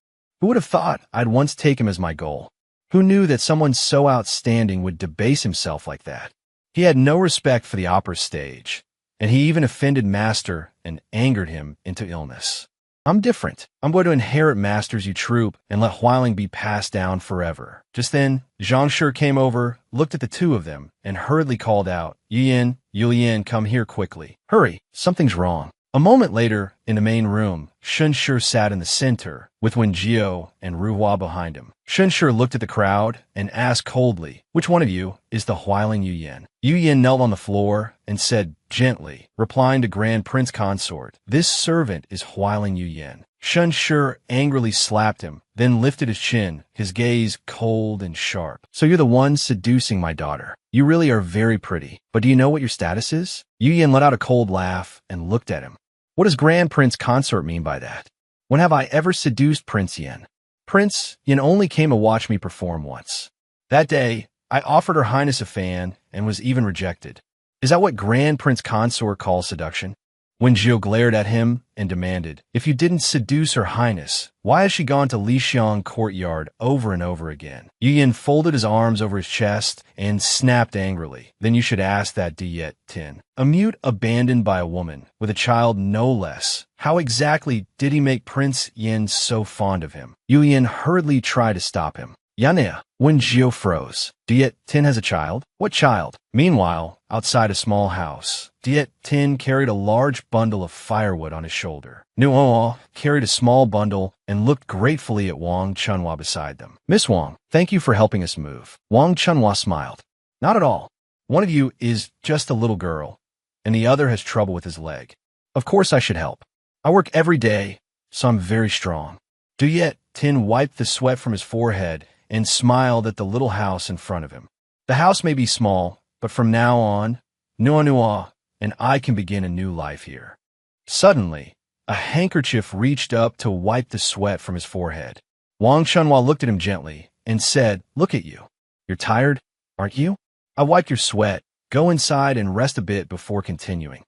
Who would have thought I'd once take him as my goal? Who knew that someone so outstanding would debase himself like that? He had no respect for the opera stage, and he even offended Master and angered him into illness. I'm different. I'm going to inherit Master's Troop and let Huailing be passed down forever. Just then, Zhang Shi came over, looked at the two of them, and hurriedly called out, Yu Yin, come here quickly. Hurry, something's wrong. A moment later, in the main room, Shun Shi sat in the center, with Wen Jiao and Ru Hua behind him. Shun Shi looked at the crowd and asked coldly, which one of you is the Huailing Yu Yin? Yu Yin knelt on the floor and said gently, replying to Grand Prince Consort, this servant is Huailing Yu Yin. Shun Shi angrily slapped him, then lifted his chin, his gaze cold and sharp. So you're the one seducing my daughter. You really are very pretty, but do you know what your status is? Yu Yin let out a cold laugh and looked at him. What does Grand Prince Consort mean by that? When have I ever seduced Prince Yin? Prince Yin only came to watch me perform once. That day, I offered Her Highness a fan and was even rejected. Is that what Grand Prince Consort calls seduction? Wen Jiao glared at him and demanded, if you didn't seduce Her Highness, why has she gone to Lixiang courtyard over and over again? Yu Yin folded his arms over his chest and snapped angrily. Then you should ask that Diet Tin. A mute abandoned by a woman, with a child no less. How exactly did he make Prince Yin so fond of him? Yu Yin hurriedly tried to stop him. Yanea, Wen Jiao froze. Diet Tin has a child? What child? Meanwhile, outside a small house, Diet Tin carried a large bundle of firewood on his shoulder. Nuo carried a small bundle and looked gratefully at Wang Chunhua beside them. Miss Wang, thank you for helping us move. Wang Chunhua smiled. Not at all. One of you is just a little girl, and the other has trouble with his leg. Of course I should help. I work every day, so I'm very strong. Diet Tin wiped the sweat from his forehead and smiled at the little house in front of him. The house may be small, but from now on, Nuo and I can begin a new life here. Suddenly, a handkerchief reached up to wipe the sweat from his forehead. Wang Chunhua looked at him gently and said, look at you. You're tired, aren't you? I wiped your sweat. Go inside and rest a bit before continuing.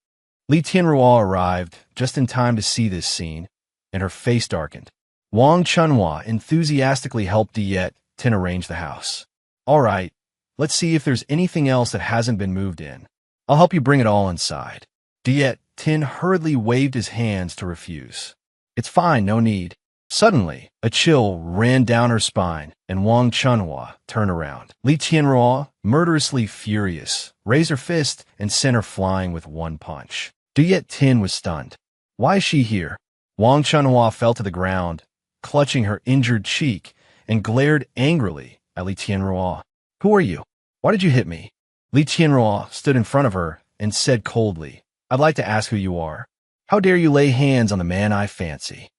Li Tianruo arrived just in time to see this scene, and her face darkened. Wang Chunhua enthusiastically helped Diet Tin arrange the house. All right, let's see if there's anything else that hasn't been moved in. I'll help you bring it all inside. Diet Tin hurriedly waved his hands to refuse. It's fine, no need. Suddenly, a chill ran down her spine, and Wang Chunhua turned around. Li Tianruo, murderously furious, raised her fist and sent her flying with one punch. Diet Tin was stunned. Why is she here? Wang Chunhua fell to the ground, clutching her injured cheek, and glared angrily at Li Tianruo. Who are you? Why did you hit me? Li Tianruo stood in front of her and said coldly, I'd like to ask who you are. How dare you lay hands on the man I fancy?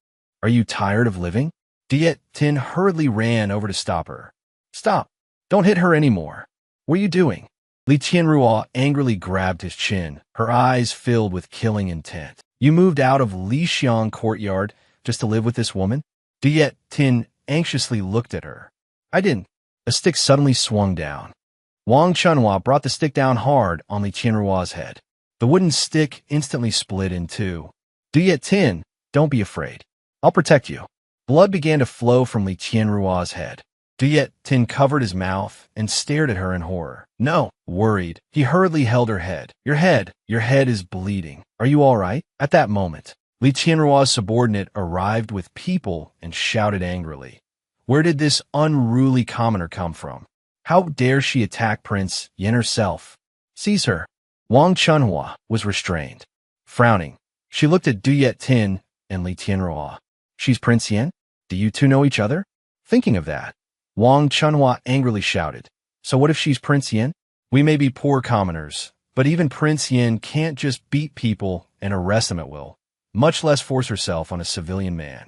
Are you tired of living? Diet Tin hurriedly ran over to stop her. Stop. Don't hit her anymore. What are you doing? Li Tianruo angrily grabbed his chin, her eyes filled with killing intent. You moved out of Li Xiang courtyard just to live with this woman? Diet Tin anxiously looked at her. I didn't. A stick suddenly swung down. Wang Chunhua brought the stick down hard on Li Tianruo's head. The wooden stick instantly split in two. Diet Tin, don't be afraid. I'll protect you. Blood began to flow from Li Tianruo's head. Diet Tin covered his mouth and stared at her in horror. No, worried, he hurriedly held her head. Your head is bleeding. Are you all right? At that moment, Li Tianruo's subordinate arrived with people and shouted angrily. Where did this unruly commoner come from? How dare she attack Prince Yin herself? Seize her. Wang Chunhua was restrained. Frowning, she looked at Diet Tin and Li Tianruo. She's Prince Yin? Do you two know each other? Thinking of that, Wang Chunhua angrily shouted. So what if she's Prince Yin? We may be poor commoners, but even Prince Yin can't just beat people and arrest them at will, much less force herself on a civilian man.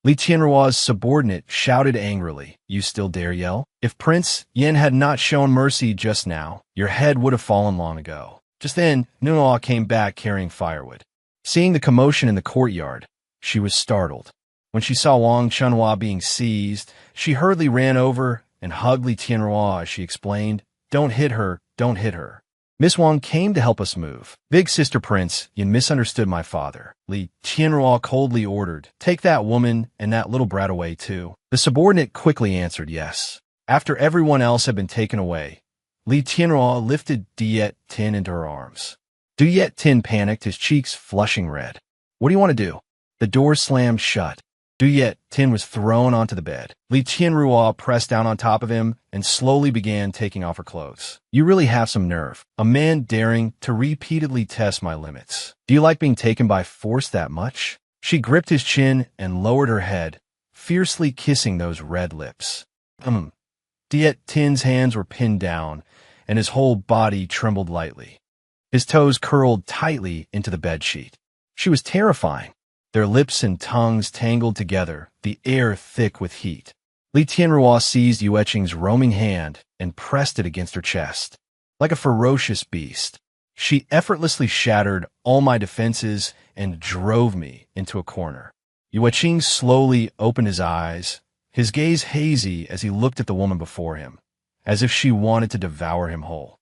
Li Tianruo's subordinate shouted angrily. You still dare yell? If Prince Yin had not shown mercy just now, your head would have fallen long ago. Just then, Nunuo came back carrying firewood. Seeing the commotion in the courtyard, she was startled. When she saw Wang Chunhua being seized, she hurriedly ran over and hugged Li Tianruo as she explained, Don't hit her, don't hit her. Miss Wang came to help us move. Big sister Prince Yin misunderstood my father. Li Tianruo coldly ordered, Take that woman and that little brat away too. The subordinate quickly answered yes. After everyone else had been taken away, Li Tianruo lifted Diet Tin into her arms. Diet Tin panicked, his cheeks flushing red. What do you want to do? The door slammed shut. Diet Tin was thrown onto the bed. Li Tianruo pressed down on top of him and slowly began taking off her clothes. You really have some nerve. A man daring to repeatedly test my limits. Do you like being taken by force that much? She gripped his chin and lowered her head, fiercely kissing those red lips. Diet Tin's hands were pinned down, and his whole body trembled lightly. His toes curled tightly into the bedsheet. She was terrifying. Their lips and tongues tangled together, the air thick with heat. Li Tianruo seized Yueqing's roaming hand and pressed it against her chest. Like a ferocious beast, she effortlessly shattered all my defenses and drove me into a corner. Yueqing slowly opened his eyes, his gaze hazy as he looked at the woman before him, as if she wanted to devour him whole.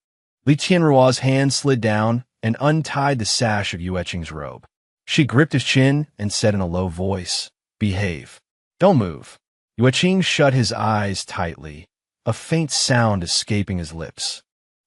Li Tianruo's hand slid down and untied the sash of Yueqing's robe. She gripped his chin and said in a low voice, Behave. Don't move. Yueqing shut his eyes tightly, a faint sound escaping his lips.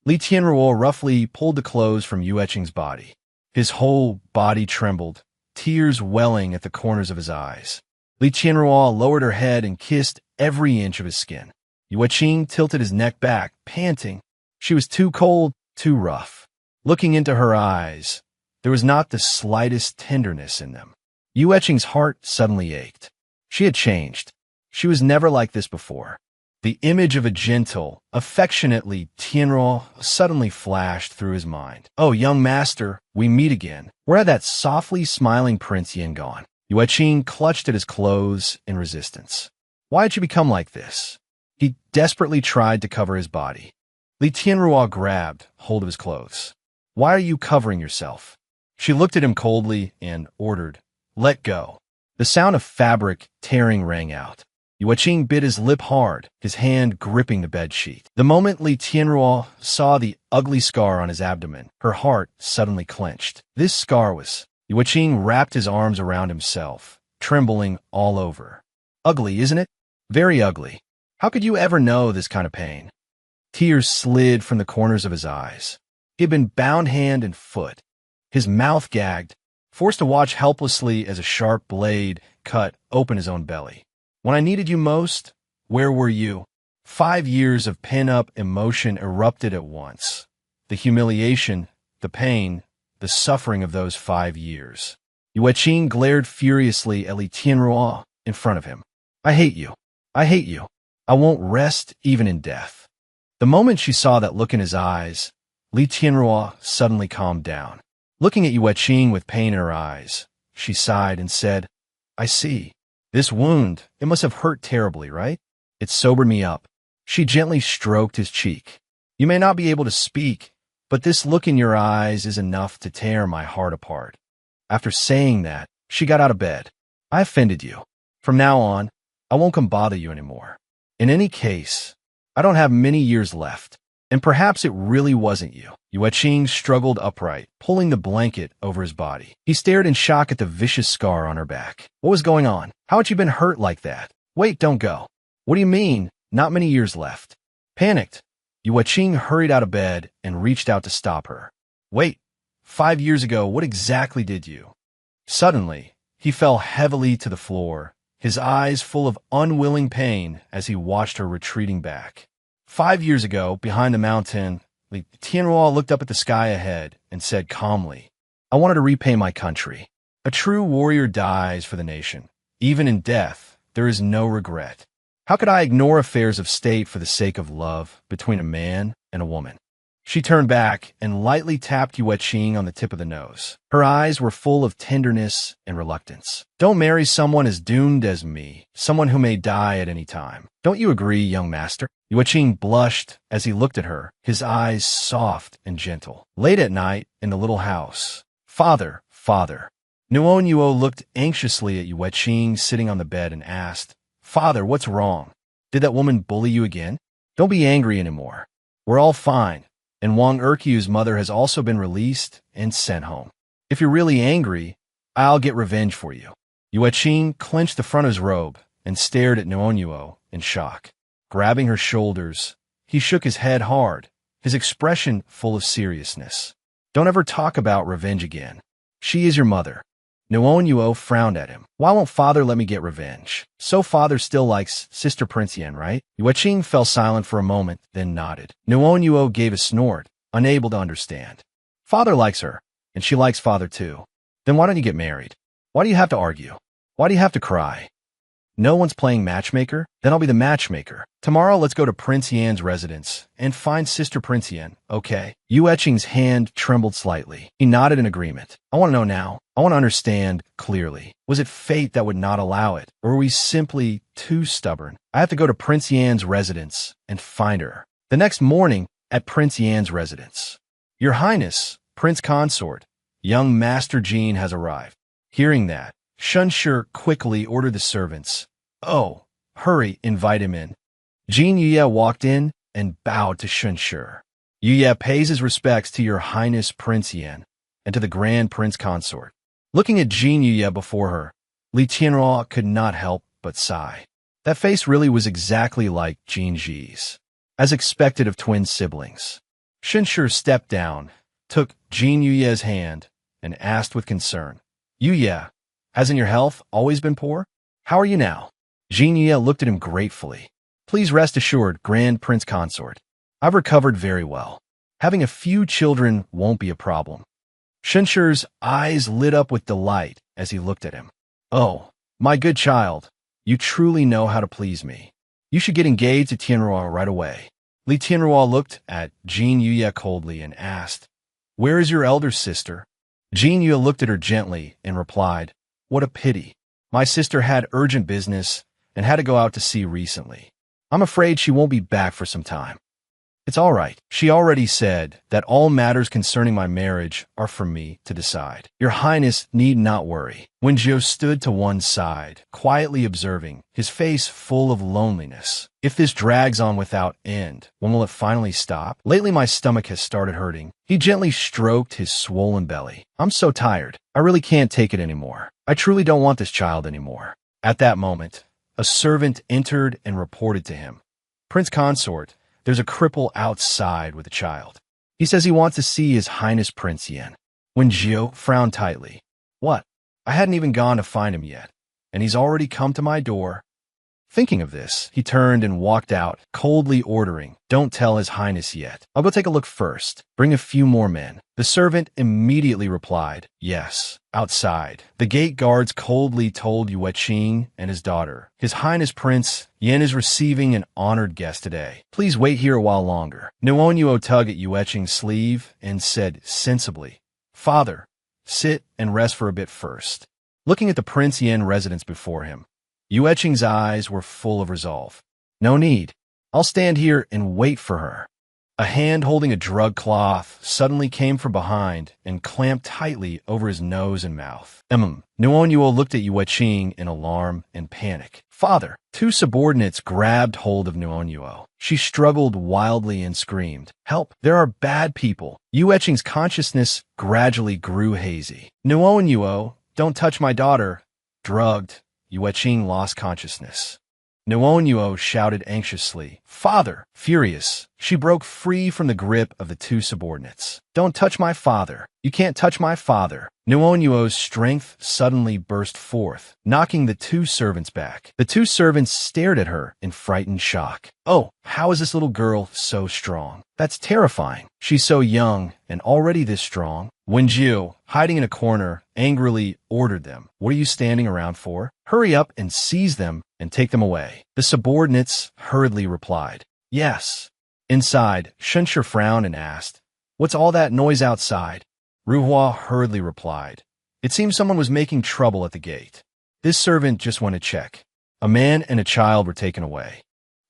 Li Tianruo roughly pulled the clothes from Yueqing's body. His whole body trembled, tears welling at the corners of his eyes. Li Tianruo lowered her head and kissed every inch of his skin. Yueqing tilted his neck back, panting. She was too cold, too rough. Looking into her eyes, there was not the slightest tenderness in them. Yueqing's heart suddenly ached. She had changed. She was never like this before. The image of a gentle, affectionate Li Tianruo suddenly flashed through his mind. Oh, young master, we meet again. Where had that softly smiling Prince Yin gone? Yueqing clutched at his clothes in resistance. Why had you become like this? He desperately tried to cover his body. Li Tianruo grabbed hold of his clothes. Why are you covering yourself? She looked at him coldly and ordered, Let go. The sound of fabric tearing rang out. Yueqing bit his lip hard, his hand gripping the bedsheet. The moment Li Tianruo saw the ugly scar on his abdomen, her heart suddenly clenched. This scar was... Yueqing wrapped his arms around himself, trembling all over. Ugly, isn't it? Very ugly. How could you ever know this kind of pain? Tears slid from the corners of his eyes. He had been bound hand and foot, his mouth gagged, forced to watch helplessly as a sharp blade cut open his own belly. When I needed you most, where were you? 5 years of pent-up emotion erupted at once. The humiliation, the pain, the suffering of those 5 years. Yueqing glared furiously at Li Tianruo in front of him. I hate you. I hate you. I won't rest even in death. The moment she saw that look in his eyes, Li Tianruo suddenly calmed down. Looking at Yueqing with pain in her eyes, she sighed and said, I see. This wound, it must have hurt terribly, right? It sobered me up. She gently stroked his cheek. You may not be able to speak, but this look in your eyes is enough to tear my heart apart. After saying that, she got out of bed. I offended you. From now on, I won't come bother you anymore. In any case, I don't have many years left, and perhaps it really wasn't you. Yue Qing struggled upright, pulling the blanket over his body. He stared in shock at the vicious scar on her back. What was going on? How had she been hurt like that? Wait, don't go. What do you mean, not many years left? Panicked, Yue Qing hurried out of bed and reached out to stop her. Wait, 5 years ago, what exactly did you? Suddenly, he fell heavily to the floor, his eyes full of unwilling pain as he watched her retreating back. 5 years ago, behind the mountain, Li Tianruo looked up at the sky ahead and said calmly, I wanted to repay my country. A true warrior dies for the nation. Even in death, there is no regret. How could I ignore affairs of state for the sake of love between a man and a woman? She turned back and lightly tapped Yue Qing on the tip of the nose. Her eyes were full of tenderness and reluctance. Don't marry someone as doomed as me, someone who may die at any time. Don't you agree, young master? Yue Qing blushed as he looked at her, his eyes soft and gentle. Late at night, in the little house. Father. Nuon Yuo looked anxiously at Yue Qing sitting on the bed and asked, Father, what's wrong? Did that woman bully you again? Don't be angry anymore. We're all fine. And Wang Erqiu's mother has also been released and sent home. If you're really angry, I'll get revenge for you. Yue Qing clenched the front of his robe and stared at Nuonyuo in shock. Grabbing her shoulders, he shook his head hard, his expression full of seriousness. Don't ever talk about revenge again. She is your mother. Nuonyuo frowned at him. Why won't father let me get revenge? So father still likes Sister Prince Yan, right? Yue Qing fell silent for a moment, then nodded. Nuonyuo gave a snort, unable to understand. Father likes her, and she likes father too. Then why don't you get married? Why do you have to argue? Why do you have to cry? No one's playing matchmaker? Then I'll be the matchmaker. Tomorrow let's go to Prince Yan's residence and find Sister Prince Yan, okay? Yue Qing's hand trembled slightly. He nodded in agreement. I want to know now. I want to understand clearly. Was it fate that would not allow it? Or were we simply too stubborn? I have to go to Prince Yan's residence and find her. The next morning, at Prince Yan's residence. Your Highness, Prince Consort, young Master Jin has arrived. Hearing that, Shunshi quickly ordered the servants. Oh, hurry, invite him in. Jin Yuye walked in and bowed to Shunshi. Yuye pays his respects to your Highness Prince Yan and to the Grand Prince Consort. Looking at Jin Yuye before her, Li Tianruo could not help but sigh. That face really was exactly like Jin Ji's, as expected of twin siblings. Shunshi stepped down, took Jin Yuye's hand, and asked with concern, Yuye, hasn't your health always been poor? How are you now? Jin Yuye looked at him gratefully. Please rest assured, Grand Prince Consort. I've recovered very well. Having a few children won't be a problem. Shunshi's eyes lit up with delight as he looked at him. Oh, my good child, you truly know how to please me. You should get engaged to Tianruo right away. Li Tianruo looked at Jin Yuye coldly and asked, Where is your elder sister? Jin Yuye looked at her gently and replied, What a pity. My sister had urgent business and had to go out to sea recently. I'm afraid she won't be back for some time. It's all right. She already said that all matters concerning my marriage are for me to decide. Your Highness need not worry. When Zhou stood to one side, quietly observing, his face full of loneliness. If this drags on without end, when will it finally stop? Lately my stomach has started hurting. He gently stroked his swollen belly. I'm so tired. I really can't take it anymore. I truly don't want this child anymore. At that moment, a servant entered and reported to him. Prince Consort, there's a cripple outside with a child. He says he wants to see His Highness Prince Yan. When Zhou frowned tightly. What? I hadn't even gone to find him yet, and he's already come to my door. Thinking of this, he turned and walked out, coldly ordering, Don't tell His Highness yet. I'll go take a look first. Bring a few more men. The servant immediately replied, Yes. Outside, the gate guards coldly told Yue Qing and his daughter, His Highness Prince Yan is receiving an honored guest today. Please wait here a while longer. Nuonyuo tugged at Yue Qing's sleeve and said sensibly, Father, sit and rest for a bit first. Looking at the Prince Yan residence before him, Yue Qing's eyes were full of resolve. No need. I'll stand here and wait for her. A hand holding a drug cloth suddenly came from behind and clamped tightly over his nose and mouth. Nuonyuo looked at Yueching in alarm and panic. Father! Two subordinates grabbed hold of Nuonyuo. She struggled wildly and screamed, "Help! There are bad people!" Yueching's consciousness gradually grew hazy. Nuonyuo, don't touch my daughter. Drugged, Yueching lost consciousness. Nuonyuo shouted anxiously, "Father!" Furious, she broke free from the grip of the two subordinates. "Don't touch my father! You can't touch my father!" Nuonyuo's strength suddenly burst forth, knocking the two servants back. The two servants stared at her in frightened shock. "Oh, how is this little girl so strong? That's terrifying. She's so young and already this strong." Wenjiu, hiding in a corner, angrily ordered them, "What are you standing around for? Hurry up and seize them and take them away." The subordinates hurriedly replied, "Yes." Inside, Shenshi frowned and asked, "What's all that noise outside?" Ruhua hurriedly replied, "It seems someone was making trouble at the gate. This servant just went to check. A man and a child were taken away."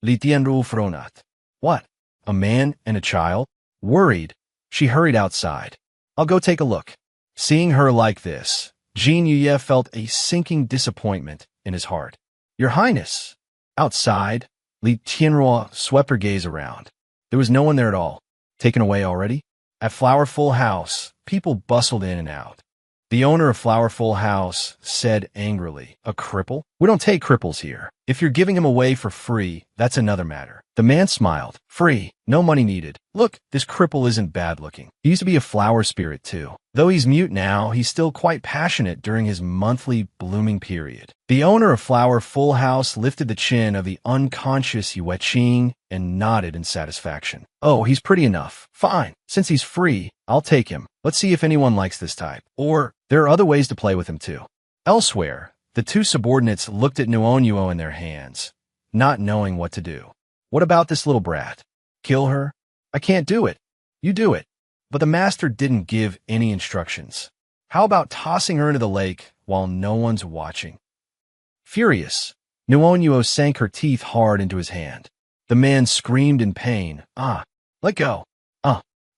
Li Tianru fronat. "What? A man and a child?" Worried, she hurried outside. "I'll go take a look." Seeing her like this, Jin Yuye felt a sinking disappointment in his heart. "Your Highness!" Outside, Li Tianru swept her gaze around. There was no one there at all. Taken away already? At Flowerful House, people bustled in and out. The owner of Flowerful House said angrily, "A cripple? We don't take cripples here. If you're giving him away for free, that's another matter." The man smiled. "Free, no money needed. Look, this cripple isn't bad looking. He used to be a flower spirit too. Though he's mute now, he's still quite passionate during his monthly blooming period." The owner of Flowerful House lifted the chin of the unconscious Yueching and nodded in satisfaction. "Oh, he's pretty enough. Fine. Since he's free, I'll take him. Let's see if anyone likes this type. Or, there are other ways to play with him too." Elsewhere, the two subordinates looked at Nuonyuo in their hands, not knowing what to do. "What about this little brat? Kill her?" "I can't do it." "You do it." But the master didn't give any instructions. "How about tossing her into the lake while no one's watching?" Furious, Nuonyuo sank her teeth hard into his hand. The man screamed in pain. Let go.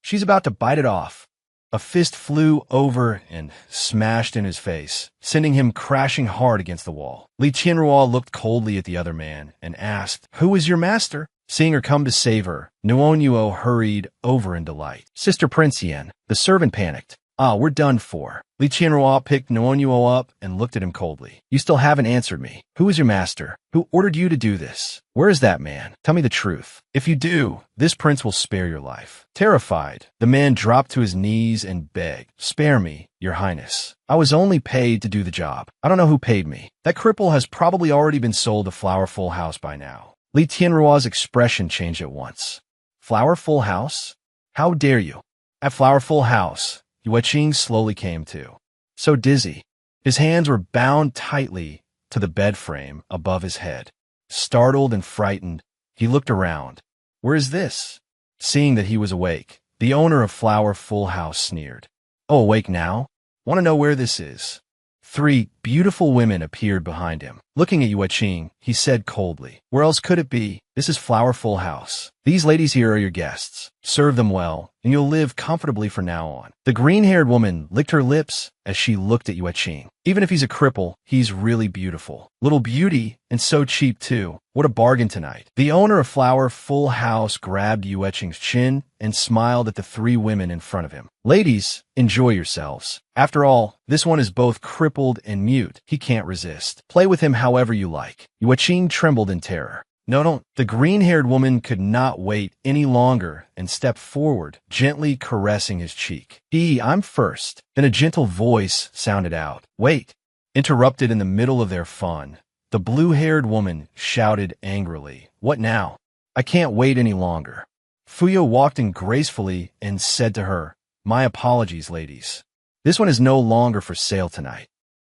She's about to bite it off." A fist flew over and smashed in his face, sending him crashing hard against the wall. Li Tianruo looked coldly at the other man and asked, "Who is your master?" Seeing her come to save her, Nuonyuo hurried over in delight. "Sister Princian." The servant panicked. We're done for." Li Tianruo picked Nuonyuo up and looked at him coldly. "You still haven't answered me. Who is your master? Who ordered you to do this? Where is that man? Tell me the truth. If you do, this prince will spare your life." Terrified, the man dropped to his knees and begged, "Spare me, your highness. I was only paid to do the job. I don't know who paid me. That cripple has probably already been sold to Flowerful House by now." Li Tianruo's expression changed at once. "Flowerful House? How dare you?" At Flowerful House, Yueching slowly came to. So dizzy, his hands were bound tightly to the bed frame above his head. Startled and frightened, he looked around. "Where is this?" Seeing that he was awake, the owner of Flowerful House sneered. "Oh, awake now? Want to know where this is?" Three beautiful women appeared behind him. Looking at Yueching, he said coldly, "Where else could it be? This is Flowerful House. These ladies here are your guests. Serve them well, and you'll live comfortably from now on." The green-haired woman licked her lips as she looked at Yueching. "Even if he's a cripple, he's really beautiful. Little beauty, and so cheap too. What a bargain tonight." The owner of Flowerful House grabbed Yueching's chin and smiled at the three women in front of him. "Ladies, enjoy yourselves. After all, this one is both crippled and mute. He can't resist. Play with him however you like." Yueching trembled in terror. "No, don't." The green-haired woman could not wait any longer and stepped forward, gently caressing his cheek. I'm first." Then a gentle voice sounded out. "Wait." Interrupted in the middle of their fun, the blue-haired woman shouted angrily, "What now? I can't wait any longer." Fuyo walked in gracefully and said to her, "My apologies, ladies. This one is no longer for sale tonight."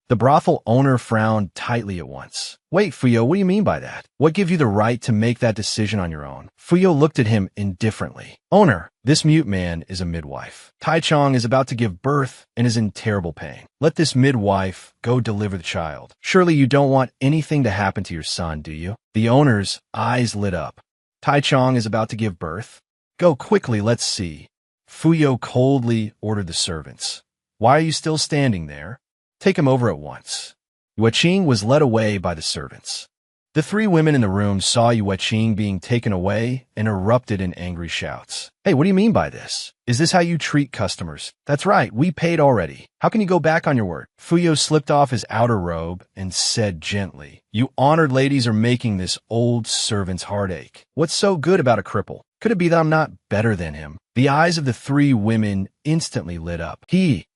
The brothel owner frowned tightly at once. "Wait, Fuyo, what do you mean by that? What gives you the right to make that decision on your own?" Fuyo looked at him indifferently. "Owner, this mute man is a midwife. Taichung is about to give birth and is in terrible pain. Let this midwife go deliver the child. Surely you don't want anything to happen to your son, do you?" The owner's eyes lit up. Taichung is about to give birth. Go quickly, let's see. Fuyo coldly ordered the servants. Why are you still standing there? Take him over at once. Yueqing was led away by the servants. The three women in the room saw Yueqing being taken away and erupted in angry shouts. Hey, what do you mean by this? Is this how you treat customers? That's right, we paid already. How can you go back on your word? Fuyo slipped off his outer robe and said gently, You honored ladies are making this old servant's heart ache. What's so good about a cripple? Could it be that I'm not better than him? The eyes of the three women instantly lit up.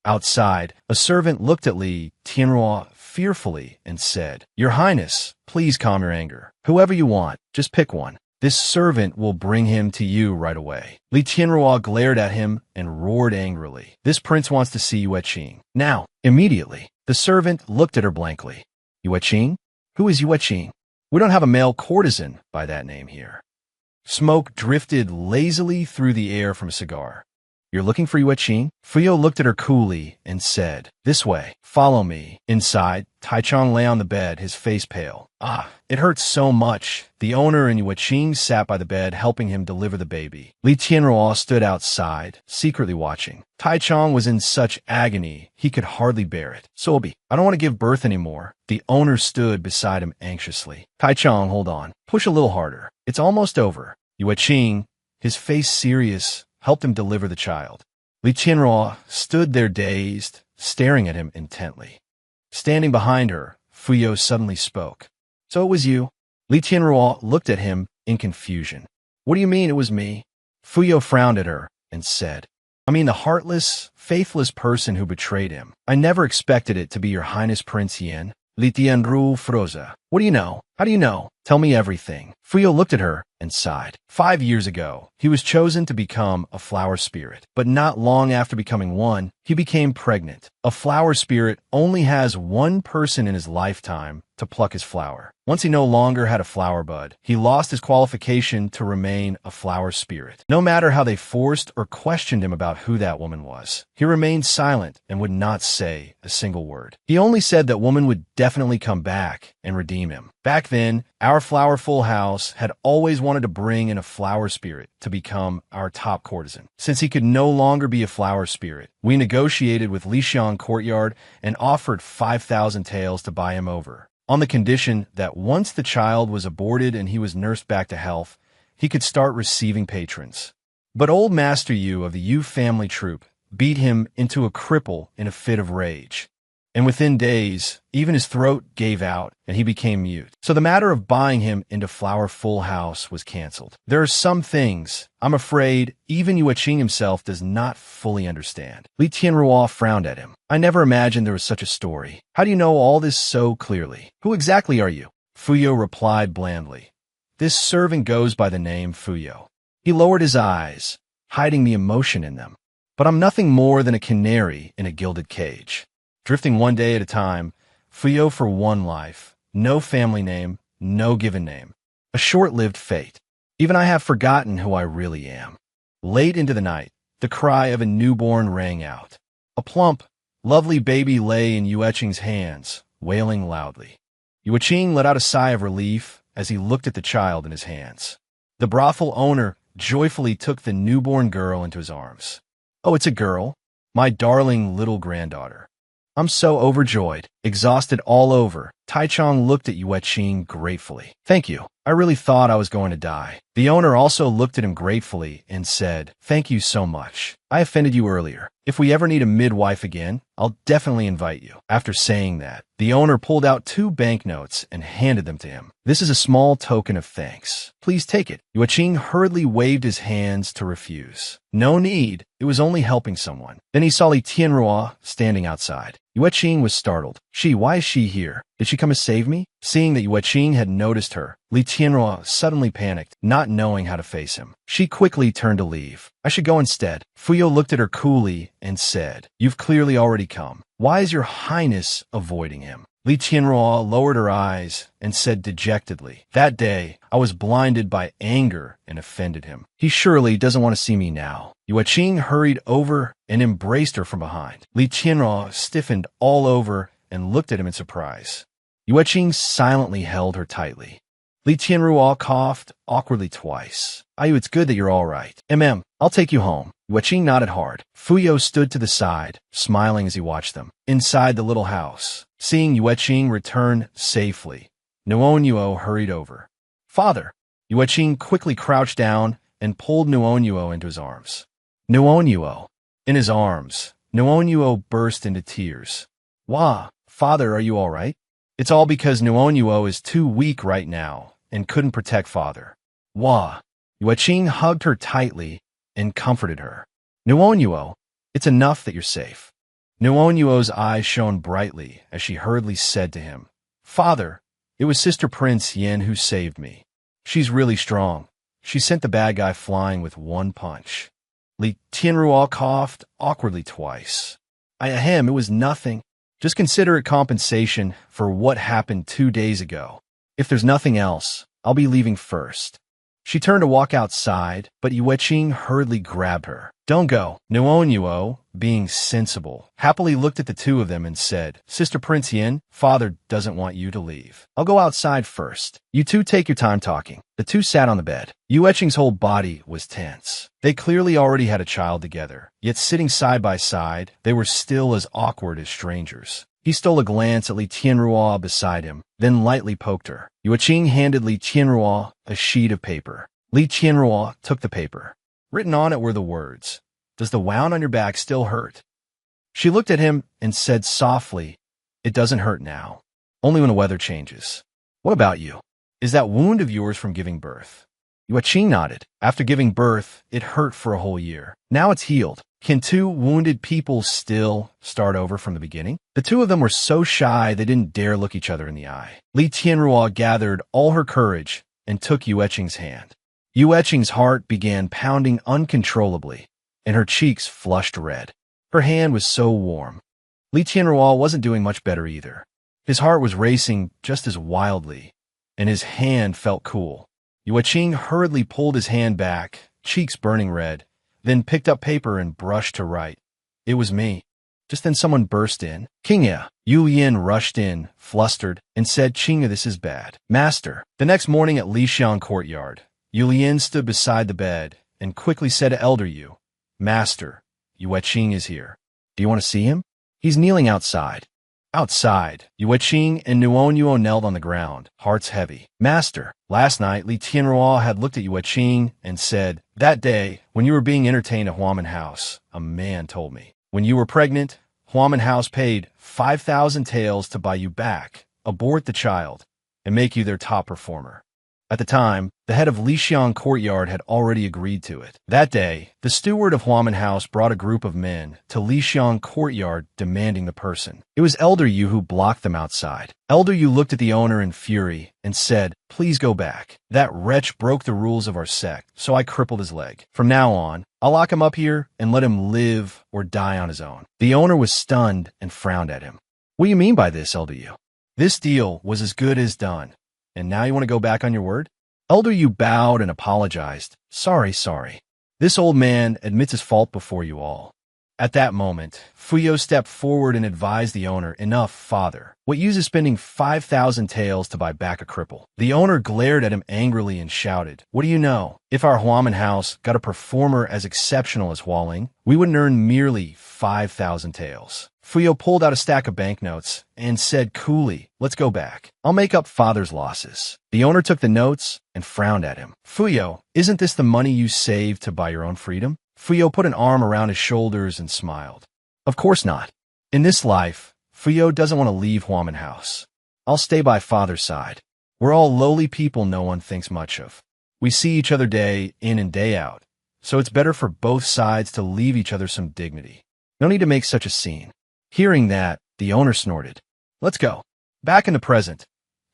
Outside, a servant looked at Li Tianrua fearfully and said, Your Highness, please calm your anger. Whoever you want, just pick one. This servant will bring him to you right away. Li Tianrua glared at him and roared angrily. This prince wants to see Yueqing. Now, immediately. The servant looked at her blankly. Yueqing? Who is Yueqing? We don't have a male courtesan by that name here. Smoke drifted lazily through the air from a cigar. You're looking for Yueqing? Fuyo looked at her coolly and said, This way, follow me. Inside, Taichung lay on the bed, his face pale. It hurts so much. The owner and Yueqing sat by the bed, helping him deliver the baby. Li Tianrua stood outside, secretly watching. Taichung was in such agony, he could hardly bear it. Sobi, I don't want to give birth anymore. The owner stood beside him anxiously. Taichung, hold on. Push a little harder. It's almost over. Yueqing, his face serious, helped him deliver the child. Li Tianrua stood there dazed, staring at him intently. Standing behind her, Fuyo suddenly spoke. So it was you? Li Tianrua looked at him in confusion. What do you mean it was me? Fuyo frowned at her and said, I mean the heartless, faithless person who betrayed him. I never expected it to be your Highness Prince Yin. Li Tianru froze. What do you know? How do you know? Tell me everything. Fuyo looked at her and sighed. 5 years ago, he was chosen to become a flower spirit, but not long after becoming one, he became pregnant. A flower spirit only has one person in his lifetime to pluck his flower. Once he no longer had a flower bud, he lost his qualification to remain a flower spirit. No matter how they forced or questioned him about who that woman was, he remained silent and would not say a single word. He only said that woman would definitely come back and redeem him. Back then, our flowerful house had always wanted to bring in a flower spirit to become our top courtesan. Since he could no longer be a flower spirit, we negotiated with Lixiang Courtyard and offered 5,000 taels to buy him over, on the condition that once the child was aborted and he was nursed back to health, he could start receiving patrons. But old Master Yu of the Yu family troupe beat him into a cripple in a fit of rage. And within days, even his throat gave out and he became mute. So the matter of buying him into Flower Full House was canceled. There are some things, I'm afraid, even Yueqing himself does not fully understand. Li Tianrua frowned at him. I never imagined there was such a story. How do you know all this so clearly? Who exactly are you? Fuyo replied blandly. This servant goes by the name Fuyo. He lowered his eyes, hiding the emotion in them. But I'm nothing more than a canary in a gilded cage. Drifting one day at a time, Fuyo for one life, no family name, no given name. A short-lived fate. Even I have forgotten who I really am. Late into the night, the cry of a newborn rang out. A plump, lovely baby lay in Yueqing's hands, wailing loudly. Yueqing let out a sigh of relief as he looked at the child in his hands. The brothel owner joyfully took the newborn girl into his arms. Oh, it's a girl, my darling little granddaughter. I'm so overjoyed, exhausted all over. Taichung looked at Yueqing gratefully. Thank you. I really thought I was going to die. The owner also looked at him gratefully and said, Thank you so much. I offended you earlier. If we ever need a midwife again, I'll definitely invite you. After saying that, the owner pulled out 2 banknotes and handed them to him. This is a small token of thanks. Please take it. Yueqing hurriedly waved his hands to refuse. No need. It was only helping someone. Then he saw Li Tianrua standing outside. Yueqing was startled. Why is she here? Did she come to save me? Seeing that Yueqing had noticed her, Li Tianrua suddenly panicked, not knowing how to face him. She quickly turned to leave. I should go instead. Fuyo looked at her coolly and said, You've clearly already come. Why is your highness avoiding him? Li Tianrua lowered her eyes and said dejectedly, That day, I was blinded by anger and offended him. He surely doesn't want to see me now. Yueqing hurried over and embraced her from behind. Li Tianrua stiffened all over and looked at him in surprise. Yueqing silently held her tightly. Li Tianruo coughed awkwardly twice. Ayu, it's good that you're all right. I'll take you home. Yueqing nodded hard. Fuyo stood to the side, smiling as he watched them. Inside the little house, seeing Yueqing return safely, Nuonyuo hurried over. Father! Yueqing quickly crouched down and pulled Nuonyuo into his arms. Nuonyuo. In his arms, Nuonyuo burst into tears. Wah, father, are you all right? It's all because Nuonyuo is too weak right now and couldn't protect father. Wah. Yueqing hugged her tightly and comforted her. Nuonyuo, it's enough that you're safe. Nuonyuo's eyes shone brightly as she hurriedly said to him, Father, it was Sister Prince Yin who saved me. She's really strong. She sent the bad guy flying with one punch. Li Tianruo coughed awkwardly twice. It was nothing. Just consider it compensation for what happened 2 days ago. If there's nothing else, I'll be leaving first. She turned to walk outside, but Yueqing hurriedly grabbed her. Don't go. Nuonyuo, being sensible, happily looked at the two of them and said, Sister Prince Yin, father doesn't want you to leave. I'll go outside first. You two take your time talking. The two sat on the bed. Yueqing's whole body was tense. They clearly already had a child together, yet sitting side by side, they were still as awkward as strangers. He stole a glance at Li Tianruo beside him, then lightly poked her. Yueqing handed Li Tianruo a sheet of paper. Li Tianruo took the paper. Written on it were the words, Does the wound on your back still hurt? She looked at him and said softly, It doesn't hurt now. Only when the weather changes. What about you? Is that wound of yours from giving birth? Yueqing nodded. After giving birth, it hurt for a whole year. Now it's healed. Can two wounded people still start over from the beginning? The two of them were so shy they didn't dare look each other in the eye. Li Tianruo gathered all her courage and took Yueqing's hand. Yueqing's heart began pounding uncontrollably, and her cheeks flushed red. Her hand was so warm. Li Tianruo wasn't doing much better either. His heart was racing just as wildly, and his hand felt cool. Yueqing hurriedly pulled his hand back, cheeks burning red, then picked up paper and brushed to write. It was me. Just then someone burst in. Qingya. Yu Yin rushed in, flustered, and said, Qingya, this is bad. Master. The next morning at Lixiang courtyard, Yu Yin stood beside the bed and quickly said to Elder Yu, Master, Yueqing is here. Do you want to see him? He's kneeling outside. Outside, Yueqing and Nuonyuo knelt on the ground, hearts heavy. Master, last night Li Tianruo had looked at Yueqing and said, That day, when you were being entertained at Huaman House, a man told me. When you were pregnant, Huaman House paid 5,000 taels to buy you back, abort the child, and make you their top performer. At the time, the head of Lixiang courtyard had already agreed to it. That day, the steward of Huaman House brought a group of men to Lixiang courtyard demanding the person. It was Elder Yu who blocked them outside. Elder Yu looked at the owner in fury and said, Please go back. That wretch broke the rules of our sect, so I crippled his leg. From now on, I'll lock him up here and let him live or die on his own. The owner was stunned and frowned at him. What do you mean by this, Elder Yu? This deal was as good as done. And now you want to go back on your word? Elder Yu bowed and apologized. Sorry. This old man admits his fault before you all. At that moment, Fuyo stepped forward and advised the owner, Enough, father. What use is spending 5,000 taels to buy back a cripple? The owner glared at him angrily and shouted, What do you know? If our Huaman House got a performer as exceptional as Hualing, we wouldn't earn merely 5,000 taels. Fuyo pulled out a stack of banknotes and said coolly, Let's go back. I'll make up father's losses. The owner took the notes and frowned at him. Fuyo, isn't this the money you saved to buy your own freedom? Fuyo put an arm around his shoulders and smiled. Of course not. In this life, Fuyo doesn't want to leave Huaman House. I'll stay by father's side. We're all lowly people no one thinks much of. We see each other day in and day out, so it's better for both sides to leave each other some dignity. No need to make such a scene. Hearing that, the owner snorted. Let's go. Back in the present,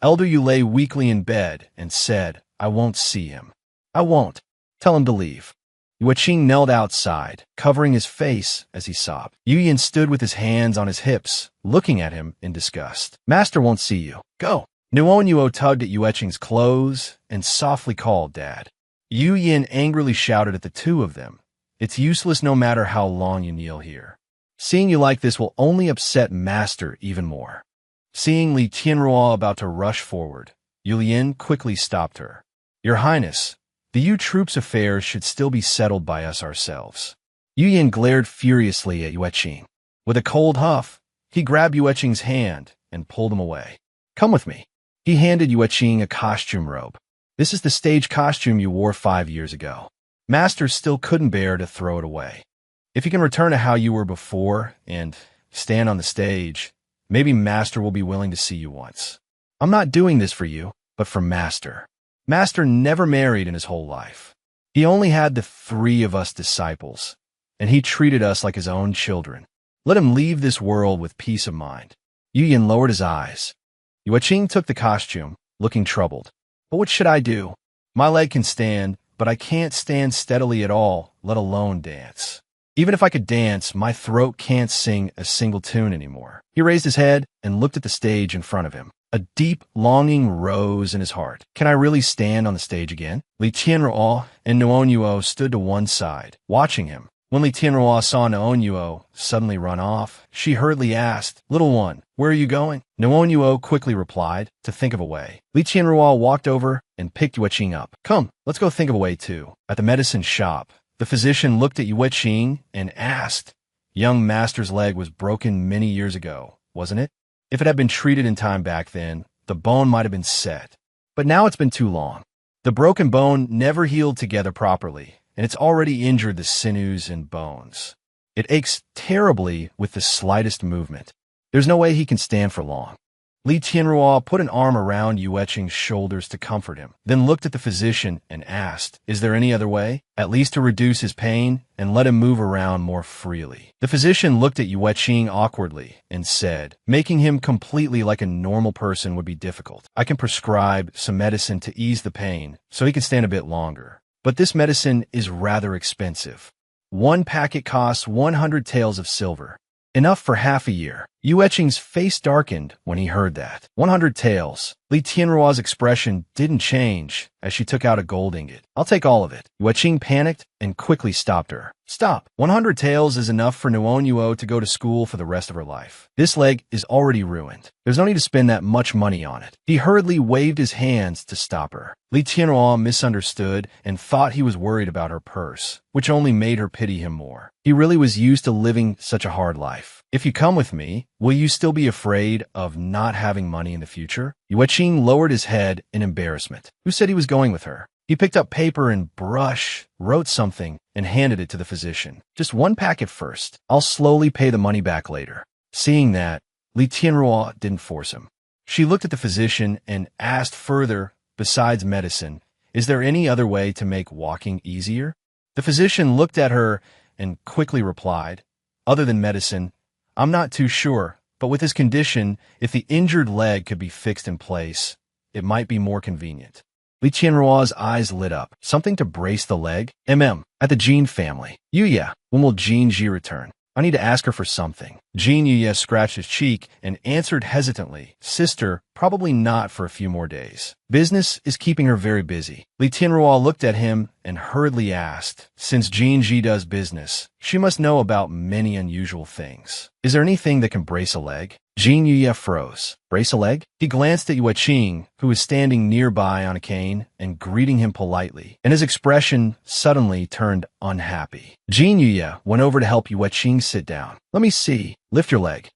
Elder Yu lay weakly in bed and said, I won't see him. I won't. Tell him to leave. Yueqing knelt outside, covering his face as he sobbed. Yu Yin stood with his hands on his hips, looking at him in disgust. Master won't see you. Go. Nuonyuo tugged at Yueqing's clothes and softly called, Dad. Yu Yin angrily shouted at the two of them. It's useless no matter how long you kneel here. Seeing you like this will only upset Master even more. Seeing Li Tianruo about to rush forward, Yu Yin quickly stopped her. Your Highness, the Yu troops' affairs should still be settled by us ourselves. Yu Yin glared furiously at Yueqing. With a cold huff, he grabbed Yueqing's hand and pulled him away. Come with me. He handed Yueqing a costume robe. This is the stage costume you wore 5 years ago. Master still couldn't bear to throw it away. If you can return to how you were before and stand on the stage, maybe Master will be willing to see you once. I'm not doing this for you, but for Master. Master never married in his whole life. He only had the 3 of us disciples, and he treated us like his own children. Let him leave this world with peace of mind. Yu Yin lowered his eyes. Yueqing took the costume, looking troubled. But what should I do? My leg can stand, but I can't stand steadily at all, let alone dance. Even if I could dance, my throat can't sing a single tune anymore. He raised his head and looked at the stage in front of him. A deep longing rose in his heart. Can I really stand on the stage again? Li Tianruo and Nuonyuo stood to one side, watching him. When Li Tianruo saw Nuonyuo suddenly run off, she hurriedly asked, Little one, where are you going? Nuonyuo quickly replied, to think of a way. Li Tianruo walked over and picked Yueqing up. Come, let's go think of a way too. At the medicine shop, the physician looked at Yueqing and asked, Young Master's leg was broken many years ago, wasn't it? If it had been treated in time back then, the bone might have been set. But now it's been too long. The broken bone never healed together properly, and it's already injured the sinews and bones. It aches terribly with the slightest movement. There's no way he can stand for long. Li Tianruo put an arm around Yueqing's shoulders to comfort him, then looked at the physician and asked, Is there any other way? At least to reduce his pain and let him move around more freely. The physician looked at Yueqing awkwardly and said, Making him completely like a normal person would be difficult. I can prescribe some medicine to ease the pain so he can stand a bit longer. But this medicine is rather expensive. 1 packet costs 100 taels of silver. Enough for half a year. Yueqing's face darkened when he heard that. 100 taels. Li Tianruo's expression didn't change as she took out a gold ingot. I'll take all of it. Yueqing panicked and quickly stopped her. Stop. 100 taels is enough for Nuonyuo to go to school for the rest of her life. This leg is already ruined. There's no need to spend that much money on it. He hurriedly waved his hands to stop her. Li Tianruo misunderstood and thought he was worried about her purse, which only made her pity him more. He really was used to living such a hard life. If you come with me, will you still be afraid of not having money in the future? Yueqing lowered his head in embarrassment. Who said he was going with her? He picked up paper and brush, wrote something, and handed it to the physician. Just 1 packet first. I'll slowly pay the money back later. Seeing that, Li Tianruo didn't force him. She looked at the physician and asked further, besides medicine, is there any other way to make walking easier? The physician looked at her and quickly replied, Other than medicine, I'm not too sure, but with his condition, if the injured leg could be fixed in place, it might be more convenient. Li Tianruo's eyes lit up. Something to brace the leg? At the Jin family. Yuya, when will Jin Ji return? I need to ask her for something. Jin Yuya scratched his cheek and answered hesitantly, Sister, probably not for a few more days. Business is keeping her very busy. Li Tianruo looked at him and hurriedly asked, Since Jin Ji does business, she must know about many unusual things. Is there anything that can brace a leg? Jin Yuya froze. Brace a leg? He glanced at Yueqing, who was standing nearby on a cane and greeting him politely, and his expression suddenly turned unhappy. Jin Yuya went over to help Yueqing sit down. Let me see. Lift your leg.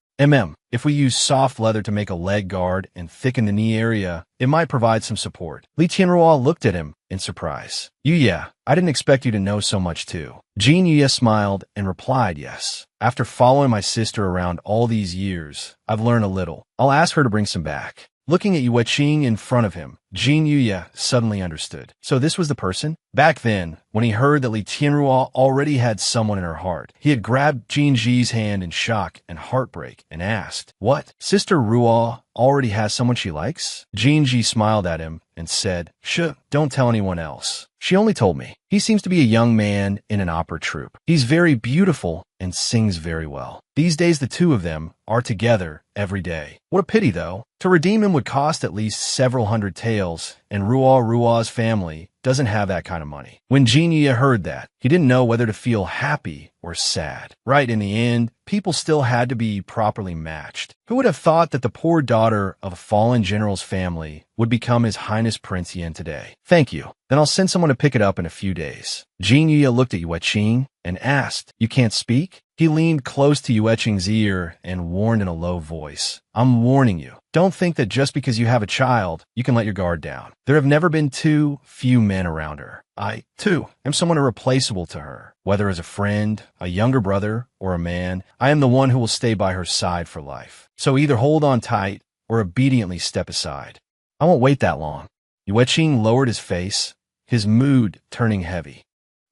If we use soft leather to make a leg guard and thicken the knee area, it might provide some support. Li Tianruo looked at him in surprise. Yuya, I didn't expect you to know so much too. Jin Yuya smiled and replied, Yes. After following my sister around all these years, I've learned a little. I'll ask her to bring some back. Looking at Yueqing in front of him, Jin Yuya suddenly understood. So this was the person? Back then, when he heard that Li Tianruo already had someone in her heart, he had grabbed Jin Ji's hand in shock and heartbreak and asked, What? Sister Ruo already has someone she likes? Jin Ji smiled at him and said, Shh, don't tell anyone else. She only told me. He seems to be a young man in an opera troupe. He's very beautiful and sings very well. These days the 2 of them are together every day. What a pity, though. To redeem him would cost at least several hundred taels, and Rua's family doesn't have that kind of money. When Jinya heard that, he didn't know whether to feel happy or sad. Right, in the end, people still had to be properly matched. Who would have thought that the poor daughter of a fallen general's family would become His Highness Prince Yin today? Thank you. Then I'll send someone to pick it up in a few days. Jinya looked at Yueqing and asked, "You can't speak?" He leaned close to Yueqing's ear and warned in a low voice, "I'm warning you. Don't think that just because you have a child, you can let your guard down. There have never been too few men around her. I, too, am someone irreplaceable to her. Whether as a friend, a younger brother, or a man, I am the one who will stay by her side for life. So either hold on tight or obediently step aside. I won't wait that long." Yueqing lowered his face, his mood turning heavy.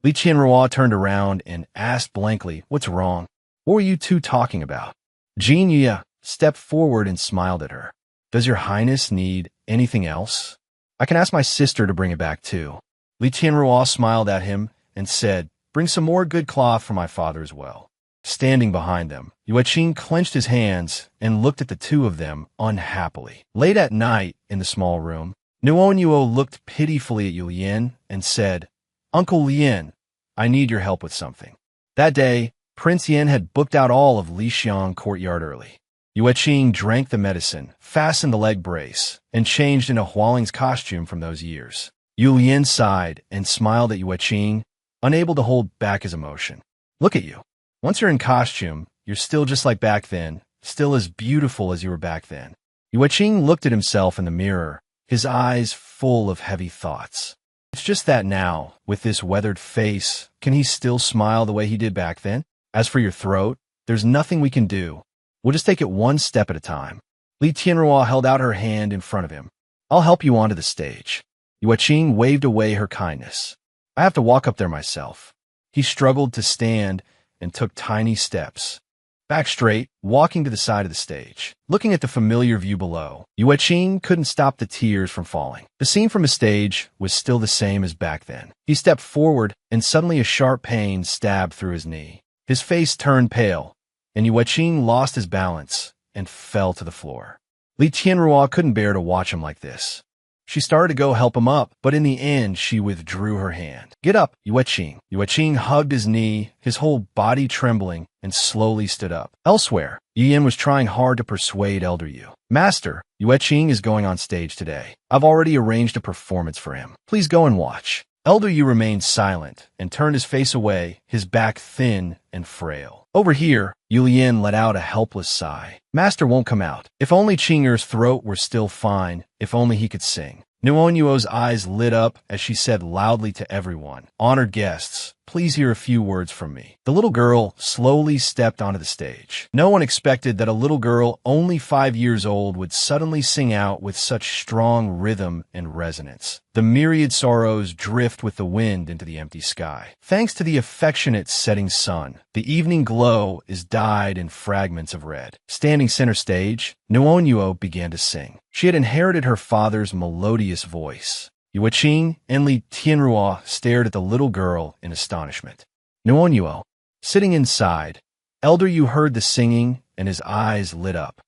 Li Qianrua turned around and asked blankly, "What's wrong? What were you two talking about?" Jinya stepped forward and smiled at her. "Does your highness need anything else? I can ask my sister to bring it back too." Li Qianrua smiled at him and said, "Bring some more good cloth for my father as well." Standing behind them, Yueqing clenched his hands and looked at the two of them unhappily. Late at night, in the small room, Nuonyuo looked pitifully at Yu Yin and said, "Uncle Yin, I need your help with something." That day, Prince Yin had booked out all of Lixiang courtyard early. Yueqing drank the medicine, fastened the leg brace, and changed into Hualing's costume from those years. Yu Yin sighed and smiled at Yueqing, unable to hold back his emotion. "Look at you. Once you're in costume, you're still just like back then, still as beautiful as you were back then." Yueqing looked at himself in the mirror, his eyes full of heavy thoughts. It's just that now, with this weathered face, can he still smile the way he did back then? As for your throat, there's nothing we can do. We'll just take it one step at a time. Li Qianrua held out her hand in front of him. "I'll help you onto the stage." Yueqing waved away her kindness. "I have to walk up there myself." He struggled to stand and took tiny steps. Back straight, walking to the side of the stage. Looking at the familiar view below, Yueqing couldn't stop the tears from falling. The scene from his stage was still the same as back then. He stepped forward, and suddenly a sharp pain stabbed through his knee. His face turned pale, and Yueqing lost his balance and fell to the floor. Li Qianrua couldn't bear to watch him like this. She started to go help him up, but in the end, she withdrew her hand. "Get up, Yueqing." Yueqing hugged his knee, his whole body trembling, and slowly stood up. Elsewhere, Yin was trying hard to persuade Elder Yu. "Master, Yueqing is going on stage today. I've already arranged a performance for him. Please go and watch." Elder Yu remained silent and turned his face away, his back thin and frail. Over here, Yin let out a helpless sigh. "Master won't come out. If only Qing'er's throat were still fine, if only he could sing." Nuonyuo's eyes lit up as she said loudly to everyone, "Honored guests, please hear a few words from me." The little girl slowly stepped onto the stage. No one expected that a little girl only 5 years old would suddenly sing out with such strong rhythm and resonance. The myriad sorrows drift with the wind into the empty sky. Thanks to the affectionate setting sun, the evening glow is dyed in fragments of red. Standing center stage, Nuonyuo began to sing. She had inherited her father's melodious voice. Yueqing and Li Qianrua stared at the little girl in astonishment. Nuonyuo, sitting inside, Elder Yu heard the singing and his eyes lit up.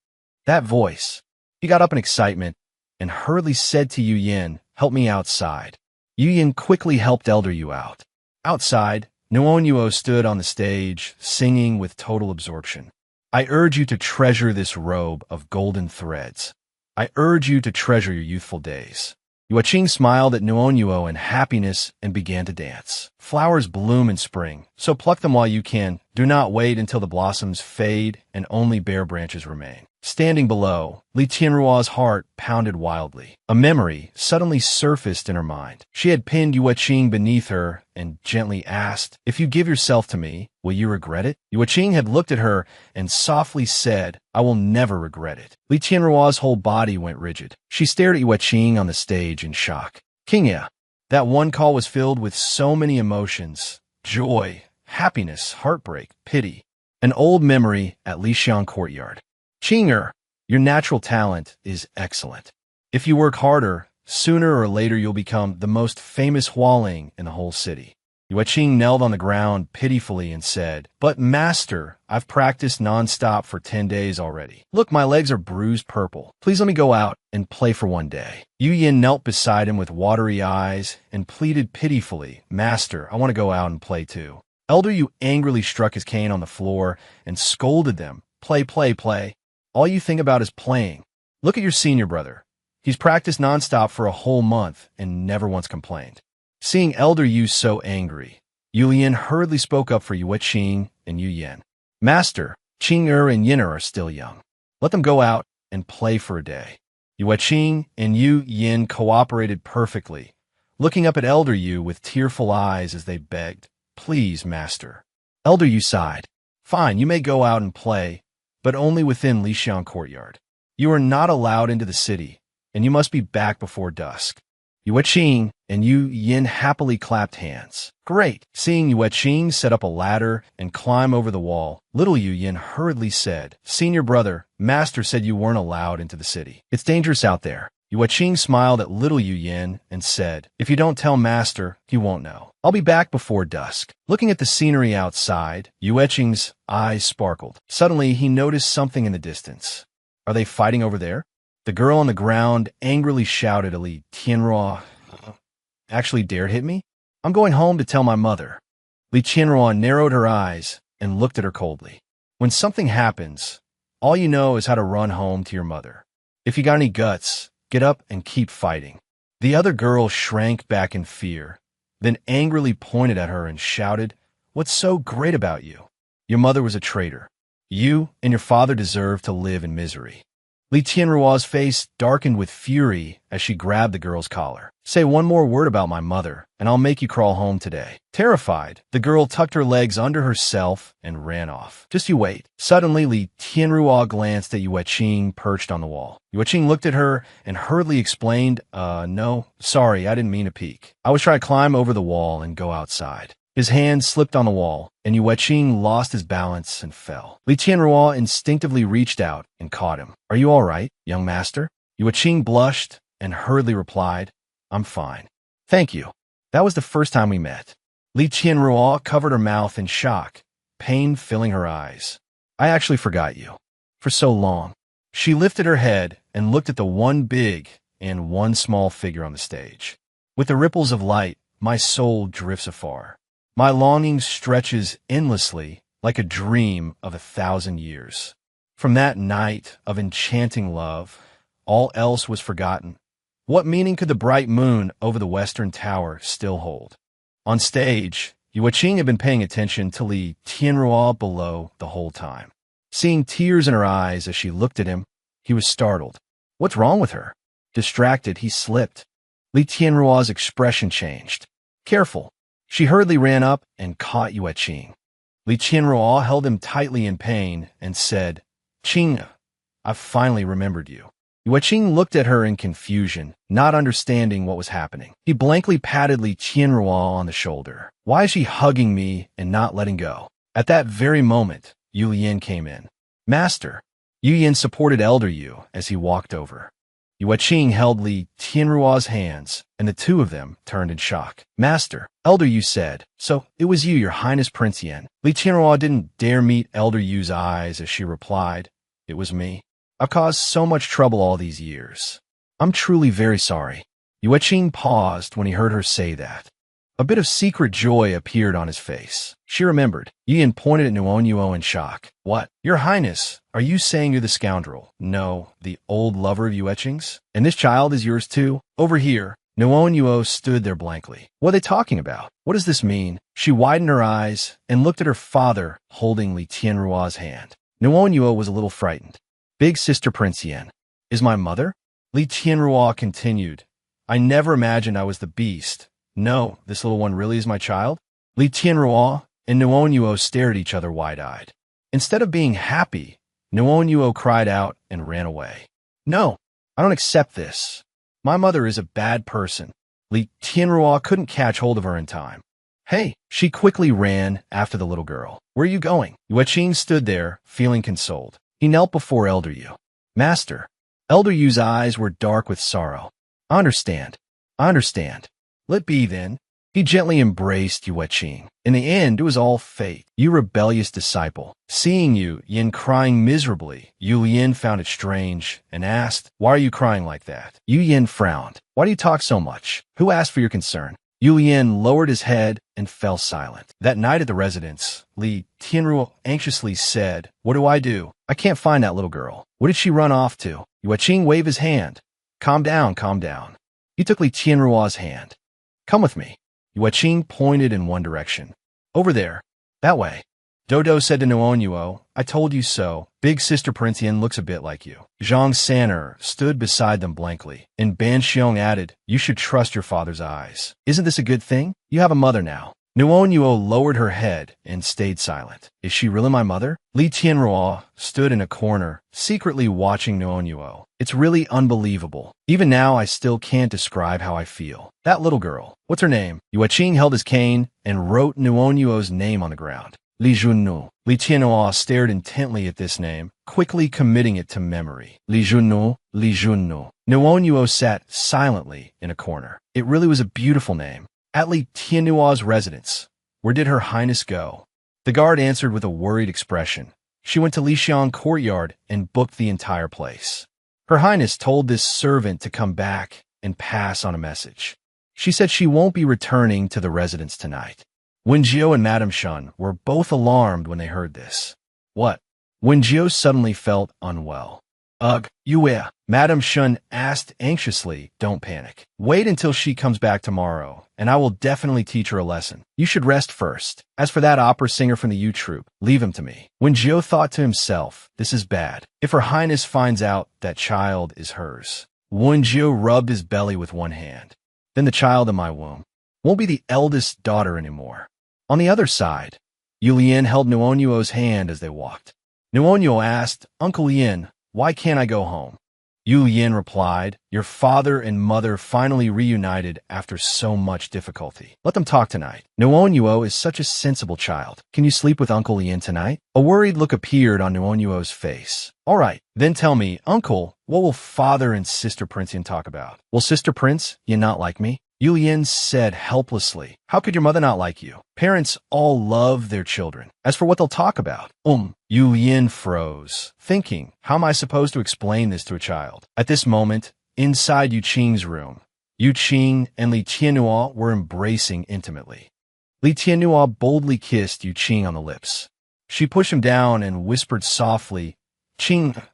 That voice. He got up in excitement and hurriedly said to Yu Yin, "Help me outside." Yu Yin quickly helped Elder Yu out. Outside, Nuonyuo stood on the stage, singing with total absorption. "I urge you to treasure this robe of golden threads. I urge you to treasure your youthful days." Yueqing smiled at Nuonyuo in happiness and began to dance. Flowers bloom in spring, so pluck them while you can. Do not wait until the blossoms fade and only bare branches remain. Standing below, Li Qianrua's heart pounded wildly. A memory suddenly surfaced in her mind. She had pinned Yueqing beneath her and gently asked, "If you give yourself to me, will you regret it?" Yueqing had looked at her and softly said, "I will never regret it." Li Qianrua's whole body went rigid. She stared at Yueqing on the stage in shock. "Qingya." That one call was filled with so many emotions: joy, happiness, heartbreak, pity. An old memory at Lixiang courtyard. "Qing'er, your natural talent is excellent. If you work harder, sooner or later you'll become the most famous Hualing in the whole city." Yueching knelt on the ground pitifully and said, "But master, I've practiced non-stop for 10 days already. Look, my legs are bruised purple. Please let me go out and play for one day." Yu Yin knelt beside him with watery eyes and pleaded pitifully, "Master, I want to go out and play too." Elder Yu angrily struck his cane on the floor and scolded them, "Play, play, play. All you think about is playing. Look at your senior brother. He's practiced non-stop for a whole month and never once complained." Seeing Elder Yu so angry, Yu Yin hurriedly spoke up for Yueching and Yu Yin. "Master, Qing and Yin are still young. Let them go out and play for a day." Yueching and Yu Yin cooperated perfectly, looking up at Elder Yu with tearful eyes as they begged, "Please, master." Elder Yu sighed. "Fine, you may go out and play, but only within Lixiang Courtyard. You are not allowed into the city, and you must be back before dusk." Yueching and Yu Yin happily clapped hands. "Great!" Seeing Yueching set up a ladder and climb over the wall, little Yu Yin hurriedly said, "Senior brother, master said you weren't allowed into the city. It's dangerous out there." Yueching smiled at little Yu Yin and said, "If you don't tell master, he won't know. I'll be back before dusk." Looking at the scenery outside, Yueching's eyes sparkled. Suddenly, he noticed something in the distance. "Are they fighting over there?" The girl on the ground angrily shouted, "Ali Tianrua actually dared hit me? I'm going home to tell my mother." Li Tianrua narrowed her eyes and looked at her coldly. "When something happens, all you know is how to run home to your mother. If you got any guts, get up and keep fighting." The other girl shrank back in fear, then angrily pointed at her and shouted, "What's so great about you? Your mother was a traitor. You and your father deserve to live in misery." Li Tianrua's face darkened with fury as she grabbed the girl's collar. "Say one more word about my mother, and I'll make you crawl home today." Terrified, the girl tucked her legs under herself and ran off. "Just you wait." Suddenly, Li Tianrua glanced at Yueching perched on the wall. Yueching looked at her and hurriedly explained, No, sorry, I didn't mean to peek. I was trying to climb over the wall and go outside." His hand slipped on the wall, and Yueching lost his balance and fell. Li Tianrua instinctively reached out and caught him. "Are you all right, young master?" Yueching blushed and hurriedly replied, "I'm fine. Thank you. That was the first time we met." Li Tianrua covered her mouth in shock, pain filling her eyes. "I actually forgot you. For so long." She lifted her head and looked at the one big and one small figure on the stage. "With the ripples of light, my soul drifts afar. My longing stretches endlessly like a dream of 1,000 years. From that night of enchanting love, all else was forgotten. What meaning could the bright moon over the western tower still hold?" On stage, Yueching had been paying attention to Li Tianrua below the whole time. Seeing tears in her eyes as she looked at him, he was startled. What's wrong with her? Distracted, he slipped. Li Tianrua's expression changed. "Careful." She hurriedly ran up and caught Yueching. Li Tianrua held him tightly in pain and said, "Qing, I've finally remembered you." Yueching looked at her in confusion, not understanding what was happening. He blankly patted Li Tianrua on the shoulder. "Why is she hugging me and not letting go?" At that very moment, Yu Yin came in. "Master." Yu Yin supported Elder Yu as he walked over. Yueching held Li Tianrua's hands, and the two of them turned in shock. "Master," Elder Yu said, "So it was you, your Highness Prince Yin." Li Tianrua didn't dare meet Elder Yu's eyes as she replied, "It was me. I've caused so much trouble all these years. I'm truly very sorry." Yueching paused when he heard her say that. A bit of secret joy appeared on his face. She remembered. Yu Yin pointed at Nuonyuo in shock. "What? Your Highness, are you saying you're the scoundrel? No, the old lover of Yueching's? And this child is yours too? Over here." Nuonyuo stood there blankly. What are they talking about? What does this mean? She widened her eyes and looked at her father holding Li Tianrua's hand. Nuonyuo was a little frightened. "Big sister Prince Yin is my mother?" Li Tianrua continued. "I never imagined I was the beast. No, this little one really is my child?" Li Tianrua and Nuonyuo stared at each other wide-eyed. Instead of being happy, Nuonyuo cried out and ran away. "No, I don't accept this. My mother is a bad person." Li Tianrua couldn't catch hold of her in time. "Hey!" She quickly ran after the little girl. "Where are you going?" Yueching stood there, feeling consoled. He knelt before Elder Yu. "Master." Elder Yu's eyes were dark with sorrow. I understand. Let be then." He gently embraced Yue Qing. In the end, it was all fate. You rebellious disciple. Seeing Yin crying miserably, Yin found it strange and asked, "Why are you crying like that?" Yin frowned. "Why do you talk so much? Who asked for your concern?" Yin lowered his head and fell silent. That night at the residence, Li Tianruo anxiously said, "What do I do? I can't find that little girl. Where did she run off to?" Yue Qing waved his hand. Calm down, calm down." He took Li Tianruo's hand. "Come with me." Yue Qing pointed in one direction. "Over there. That way." Dodo said to Nuonyuo, "I told you so. Big Sister Printian looks a bit like you." Zhang San'er stood beside them blankly, and Ban Xiong added, "You should trust your father's eyes. Isn't this a good thing? You have a mother now." Nuonyuo lowered her head and stayed silent. "Is she really my mother?" Li Tianruo stood in a corner, secretly watching Nuonyuo. "It's really unbelievable. Even now, I still can't describe how I feel. That little girl, what's her name?" Yue Qing held his cane and wrote Nuonyuo's name on the ground. Li Junnu. Li Tianruo stared intently at this name, quickly committing it to memory. Li Junnu, Li Junnu. Nuonyuo sat silently in a corner. It really was a beautiful name. At Li Tianruo's residence. Where did Her Highness go? The guard answered with a worried expression. She went to Lixiang Courtyard and booked the entire place. Her Highness told this servant to come back and pass on a message. She said she won't be returning to the residence tonight. Wenjiu and Madame Shun were both alarmed when they heard this. What? Wenjiu suddenly felt unwell. Ugh, Yue, Madame Shun asked anxiously. Don't panic. Wait until she comes back tomorrow, and I will definitely teach her a lesson. You should rest first. As for that opera singer from the U Troupe, leave him to me. Wenjiu thought to himself, this is bad. If Her Highness finds out that child is hers. Wenjiu rubbed his belly with one hand. Then the child in my womb won't be the eldest daughter anymore. On the other side, Yin held Nuonyuo's hand as they walked. Nuonyuo asked, Uncle Yin, why can't I go home? Yin replied, your father and mother finally reunited after so much difficulty. Let them talk tonight. Nuonyuo is such a sensible child. Can you sleep with Uncle Yin tonight? A worried look appeared on Nuonyuo's face. All right, then tell me, Uncle, what will father and Sister Prince Yin talk about? Will Sister Prince Yin not like me? Yin said helplessly, how could your mother not like you? Parents all love their children. As for what they'll talk about, Yin froze, thinking, how am I supposed to explain this to a child? At this moment, inside Yu Qing's room, Yu Qing and Li Tianruo were embracing intimately. Li Tianruo boldly kissed Yu Qing on the lips. She pushed him down and whispered softly, Qing,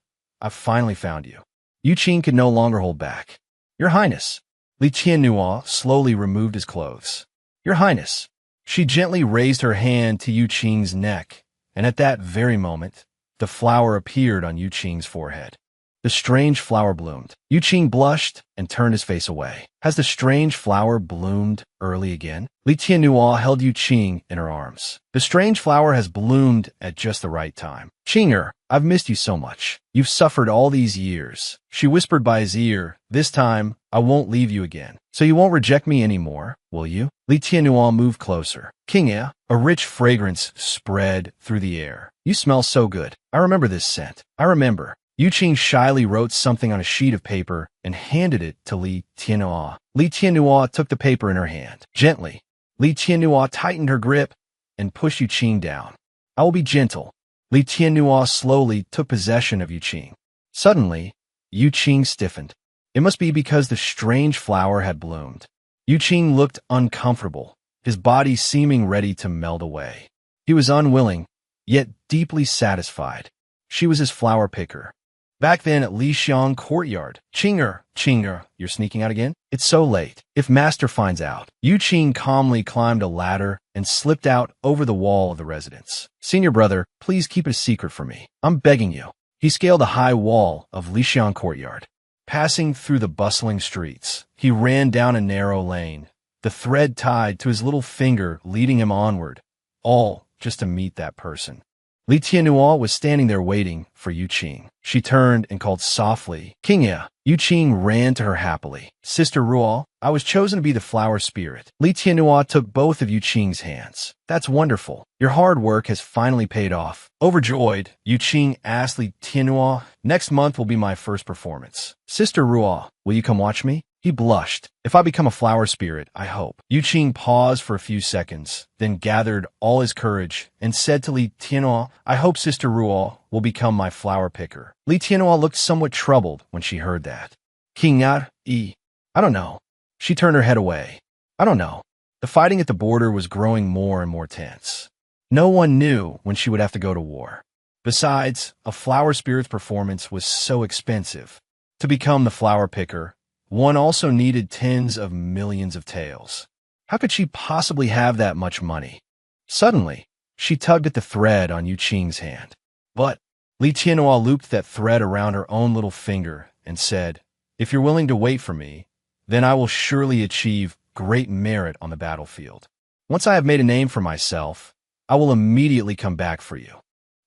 I've finally found you. Yu Qing could no longer hold back. Your Highness. Li Tianruo slowly removed his clothes. Your Highness. She gently raised her hand to Yu Qing's neck, and at that very moment, the flower appeared on Yu Qing's forehead. The strange flower bloomed. Yu Qing blushed and turned his face away. Has the strange flower bloomed early again? Li Tianruo held Yu Qing in her arms. The strange flower has bloomed at just the right time. Qinger, I've missed you so much. You've suffered all these years. She whispered by his ear, this time, I won't leave you again. So you won't reject me anymore, will you? Li Tianruo moved closer. Qinger, a rich fragrance spread through the air. You smell so good. I remember this scent. I remember. Yu Qing shyly wrote something on a sheet of paper and handed it to Li Tianruo. Li Tianruo took the paper in her hand. Gently, Li Tianruo tightened her grip and pushed Yu Qing down. I will be gentle. Li Tianruo slowly took possession of Yu Qing. Suddenly, Yu Qing stiffened. It must be because the strange flower had bloomed. Yu Qing looked uncomfortable, his body seeming ready to melt away. He was unwilling, yet deeply satisfied. She was his flower picker. Back then at Lixiang Courtyard, Qinger, you're sneaking out again? It's so late. If Master finds out. Yu Qing calmly climbed a ladder and slipped out over the wall of the residence. Senior brother, please keep it a secret from me. I'm begging you. He scaled a high wall of Lixiang Courtyard. Passing through the bustling streets, he ran down a narrow lane, the thread tied to his little finger leading him onward, all just to meet that person. Li Tianruo was standing there waiting for Yu Qing. She turned and called softly, Qinger. Yu Qing ran to her happily. Sister Ruo, I was chosen to be the flower spirit. Li Tianruo took both of Yu Qing's hands. That's wonderful. Your hard work has finally paid off. Overjoyed, Yu Qing asked Li Tianruo, next month will be my first performance. Sister Ruo, will you come watch me? He blushed. If I become a flower spirit, I hope. Yu Qing paused for a few seconds, then gathered all his courage and said to Li Tianhua, I hope Sister Ruo will become my flower picker. Li Tianhua looked somewhat troubled when she heard that. I don't know. She turned her head away. I don't know. The fighting at the border was growing more and more tense. No one knew when she would have to go to war. Besides, a flower spirit's performance was so expensive. To become the flower picker, one also needed tens of millions of taels. How could she possibly have that much money? Suddenly, she tugged at the thread on Yu Qing's hand. But Li Tianhua looped that thread around her own little finger and said, If you're willing to wait for me, then I will surely achieve great merit on the battlefield. Once I have made a name for myself, I will immediately come back for you.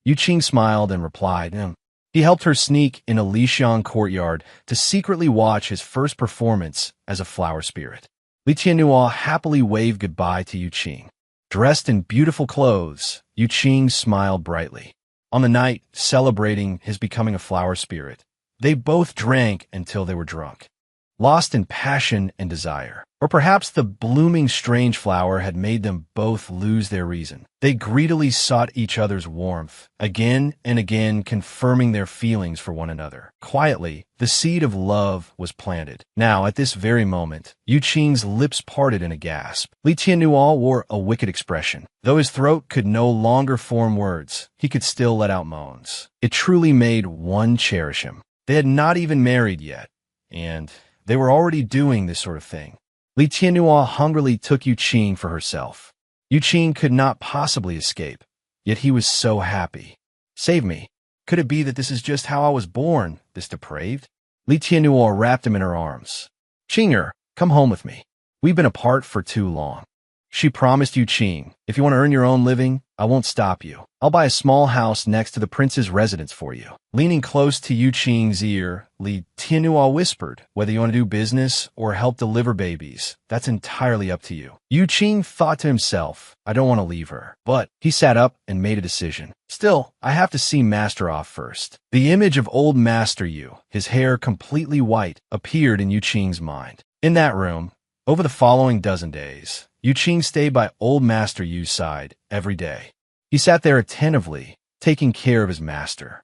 Yu Qing smiled and replied, He helped her sneak in a Lixiang courtyard to secretly watch his first performance as a flower spirit. Li Tianhua happily waved goodbye to Yu Qing. Dressed in beautiful clothes, Yu Qing smiled brightly. On the night celebrating his becoming a flower spirit, they both drank until they were drunk, lost in passion and desire. Or perhaps the blooming strange flower had made them both lose their reason. They greedily sought each other's warmth, again and again confirming their feelings for one another. Quietly, the seed of love was planted. Now, at this very moment, Yu Qing's lips parted in a gasp. Li Tianhua wore a wicked expression. Though his throat could no longer form words, he could still let out moans. It truly made one cherish him. They had not even married yet, and they were already doing this sort of thing. Li Tianhua hungrily took Yu Qing for herself. Yu Qing could not possibly escape, yet he was so happy. Save me. Could it be that this is just how I was born, this depraved? Li Tianhua wrapped him in her arms. Qinger, come home with me. We've been apart for too long. She promised Yu Qing, if you want to earn your own living, I won't stop you. I'll buy a small house next to the prince's residence for you. Leaning close to Yu Qing's ear, Li Tianhua whispered, whether you want to do business or help deliver babies, that's entirely up to you. Yu Qing thought to himself, I don't want to leave her. But he sat up and made a decision. Still, I have to see Master off first. The image of old Master Yu, his hair completely white, appeared in Yu Qing's mind. In that room, over the following dozen days, Yu Qing stayed by old Master Yu's side every day. He sat there attentively, taking care of his master.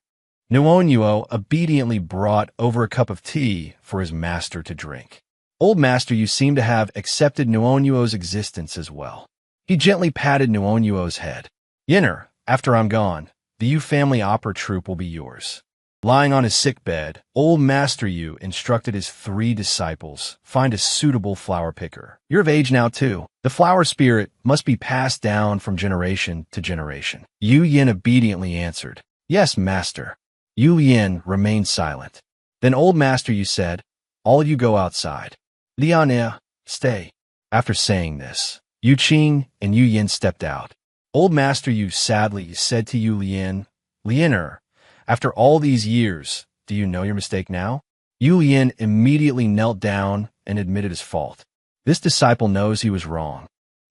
Nuonyuo obediently brought over a cup of tea for his master to drink. Old Master Yu seemed to have accepted Nuonyuo's existence as well. He gently patted Nuonyuo's head. Yinner, after I'm gone, the Yu family opera troupe will be yours. Lying on his sick bed, old Master Yu instructed his 3 disciples, find a suitable flower picker. You're of age now too. The flower spirit must be passed down from generation to generation. Yu Yin obediently answered, Yes, Master. Yu Yin remained silent. Then old Master Yu said, All of you go outside. Lian'e, stay. After saying this, Yu Qing and Yu Yin stepped out. Old Master Yu sadly said to Yu Lien, Lianer, after all these years, do you know your mistake now? Yu Yin immediately knelt down and admitted his fault. This disciple knows he was wrong.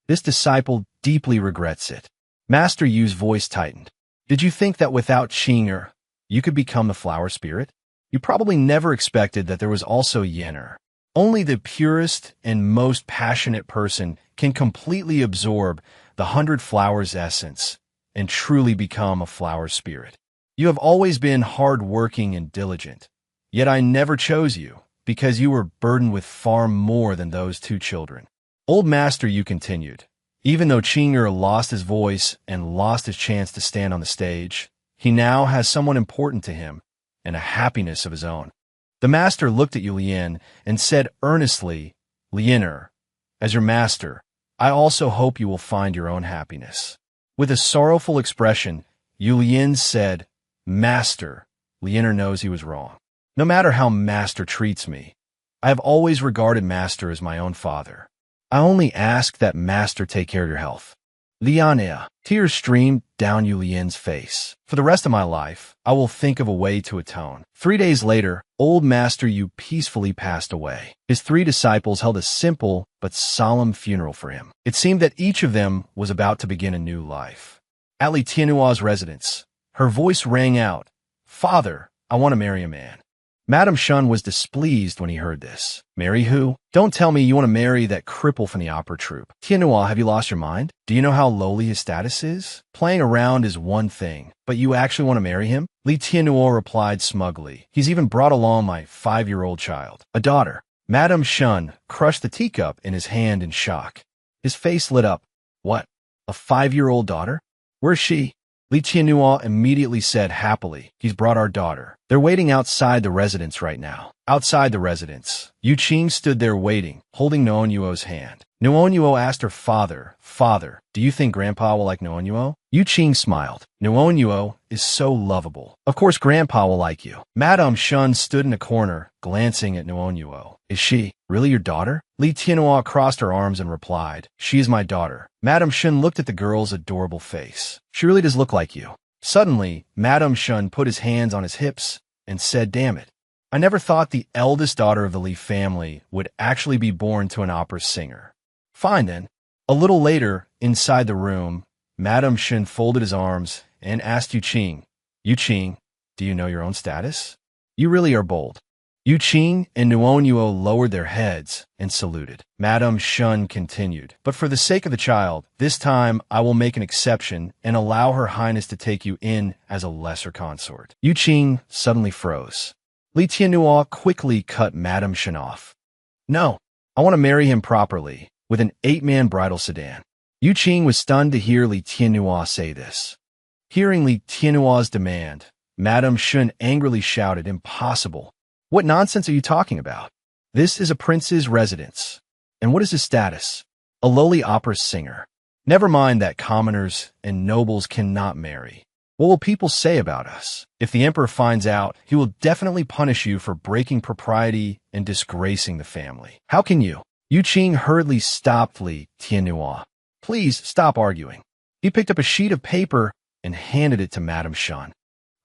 This disciple deeply regrets it. Master Yu's voice tightened. Did you think that without Qinger, you could become the flower spirit? You probably never expected that there was also Yinner. Only the purest and most passionate person can completely absorb the 100 flowers' essence and truly become a flower spirit. You have always been hard-working and diligent, yet I never chose you, because you were burdened with far more than those 2 children. Old Master Yu continued. Even though Qinger lost his voice and lost his chance to stand on the stage, he now has someone important to him and a happiness of his own. The master looked at Yu Lien and said earnestly, Lianer, as your master, I also hope you will find your own happiness. With a sorrowful expression, Yu Lien said, Master, Lianer knows he was wrong. No matter how Master treats me, I have always regarded Master as my own father. I only ask that Master take care of your health. Lian'e, tears streamed down Yu Lien's face. For the rest of my life, I will think of a way to atone. 3 days later, old Master Yu peacefully passed away. His 3 disciples held a simple but solemn funeral for him. It seemed that each of them was about to begin a new life. At Li Tianhua's residence, her voice rang out, Father, I want to marry a man. Madame Shun was displeased when he heard this. Marry who? Don't tell me you want to marry that cripple from the opera troupe. Tianhua, have you lost your mind? Do you know how lowly his status is? Playing around is one thing, but you actually want to marry him? Li Tianhua replied smugly. He's even brought along my 5-year-old child, a daughter. Madame Shun crushed the teacup in his hand in shock. His face lit up. What? A 5-year-old daughter? Where's she? Li Tianhua immediately said happily, he's brought our daughter. They're waiting outside the residence right now. Outside the residence, Yu Qing stood there waiting, holding Noonyuo's hand. Noonyuo asked her father, Father, do you think Grandpa will like Noonyuo? Yu Qing smiled. Noonyuo is so lovable. Of course Grandpa will like you. Madame Shun stood in a corner, glancing at Noonyuo. Is she really your daughter? Li Tianhua crossed her arms and replied, She is my daughter. Madame Shun looked at the girl's adorable face. She really does look like you. Suddenly, Madame Shun put his hands on his hips and said, Damn it. I never thought the eldest daughter of the Li family would actually be born to an opera singer. Fine then. A little later, inside the room, Madame Shun folded his arms and asked Yu Qing, do you know your own status? You really are bold. Yu Qing and Noonyuo lowered their heads and saluted. Madame Shun continued, But for the sake of the child, this time I will make an exception and allow Her Highness to take you in as a lesser consort. Yu Qing suddenly froze. Li Tianhua quickly cut Madame Shun off. No, I want to marry him properly, with an 8-man bridal sedan. Yu Qing was stunned to hear Li Tianhua say this. Hearing Li Tianhua's demand, Madame Shun angrily shouted, Impossible. What nonsense are you talking about? This is a prince's residence. And what is his status? A lowly opera singer. Never mind that commoners and nobles cannot marry. What will people say about us? If the emperor finds out, he will definitely punish you for breaking propriety and disgracing the family. How can you? Yu Qing hurriedly stopped Li Tianhua. Please stop arguing. He picked up a sheet of paper and handed it to Madame Shun.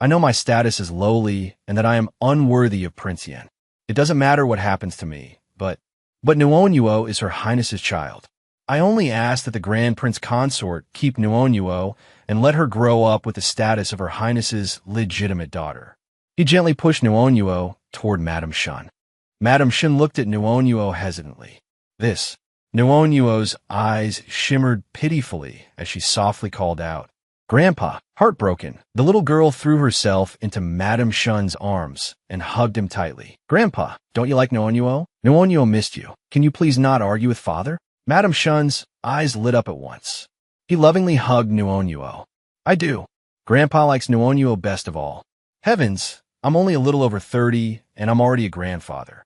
I know my status is lowly and that I am unworthy of Prince Yan. It doesn't matter what happens to me, but Noonyuo is Her Highness's child. I only ask that the Grand Prince Consort keep Noonyuo and let her grow up with the status of Her Highness's legitimate daughter. He gently pushed Noonyuo toward Madame Shun. Madame Shun looked at Noonyuo hesitantly. Noonyuo's eyes shimmered pitifully as she softly called out, Grandpa. Heartbroken, the little girl threw herself into Madame Shun's arms and hugged him tightly. Grandpa, don't you like Noonyuo? Noonyuo missed you. Can you please not argue with father? Madame Shun's eyes lit up at once. He lovingly hugged Noonyuo. I do. Grandpa likes Noonyuo best of all. Heavens, I'm only a little over 30 and I'm already a grandfather.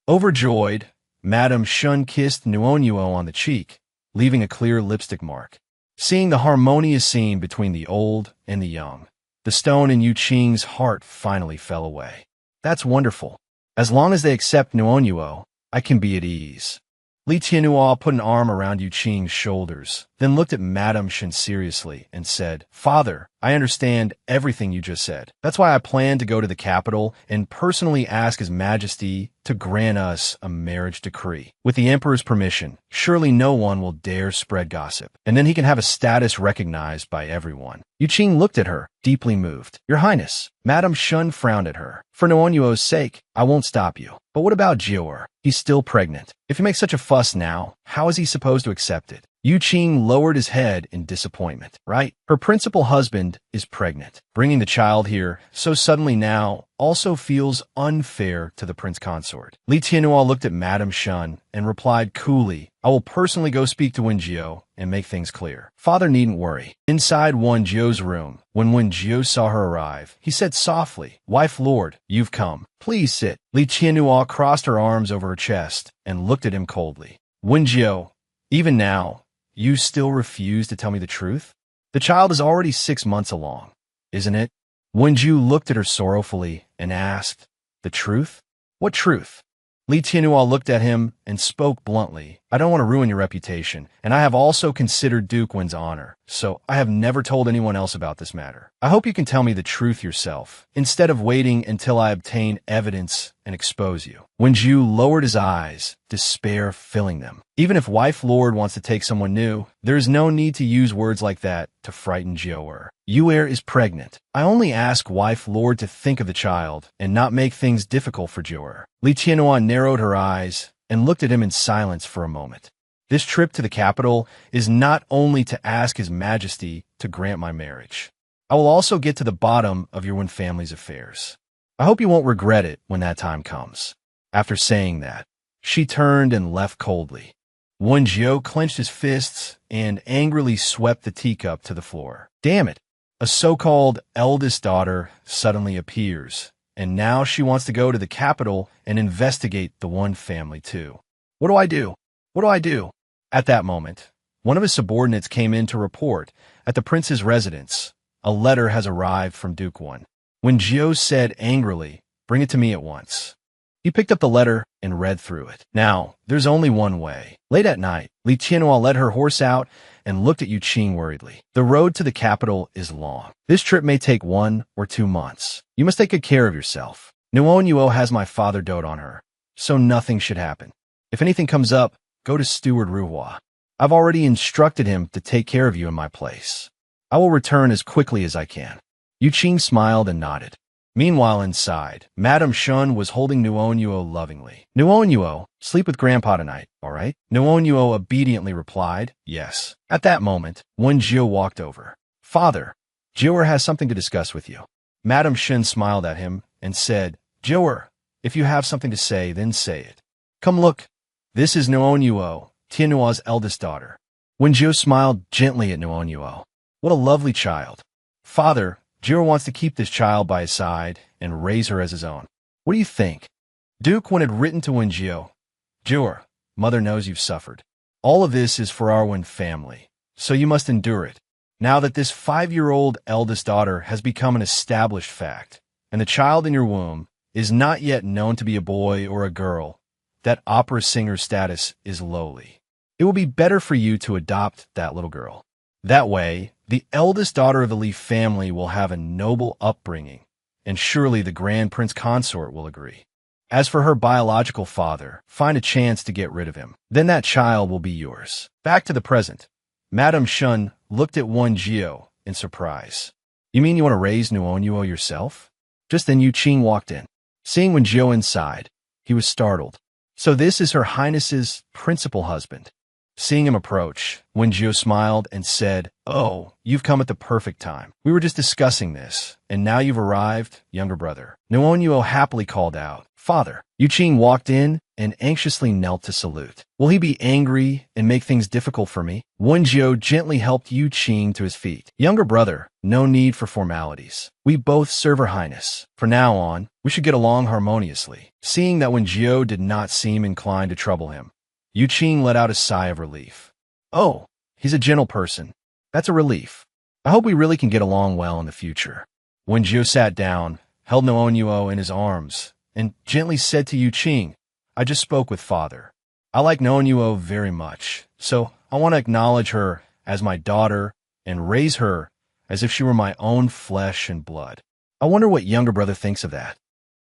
Overjoyed, Madame Shun kissed Noonyuo on the cheek, leaving a clear lipstick mark. Seeing the harmonious scene between the old and the young, the stone in Yu Qing's heart finally fell away. That's wonderful. As long as they accept Noonyuo, I can be at ease. Li Tianhua put an arm around Yu Qing's shoulders, then looked at Madame Shun seriously and said, Father, I understand everything you just said. That's why I plan to go to the capital and personally ask His Majesty to grant us a marriage decree. With the Emperor's permission, surely no one will dare spread gossip, and then he can have a status recognized by everyone. Yu Qing looked at her, deeply moved. Your Highness, Madame Shun frowned at her. For Noonyuo's sake, I won't stop you. But what about Jior? He's still pregnant. If you make such a fuss now, how is he supposed to accept it? Yu Qing lowered his head in disappointment. Right? Her principal husband is pregnant. Bringing the child here so suddenly now also feels unfair to the prince consort. Li Tianhua looked at Madame Shun and replied coolly, I will personally go speak to Wenjio and make things clear. Father needn't worry. Inside Wenjio's room, when Wenjio saw her arrive, he said softly, Wife Lord, you've come. Please sit. Li Tianhua crossed her arms over her chest and looked at him coldly. Wenjio, even now, you still refuse to tell me the truth? The child is already 6 months along, isn't it? Wenju looked at her sorrowfully and asked, The truth? What truth? Li Tianhua looked at him and spoke bluntly. I don't want to ruin your reputation, and I have also considered Duke Wen's honor, so I have never told anyone else about this matter. I hope you can tell me the truth yourself, instead of waiting until I obtain evidence and expose you. Wenju lowered his eyes, despair filling them. Even if wife Lord wants to take someone new, there is no need to use words like that to frighten Joer. Yuer is pregnant. I only ask wife Lord to think of the child and not make things difficult for Joer. Li Tianhua narrowed her eyes and looked at him in silence for a moment. This trip to the capital is not only to ask His Majesty to grant my marriage. I will also get to the bottom of your family's affairs. I hope you won't regret it when that time comes. After saying that, she turned and left coldly. Wen Jiao clenched his fists and angrily swept the teacup to the floor. Damn it! A so-called eldest daughter suddenly appears, and now she wants to go to the capital and investigate the one family too. What do I do? What do I do? At that moment, one of his subordinates came in to report at the prince's residence. A letter has arrived from Duke Wen. When Jiao said angrily, "Bring it to me at once." He picked up the letter and read through it. Now, there's only one way. Late at night, Li Tianhua led her horse out and looked at Yu Qing worriedly. The road to the capital is long. This trip may take 1 or 2 months. You must take good care of yourself. Nuon Yuo has my father dote on her, so nothing should happen. If anything comes up, go to Steward Ruhua. I've already instructed him to take care of you in my place. I will return as quickly as I can. Yu Qing smiled and nodded. Meanwhile, inside, Madame Shun was holding Nuon Yuo lovingly. Nuon Yuo, sleep with Grandpa tonight, all right? Nuon Yuo obediently replied, yes. At that moment, Wen Jiao walked over. Father, Jiao has something to discuss with you. Madame Shun smiled at him and said, Jiao, if you have something to say, then say it. Come look. This is Nuon Yuo, Tianhua's eldest daughter. Wen Jiao smiled gently at Nuon Yuo. What a lovely child. Father, Jiao wants to keep this child by his side and raise her as his own. What do you think? Duke Wen had written to Wen Jiao, Jiao, mother knows you've suffered. All of this is for our Wen family, so you must endure it. Now that this 5-year-old eldest daughter has become an established fact, and the child in your womb is not yet known to be a boy or a girl, that opera singer status is lowly. It will be better for you to adopt that little girl. That way, the eldest daughter of the Li family will have a noble upbringing, and surely the Grand Prince Consort will agree. As for her biological father, find a chance to get rid of him. Then that child will be yours. Back to the present. Madame Shun looked at Wen Jiao in surprise. You mean you want to raise Nuon Yuo yourself? Just then Yu Qing walked in. Seeing Wen Jiao inside, he was startled. So this is Her Highness's principal husband. Seeing him approach, Wen Jiao smiled and said, Oh, you've come at the perfect time. We were just discussing this, and now you've arrived, younger brother. Nuon Yuo happily called out, Father. Yu Qing walked in and anxiously knelt to salute. Will he be angry and make things difficult for me? Wen Jiao gently helped Yu Qing to his feet. Younger brother, no need for formalities. We both serve Her Highness. From now on, we should get along harmoniously. Seeing that Wen Jiao did not seem inclined to trouble him, Yu Qing let out a sigh of relief. Oh, he's a gentle person. That's a relief. I hope we really can get along well in the future. Wen Jiao sat down, held Nuon Yuo in his arms, and gently said to Yu Qing, I just spoke with Father. I like Nuon Yuo very much, so I want to acknowledge her as my daughter and raise her as if she were my own flesh and blood. I wonder what younger brother thinks of that.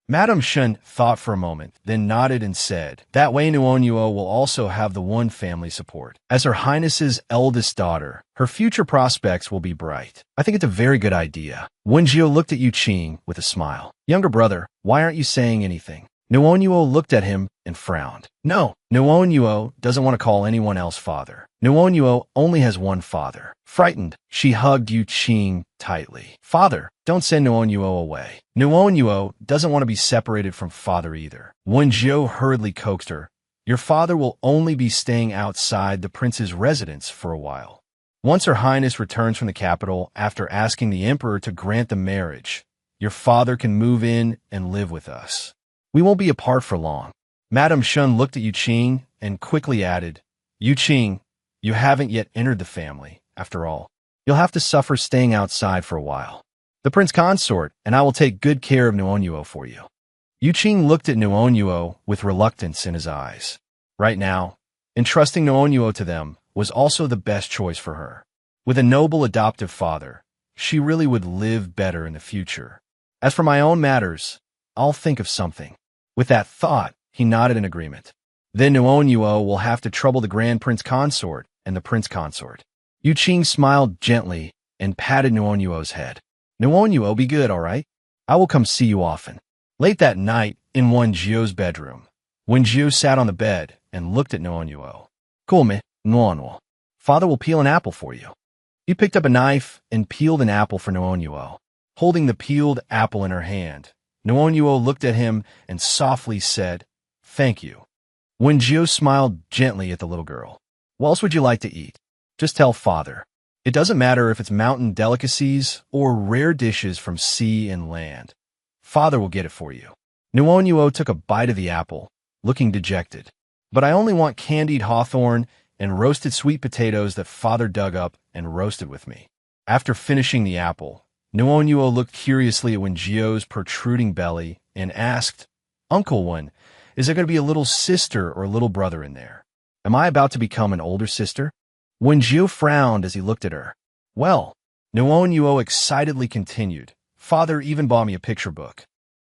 Madame Shun thought for a moment, then nodded and said, That way Nuon Yuo will also have the one family support. As Her Highness's eldest daughter, her future prospects will be bright. I think it's a very good idea. Wen Jiao looked at Yu Qing with a smile. Younger brother, why aren't you saying anything? Nuon Yuo looked at him and frowned. No, Nuon Yuo doesn't want to call anyone else father. Nuon Yuo only has one father. Frightened, she hugged Yu Qing tightly. Father, don't send Nuon Yuo away. Nuon Yuo doesn't want to be separated from father either. Wen Jiao hurriedly coaxed her. Your father will only be staying outside the prince's residence for a while. Once Her Highness returns from the capital after asking the emperor to grant the marriage, your father can move in and live with us. We won't be apart for long. Madame Shun looked at Yu Qing and quickly added, Yu Qing, you haven't yet entered the family, after all. You'll have to suffer staying outside for a while. The prince consort and I will take good care of Nuon Yuo for you. Yu Qing looked at Nuon Yuo with reluctance in his eyes. Right now, entrusting Nuon Yuo to them was also the best choice for her. With a noble adoptive father, she really would live better in the future. As for my own matters, I'll think of something. With that thought, he nodded in agreement. Then Nuonuo will have to trouble the Grand Prince Consort and the Prince Consort. Yu Qing smiled gently and patted Nuonuo's head. Nuonuo, be good, all right? I will come see you often. Late that night, in Wenjio's bedroom, Wenjio sat on the bed and looked at Nuonuo. Come, Nuonuo. Father will peel an apple for you. He picked up a knife and peeled an apple for Nuonuo. Holding the peeled apple in her hand, Nuonuo looked at him and softly said, "Thank you." Wenjio smiled gently at the little girl. "What else would you like to eat? Just tell Father. It doesn't matter if it's mountain delicacies or rare dishes from sea and land. Father will get it for you." Nuonuo took a bite of the apple, looking dejected. "But I only want candied hawthorn and roasted sweet potatoes that Father dug up and roasted with me." After finishing the apple, Nuonuo looked curiously at Wenjio's protruding belly and asked, "Uncle Wen, is there going to be a little sister or a little brother in there? Am I about to become an older sister?" Wenjio frowned as he looked at her. "Well," Nuonuo excitedly continued, "Father even bought me a picture book.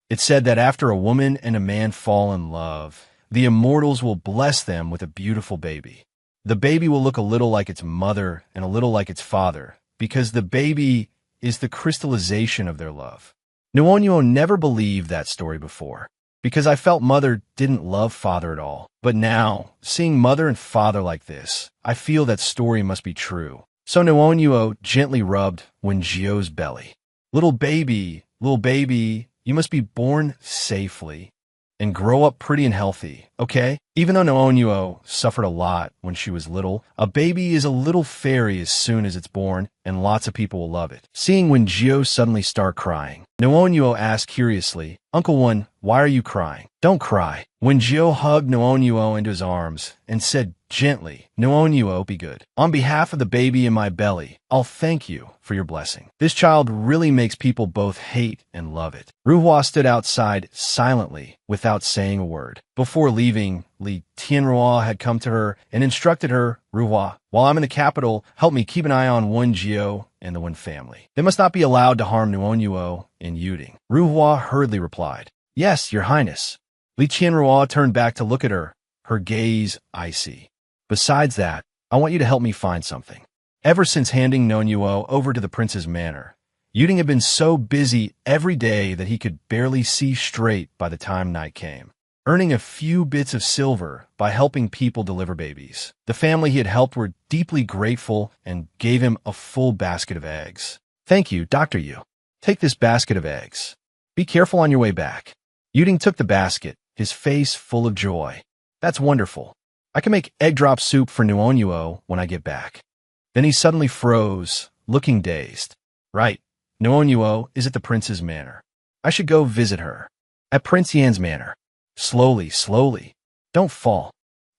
It said that after a woman and a man fall in love, the immortals will bless them with a beautiful baby. The baby will look a little like its mother and a little like its father, because the baby is the crystallization of their love." Nuonuo never believed that story before, because I felt Mother didn't love Father at all. But now, seeing Mother and Father like this, I feel that story must be true. So Nuonuo gently rubbed Wenjio's belly. Little baby, you must be born safely and grow up pretty and healthy, okay?" Even though Nuonuo suffered a lot when she was little, a baby is a little fairy as soon as it's born, and lots of people will love it. Seeing Wenjio suddenly start crying, Nuonuo asked curiously, "Uncle Wen, why are you crying?" "Don't cry." Wenjio hugged Nuonuo into his arms and said gently, "Nuonuo, be good. On behalf of the baby in my belly, I'll thank you for your blessing. This child really makes people both hate and love it." Ruhua stood outside silently without saying a word. Before leaving, Li Tianrua had come to her and instructed her, "Ruhua, while I'm in the capital, help me keep an eye on Wenjio and the Wen family. They must not be allowed to harm Nuonuo and Yuding." Ruhua hurriedly replied, "Yes, Your Highness." Li Tianrua turned back to look at her, her gaze icy. "Besides that, I want you to help me find something." Ever since handing Nuonuo over to the prince's manor, Yuding had been so busy every day that he could barely see straight by the time night came, earning a few bits of silver by helping people deliver babies. The family he had helped were deeply grateful and gave him a full basket of eggs. "Thank you, Dr. Yu. Take this basket of eggs. Be careful on your way back." Yuding took the basket, his face full of joy. "That's wonderful. I can make egg drop soup for Nuonuo when I get back." Then he suddenly froze, looking dazed. "Right. Nuonuo is at the prince's manor. I should go visit her. At Prince Yan's manor. Slowly, slowly. Don't fall."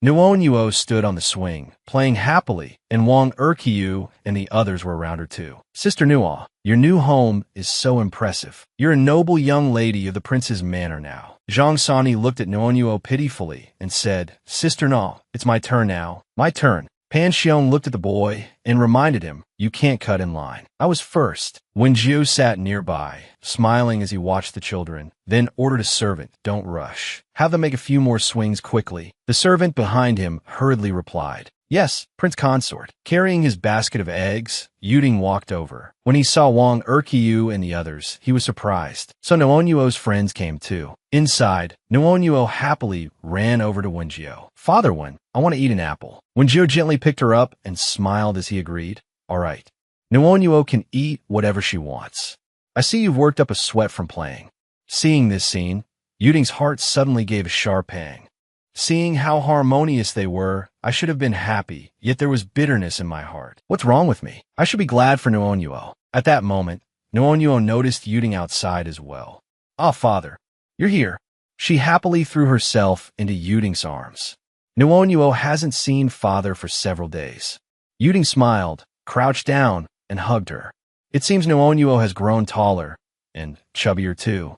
Nuonuo stood on the swing, playing happily, and Wang Erqiu and the others were around her too. "Sister Nuo, your new home is so impressive. You're a noble young lady of the prince's manor now." Zhang Sani looked at Nuonuo pitifully and said, "Sister Nuo, it's my turn now. My turn." Pan Xiong looked at the boy and reminded him, "You can't cut in line. I was first." Wenjio sat nearby, smiling as he watched the children, then ordered a servant, "Don't rush. Have them make a few more swings quickly." The servant behind him hurriedly replied, "Yes, Prince Consort." Carrying his basket of eggs, Yuding walked over. When he saw Wang Erqiu and the others, he was surprised. So Nuonuo's friends came too. Inside, Nuonuo happily ran over to Wenjio. "Father Wen, I want to eat an apple." Wenjio gently picked her up and smiled as he agreed. "All right. Nuonuo can eat whatever she wants. I see you've worked up a sweat from playing." Seeing this scene, Yuding's heart suddenly gave a sharp pang. Seeing how harmonious they were, I should have been happy, yet there was bitterness in my heart. What's wrong with me? I should be glad for Nuonuo. At that moment, Nuonuo noticed Yuding outside as well. "Ah, father, you're here." She happily threw herself into Yuding's arms. Nuonuo hasn't seen father for several days. Yuding smiled, crouched down, and hugged her. It seems Nuonuo has grown taller, and chubbier too.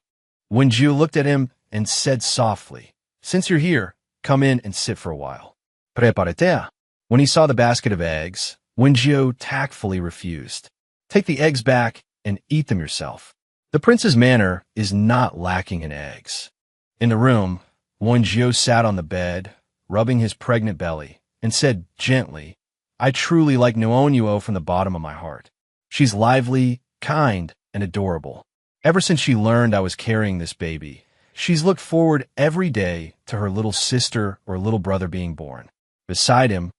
Wenju looked at him and said softly, "Since you're here, come in and sit for a while." Preparete. When he saw the basket of eggs, Wenju tactfully refused. "Take the eggs back and eat them yourself." The prince's manor is not lacking in eggs. In the room, Wenju sat on the bed, rubbing his pregnant belly, and said gently, "I truly like Nuonuo from the bottom of my heart. She's lively, kind, and adorable. Ever since she learned I was carrying this baby, she's looked forward every day to her little sister or little brother being born." Beside him,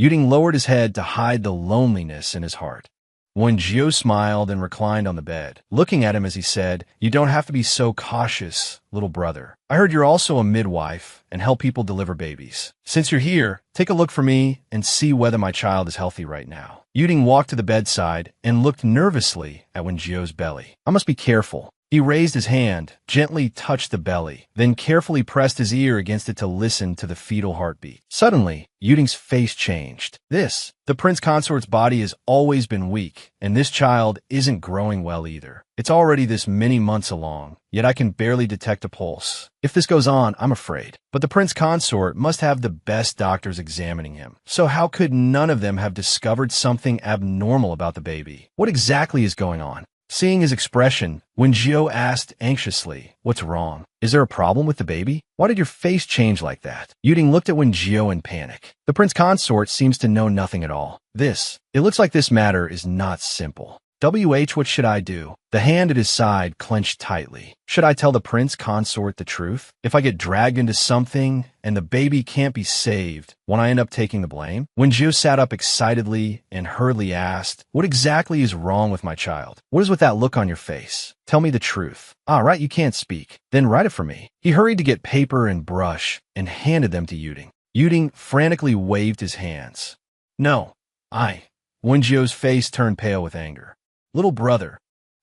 Yuding lowered his head to hide the loneliness in his heart. Wen Jiao smiled and reclined on the bed, looking at him as he said, "You don't have to be so cautious, little brother. I heard you're also a midwife and help people deliver babies. Since you're here, take a look for me and see whether my child is healthy right now." Yuding walked to the bedside and looked nervously at Wen Jiao's belly. "I must be careful." He raised his hand, gently touched the belly, then carefully pressed his ear against it to listen to the fetal heartbeat. Suddenly, Yuding's face changed. The prince consort's body has always been weak, and this child isn't growing well either. It's already this many months along, yet I can barely detect a pulse. If this goes on, I'm afraid. But the prince consort must have the best doctors examining him. So how could none of them have discovered something abnormal about the baby? What exactly is going on? Seeing his expression, Wen Jiao asked anxiously, "What's wrong? Is there a problem with the baby? Why did your face change like that?" Yuding looked at Wen Jiao in panic. The prince consort seems to know nothing at all. It looks like this matter is not simple. What should I do? The hand at his side clenched tightly. Should I tell the prince consort the truth? If I get dragged into something and the baby can't be saved, won't I end up taking the blame? Wen Jiao sat up excitedly and hurriedly asked, "What exactly is wrong with my child? What is with that look on your face? Tell me the truth." "Ah, right, you can't speak. Then write it for me." He hurried to get paper and brush and handed them to Yuding. Yuding frantically waved his hands. "No, Wen Jiao's face turned pale with anger. "Little brother."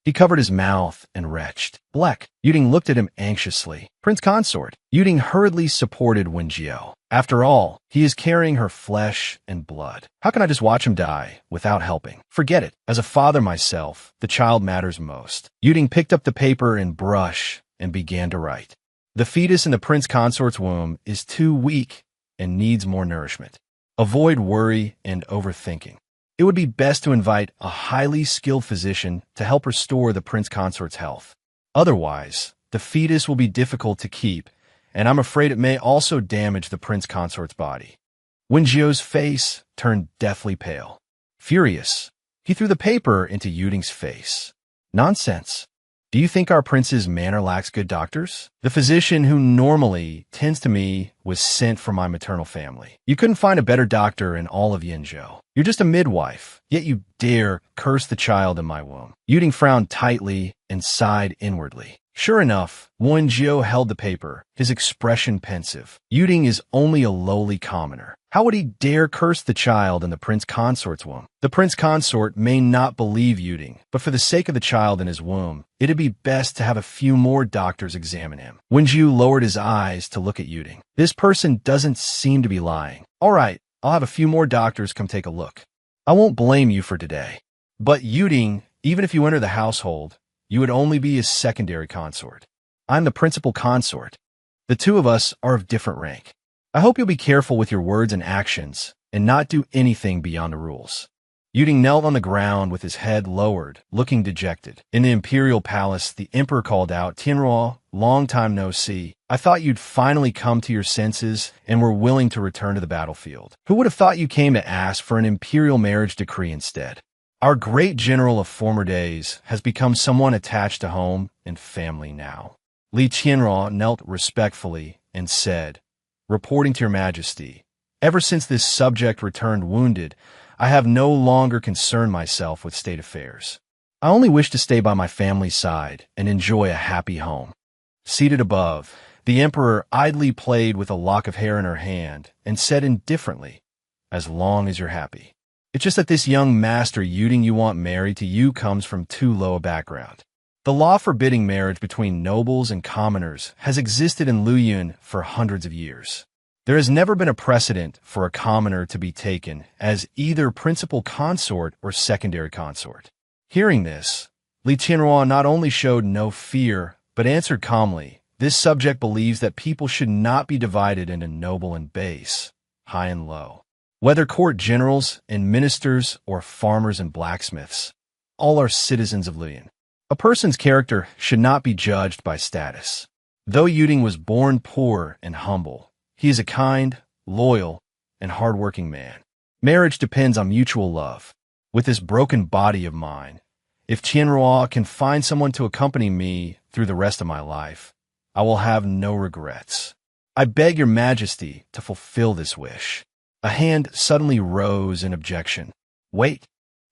He covered his mouth and retched. "Black." Yuding looked at him anxiously. "Prince consort." Yuding hurriedly supported Wen Jiao. "After all, he is carrying her flesh and blood. How can I just watch him die without helping? Forget it. As a father myself, the child matters most." Yuding picked up the paper and brush and began to write. "The fetus in the prince consort's womb is too weak and needs more nourishment. Avoid worry and overthinking. It would be best to invite a highly skilled physician to help restore the prince consort's health. Otherwise, the fetus will be difficult to keep, and I'm afraid it may also damage the prince consort's body." Wen Jiao's face turned deathly pale. Furious, he threw the paper into Yuding's face. "Nonsense. Do you think our prince's manor lacks good doctors? The physician who normally tends to me was sent from my maternal family. You couldn't find a better doctor in all of Yinzhou. You're just a midwife, yet you dare curse the child in my womb." Yuding frowned tightly and sighed inwardly. Sure enough, Wen Jiao held the paper, his expression pensive. Yuding is only a lowly commoner. How would he dare curse the child in the prince consort's womb? The prince consort may not believe Yuding, but for the sake of the child in his womb, it'd be best to have a few more doctors examine him. Wen Jiao lowered his eyes to look at Yuding. This person doesn't seem to be lying. "All right, I'll have a few more doctors come take a look. I won't blame you for today. But Yuding, even if you enter the household, you would only be his secondary consort. I'm the principal consort. The two of us are of different rank. I hope you'll be careful with your words and actions and not do anything beyond the rules." Yuding knelt on the ground with his head lowered, looking dejected. In the imperial palace, the emperor called out, "Tianruo, long time no see. I thought you'd finally come to your senses and were willing to return to the battlefield. Who would have thought you came to ask for an imperial marriage decree instead? Our great general of former days has become someone attached to home and family now." Li Tianruo knelt respectfully and said, "Reporting to your majesty, ever since this subject returned wounded, I have no longer concerned myself with state affairs. I only wish to stay by my family's side and enjoy a happy home." Seated above, the emperor idly played with a lock of hair in her hand and said indifferently, "As long as you're happy. It's just that this young master Yuding you want married to you comes from too low a background. The law forbidding marriage between nobles and commoners has existed in Luyun for hundreds of years. There has never been a precedent for a commoner to be taken as either principal consort or secondary consort." Hearing this, Li Tianruo not only showed no fear, but answered calmly, "This subject believes that people should not be divided into noble and base, high and low. Whether court generals and ministers or farmers and blacksmiths, all are citizens of Luyun. A person's character should not be judged by status. Though Yuding was born poor and humble, he is a kind, loyal, and hardworking man. Marriage depends on mutual love. With this broken body of mine, if Tianruo can find someone to accompany me through the rest of my life, I will have no regrets. I beg your majesty to fulfill this wish. A hand suddenly rose in objection. Wait.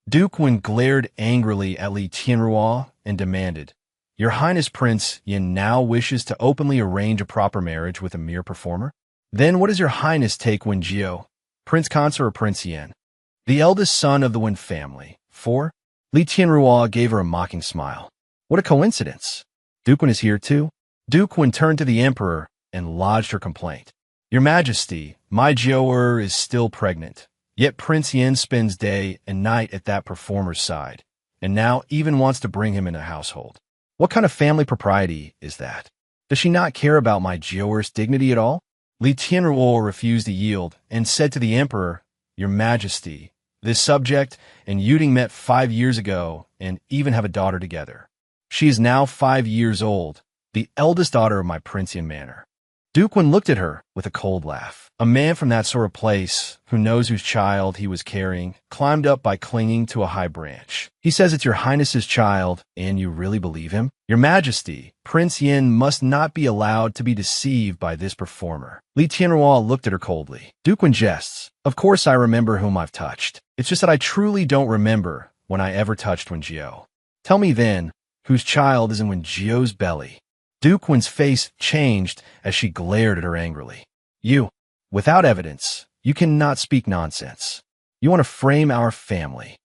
Duke Wen glared angrily at Li Tianruo and demanded, Your Highness Prince Yin now wishes to openly arrange a proper marriage with a mere performer? Then what does your Highness take Wen Jiao, Prince Consort or Prince Yin, the eldest son of the Wen family, for? Li Tianruo gave her a mocking smile. What a coincidence. Duke Wen is here too? Duke Wen turned to the emperor and lodged her complaint. Your Majesty, my Jiao is still pregnant. Yet Prince Yin spends day and night at that performer's side, and now even wants to bring him in a household. What kind of family propriety is that? Does she not care about my Jiao's dignity at all? Li Tianruo refused to yield and said to the emperor, Your Majesty, this subject and Yuding met 5 years ago and even have a daughter together. She is now 5 years old, the eldest daughter of my Prince Yin manor. Duke Wen looked at her with a cold laugh. A man from that sort of place, who knows whose child he was carrying, climbed up by clinging to a high branch. He says it's your Highness's child, and you really believe him? Your Majesty, Prince Yin must not be allowed to be deceived by this performer. Li Tianruo looked at her coldly. Duke Wen jests. Of course I remember whom I've touched. It's just that I truly don't remember when I ever touched Wen Jiao. Tell me then, whose child is in Wen Jiao's belly? Duke Wen's face changed as she glared at her angrily. You, without evidence, you cannot speak nonsense. You want to frame our family.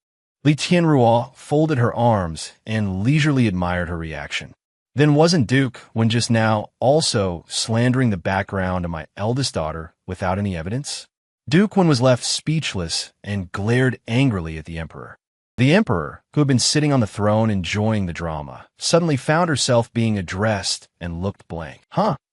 Li Tianruo folded her arms and leisurely admired her reaction. Then wasn't Duke Wen just now also slandering the background of my eldest daughter without any evidence? Duke Wen was left speechless and glared angrily at the emperor. The emperor, who had been sitting on the throne enjoying the drama, suddenly found herself being addressed and looked blank.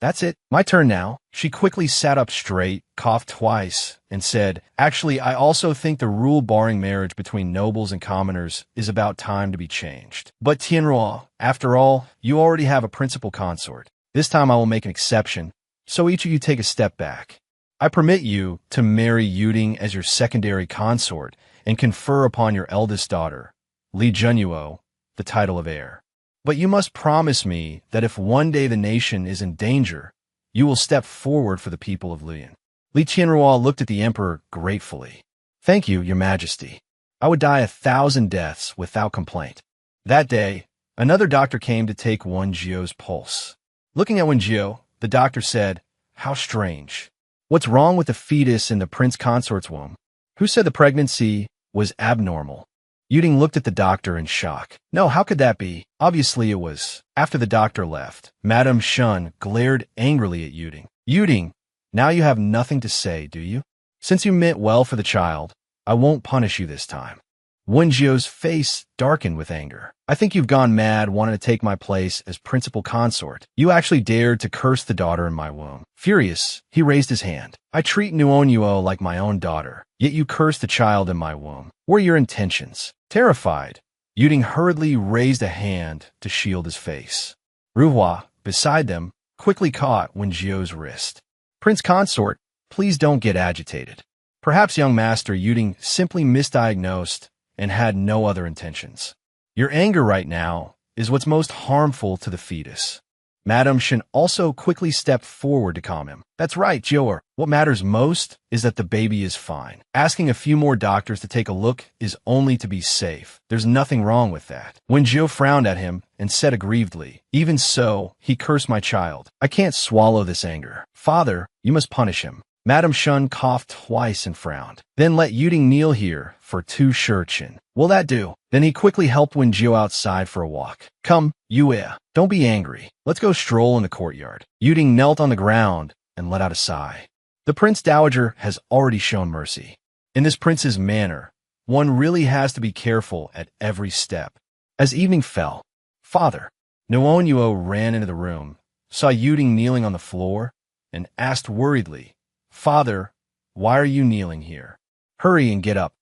That's it. My turn now. She quickly sat up straight, coughed twice, and said, Actually, I also think the rule barring marriage between nobles and commoners is about time to be changed. But Tianruo, after all, you already have a principal consort. This time I will make an exception, so each of you take a step back. I permit you to marry Yuding as your secondary consort and confer upon your eldest daughter, Li Zhenyuo, the title of heir. But you must promise me that if one day the nation is in danger, you will step forward for the people of Luoyang. Li Tianruo looked at the emperor gratefully. Thank you, your majesty. I would die 1,000 deaths without complaint. That day, another doctor came to take Wen Jiao's pulse. Looking at Wen Jiao, the doctor said, How strange. What's wrong with the fetus in the prince consort's womb? Who said the pregnancy was abnormal? Yuding looked at the doctor in shock. No, how could that be? Obviously it was. After the doctor left, Madame Shun glared angrily at Yuding. Yuding, now you have nothing to say, do you? Since you meant well for the child, I won't punish you this time. Wen Jiao's face darkened with anger. I think you've gone mad wanting to take my place as principal consort. You actually dared to curse the daughter in my womb. Furious, he raised his hand. I treat Nuonyuo like my own daughter, yet you curse the child in my womb. What are your intentions? Terrified, Yuding hurriedly raised a hand to shield his face. Ruhua, beside them, quickly caught Wen Jiao's wrist. Prince Consort, please don't get agitated. Perhaps young master Yuding simply misdiagnosed and had no other intentions. Your anger right now is what's most harmful to the fetus. Madame Shen also quickly stepped forward to calm him. That's right, Jiao. What matters most is that the baby is fine. Asking a few more doctors to take a look is only to be safe. There's nothing wrong with that. When Jiao frowned at him and said aggrievedly, Even so, he cursed my child. I can't swallow this anger. Father, you must punish him. Madame Shun coughed twice and frowned. Then let Yuding kneel here for 2 shirchin. Will that do? Then he quickly helped Wen Jiao outside for a walk. Come, Yue, don't be angry. Let's go stroll in the courtyard. Yuding knelt on the ground and let out a sigh. The Prince Dowager has already shown mercy. In this prince's manner, one really has to be careful at every step. As evening fell, Father, Nuonyuo ran into the room, saw Yuding kneeling on the floor, and asked worriedly, Father, why are you kneeling here? Hurry and get up.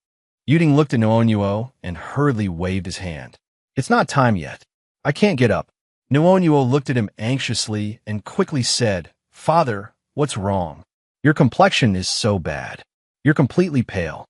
Yuding looked at Nuonyuo and hurriedly waved his hand. It's not time yet. I can't get up. Nuonyuo looked at him anxiously and quickly said, Father, what's wrong? Your complexion is so bad. You're completely pale.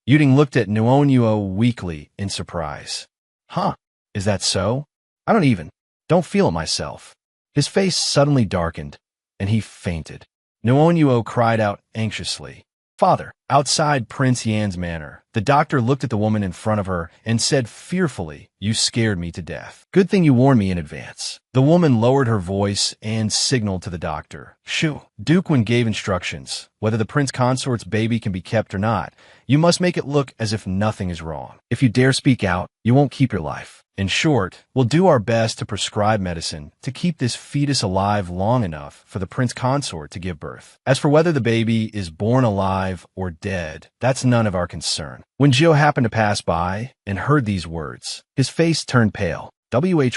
Yuding looked at Nuonuo weakly in surprise. Huh? Is that so? I don't feel it myself. His face suddenly darkened, and he fainted. Nuonuo cried out anxiously. Father, outside Prince Yan's manor, the doctor looked at the woman in front of her and said fearfully, "You scared me to death. Good thing you warned me in advance." The woman lowered her voice and signaled to the doctor. Shoo. Duquin gave instructions. Whether the prince consort's baby can be kept or not, you must make it look as if nothing is wrong. If you dare speak out, you won't keep your life. In short, we'll do our best to prescribe medicine to keep this fetus alive long enough for the prince consort to give birth. As for whether the baby is born alive or dead, that's none of our concern. When Gio happened to pass by and heard these words, his face turned pale.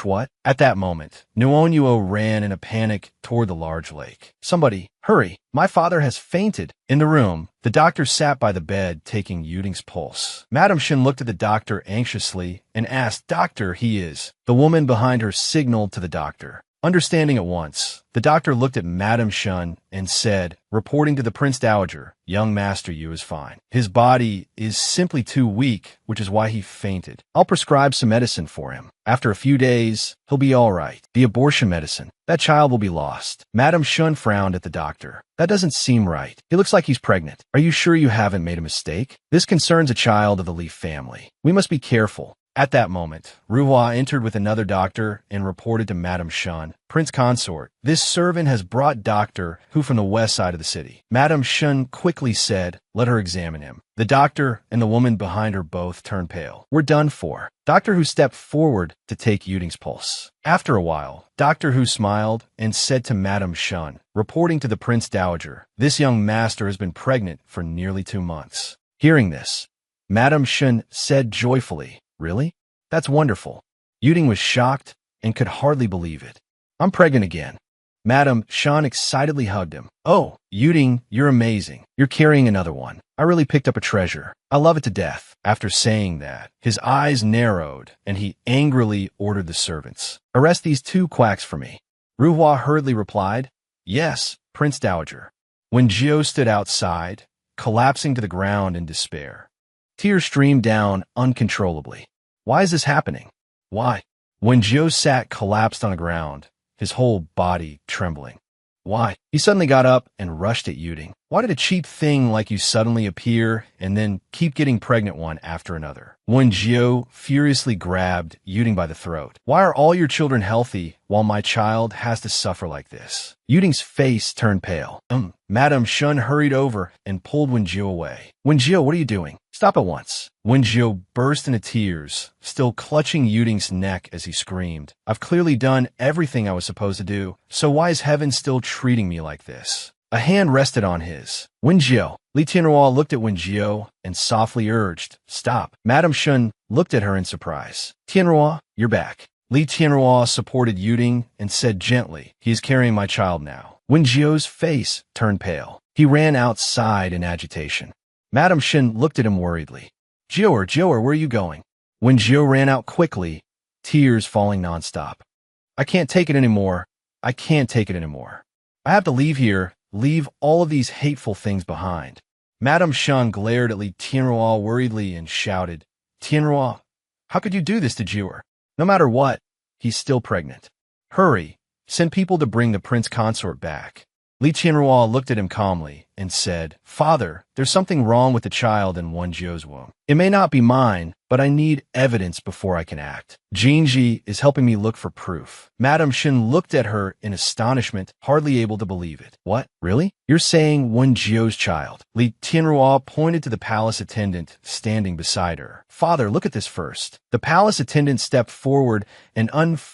What? At that moment, Nuonuo ran in a panic toward the large lake. Somebody, hurry, my father has fainted. In the room, the doctor sat by the bed taking Yuding's pulse. Madame Shin looked at the doctor anxiously and asked, Doctor, he is. The woman behind her signaled to the doctor. Understanding at once, the doctor looked at Madame Shun and said, reporting to the Prince Dowager, young Master Yu is fine. His body is simply too weak, which is why he fainted. I'll prescribe some medicine for him. After a few days, he'll be all right. The abortion medicine. That child will be lost. Madame Shun frowned at the doctor. That doesn't seem right. He looks like he's pregnant. Are you sure you haven't made a mistake? This concerns a child of the Li family. We must be careful. At that moment, Ruhua entered with another doctor and reported to Madame Shun, Prince Consort. This servant has brought Doctor Hu from the west side of the city. Madame Shun quickly said, let her examine him. The doctor and the woman behind her both turned pale. We're done for. Doctor Hu stepped forward to take Yuding's pulse. After a while, Doctor Hu smiled and said to Madame Shun, reporting to the Prince Dowager, this young master has been pregnant for nearly 2 months. Hearing this, Madame Shun said joyfully, really? That's wonderful. Yuding was shocked and could hardly believe it. I'm pregnant again. Madame Shun excitedly hugged him. Oh, Yuding, you're amazing. You're carrying another one. I really picked up a treasure. I love it to death. After saying that, his eyes narrowed and he angrily ordered the servants. Arrest these 2 quacks for me. Ruhua hurriedly replied, yes, Prince Dowager. When Gio stood outside, collapsing to the ground in despair, tears streamed down uncontrollably. Why is this happening? Why? When Gio sat collapsed on the ground, his whole body trembling. Why? He suddenly got up and rushed at Yuding. Why did a cheap thing like you suddenly appear and then keep getting pregnant one after another? When Gio furiously grabbed Yuding by the throat. Why are all your children healthy while my child has to suffer like this? Yuding's face turned pale. Madame Shun hurried over and pulled Wenjio away. Wenjio, what are you doing? Stop at once. Wenjio burst into tears, still clutching Yuding's neck as he screamed. I've clearly done everything I was supposed to do, so why is heaven still treating me like this? A hand rested on his. Wenjio. Li Tianhua looked at Wenjio and softly urged, stop. Madame Shun looked at her in surprise. Tianhua, you're back. Li Tianhua supported Yuding and said gently, he is carrying my child now. Wenjio's face turned pale. He ran outside in agitation. Madame Shin looked at him worriedly. Jioer, where are you going? Wenjio ran out quickly, tears falling nonstop. I can't take it anymore. I have to leave here, leave all of these hateful things behind. Madame Shun glared at Li Tianhua worriedly and shouted, Tianhua, how could you do this to Jioer? No matter what, he's still pregnant. Hurry, send people to bring the prince consort back. Li Tianhua looked at him calmly and said, Father, there's something wrong with the child in Wenjio's womb. It may not be mine, but I need evidence before I can act. Jinji is helping me look for proof. Madame Shin looked at her in astonishment, hardly able to believe it. What? Really? You're saying Wenjio's child? Li Tianhua pointed to the palace attendant standing beside her. Father, look at this first. The palace attendant stepped forward and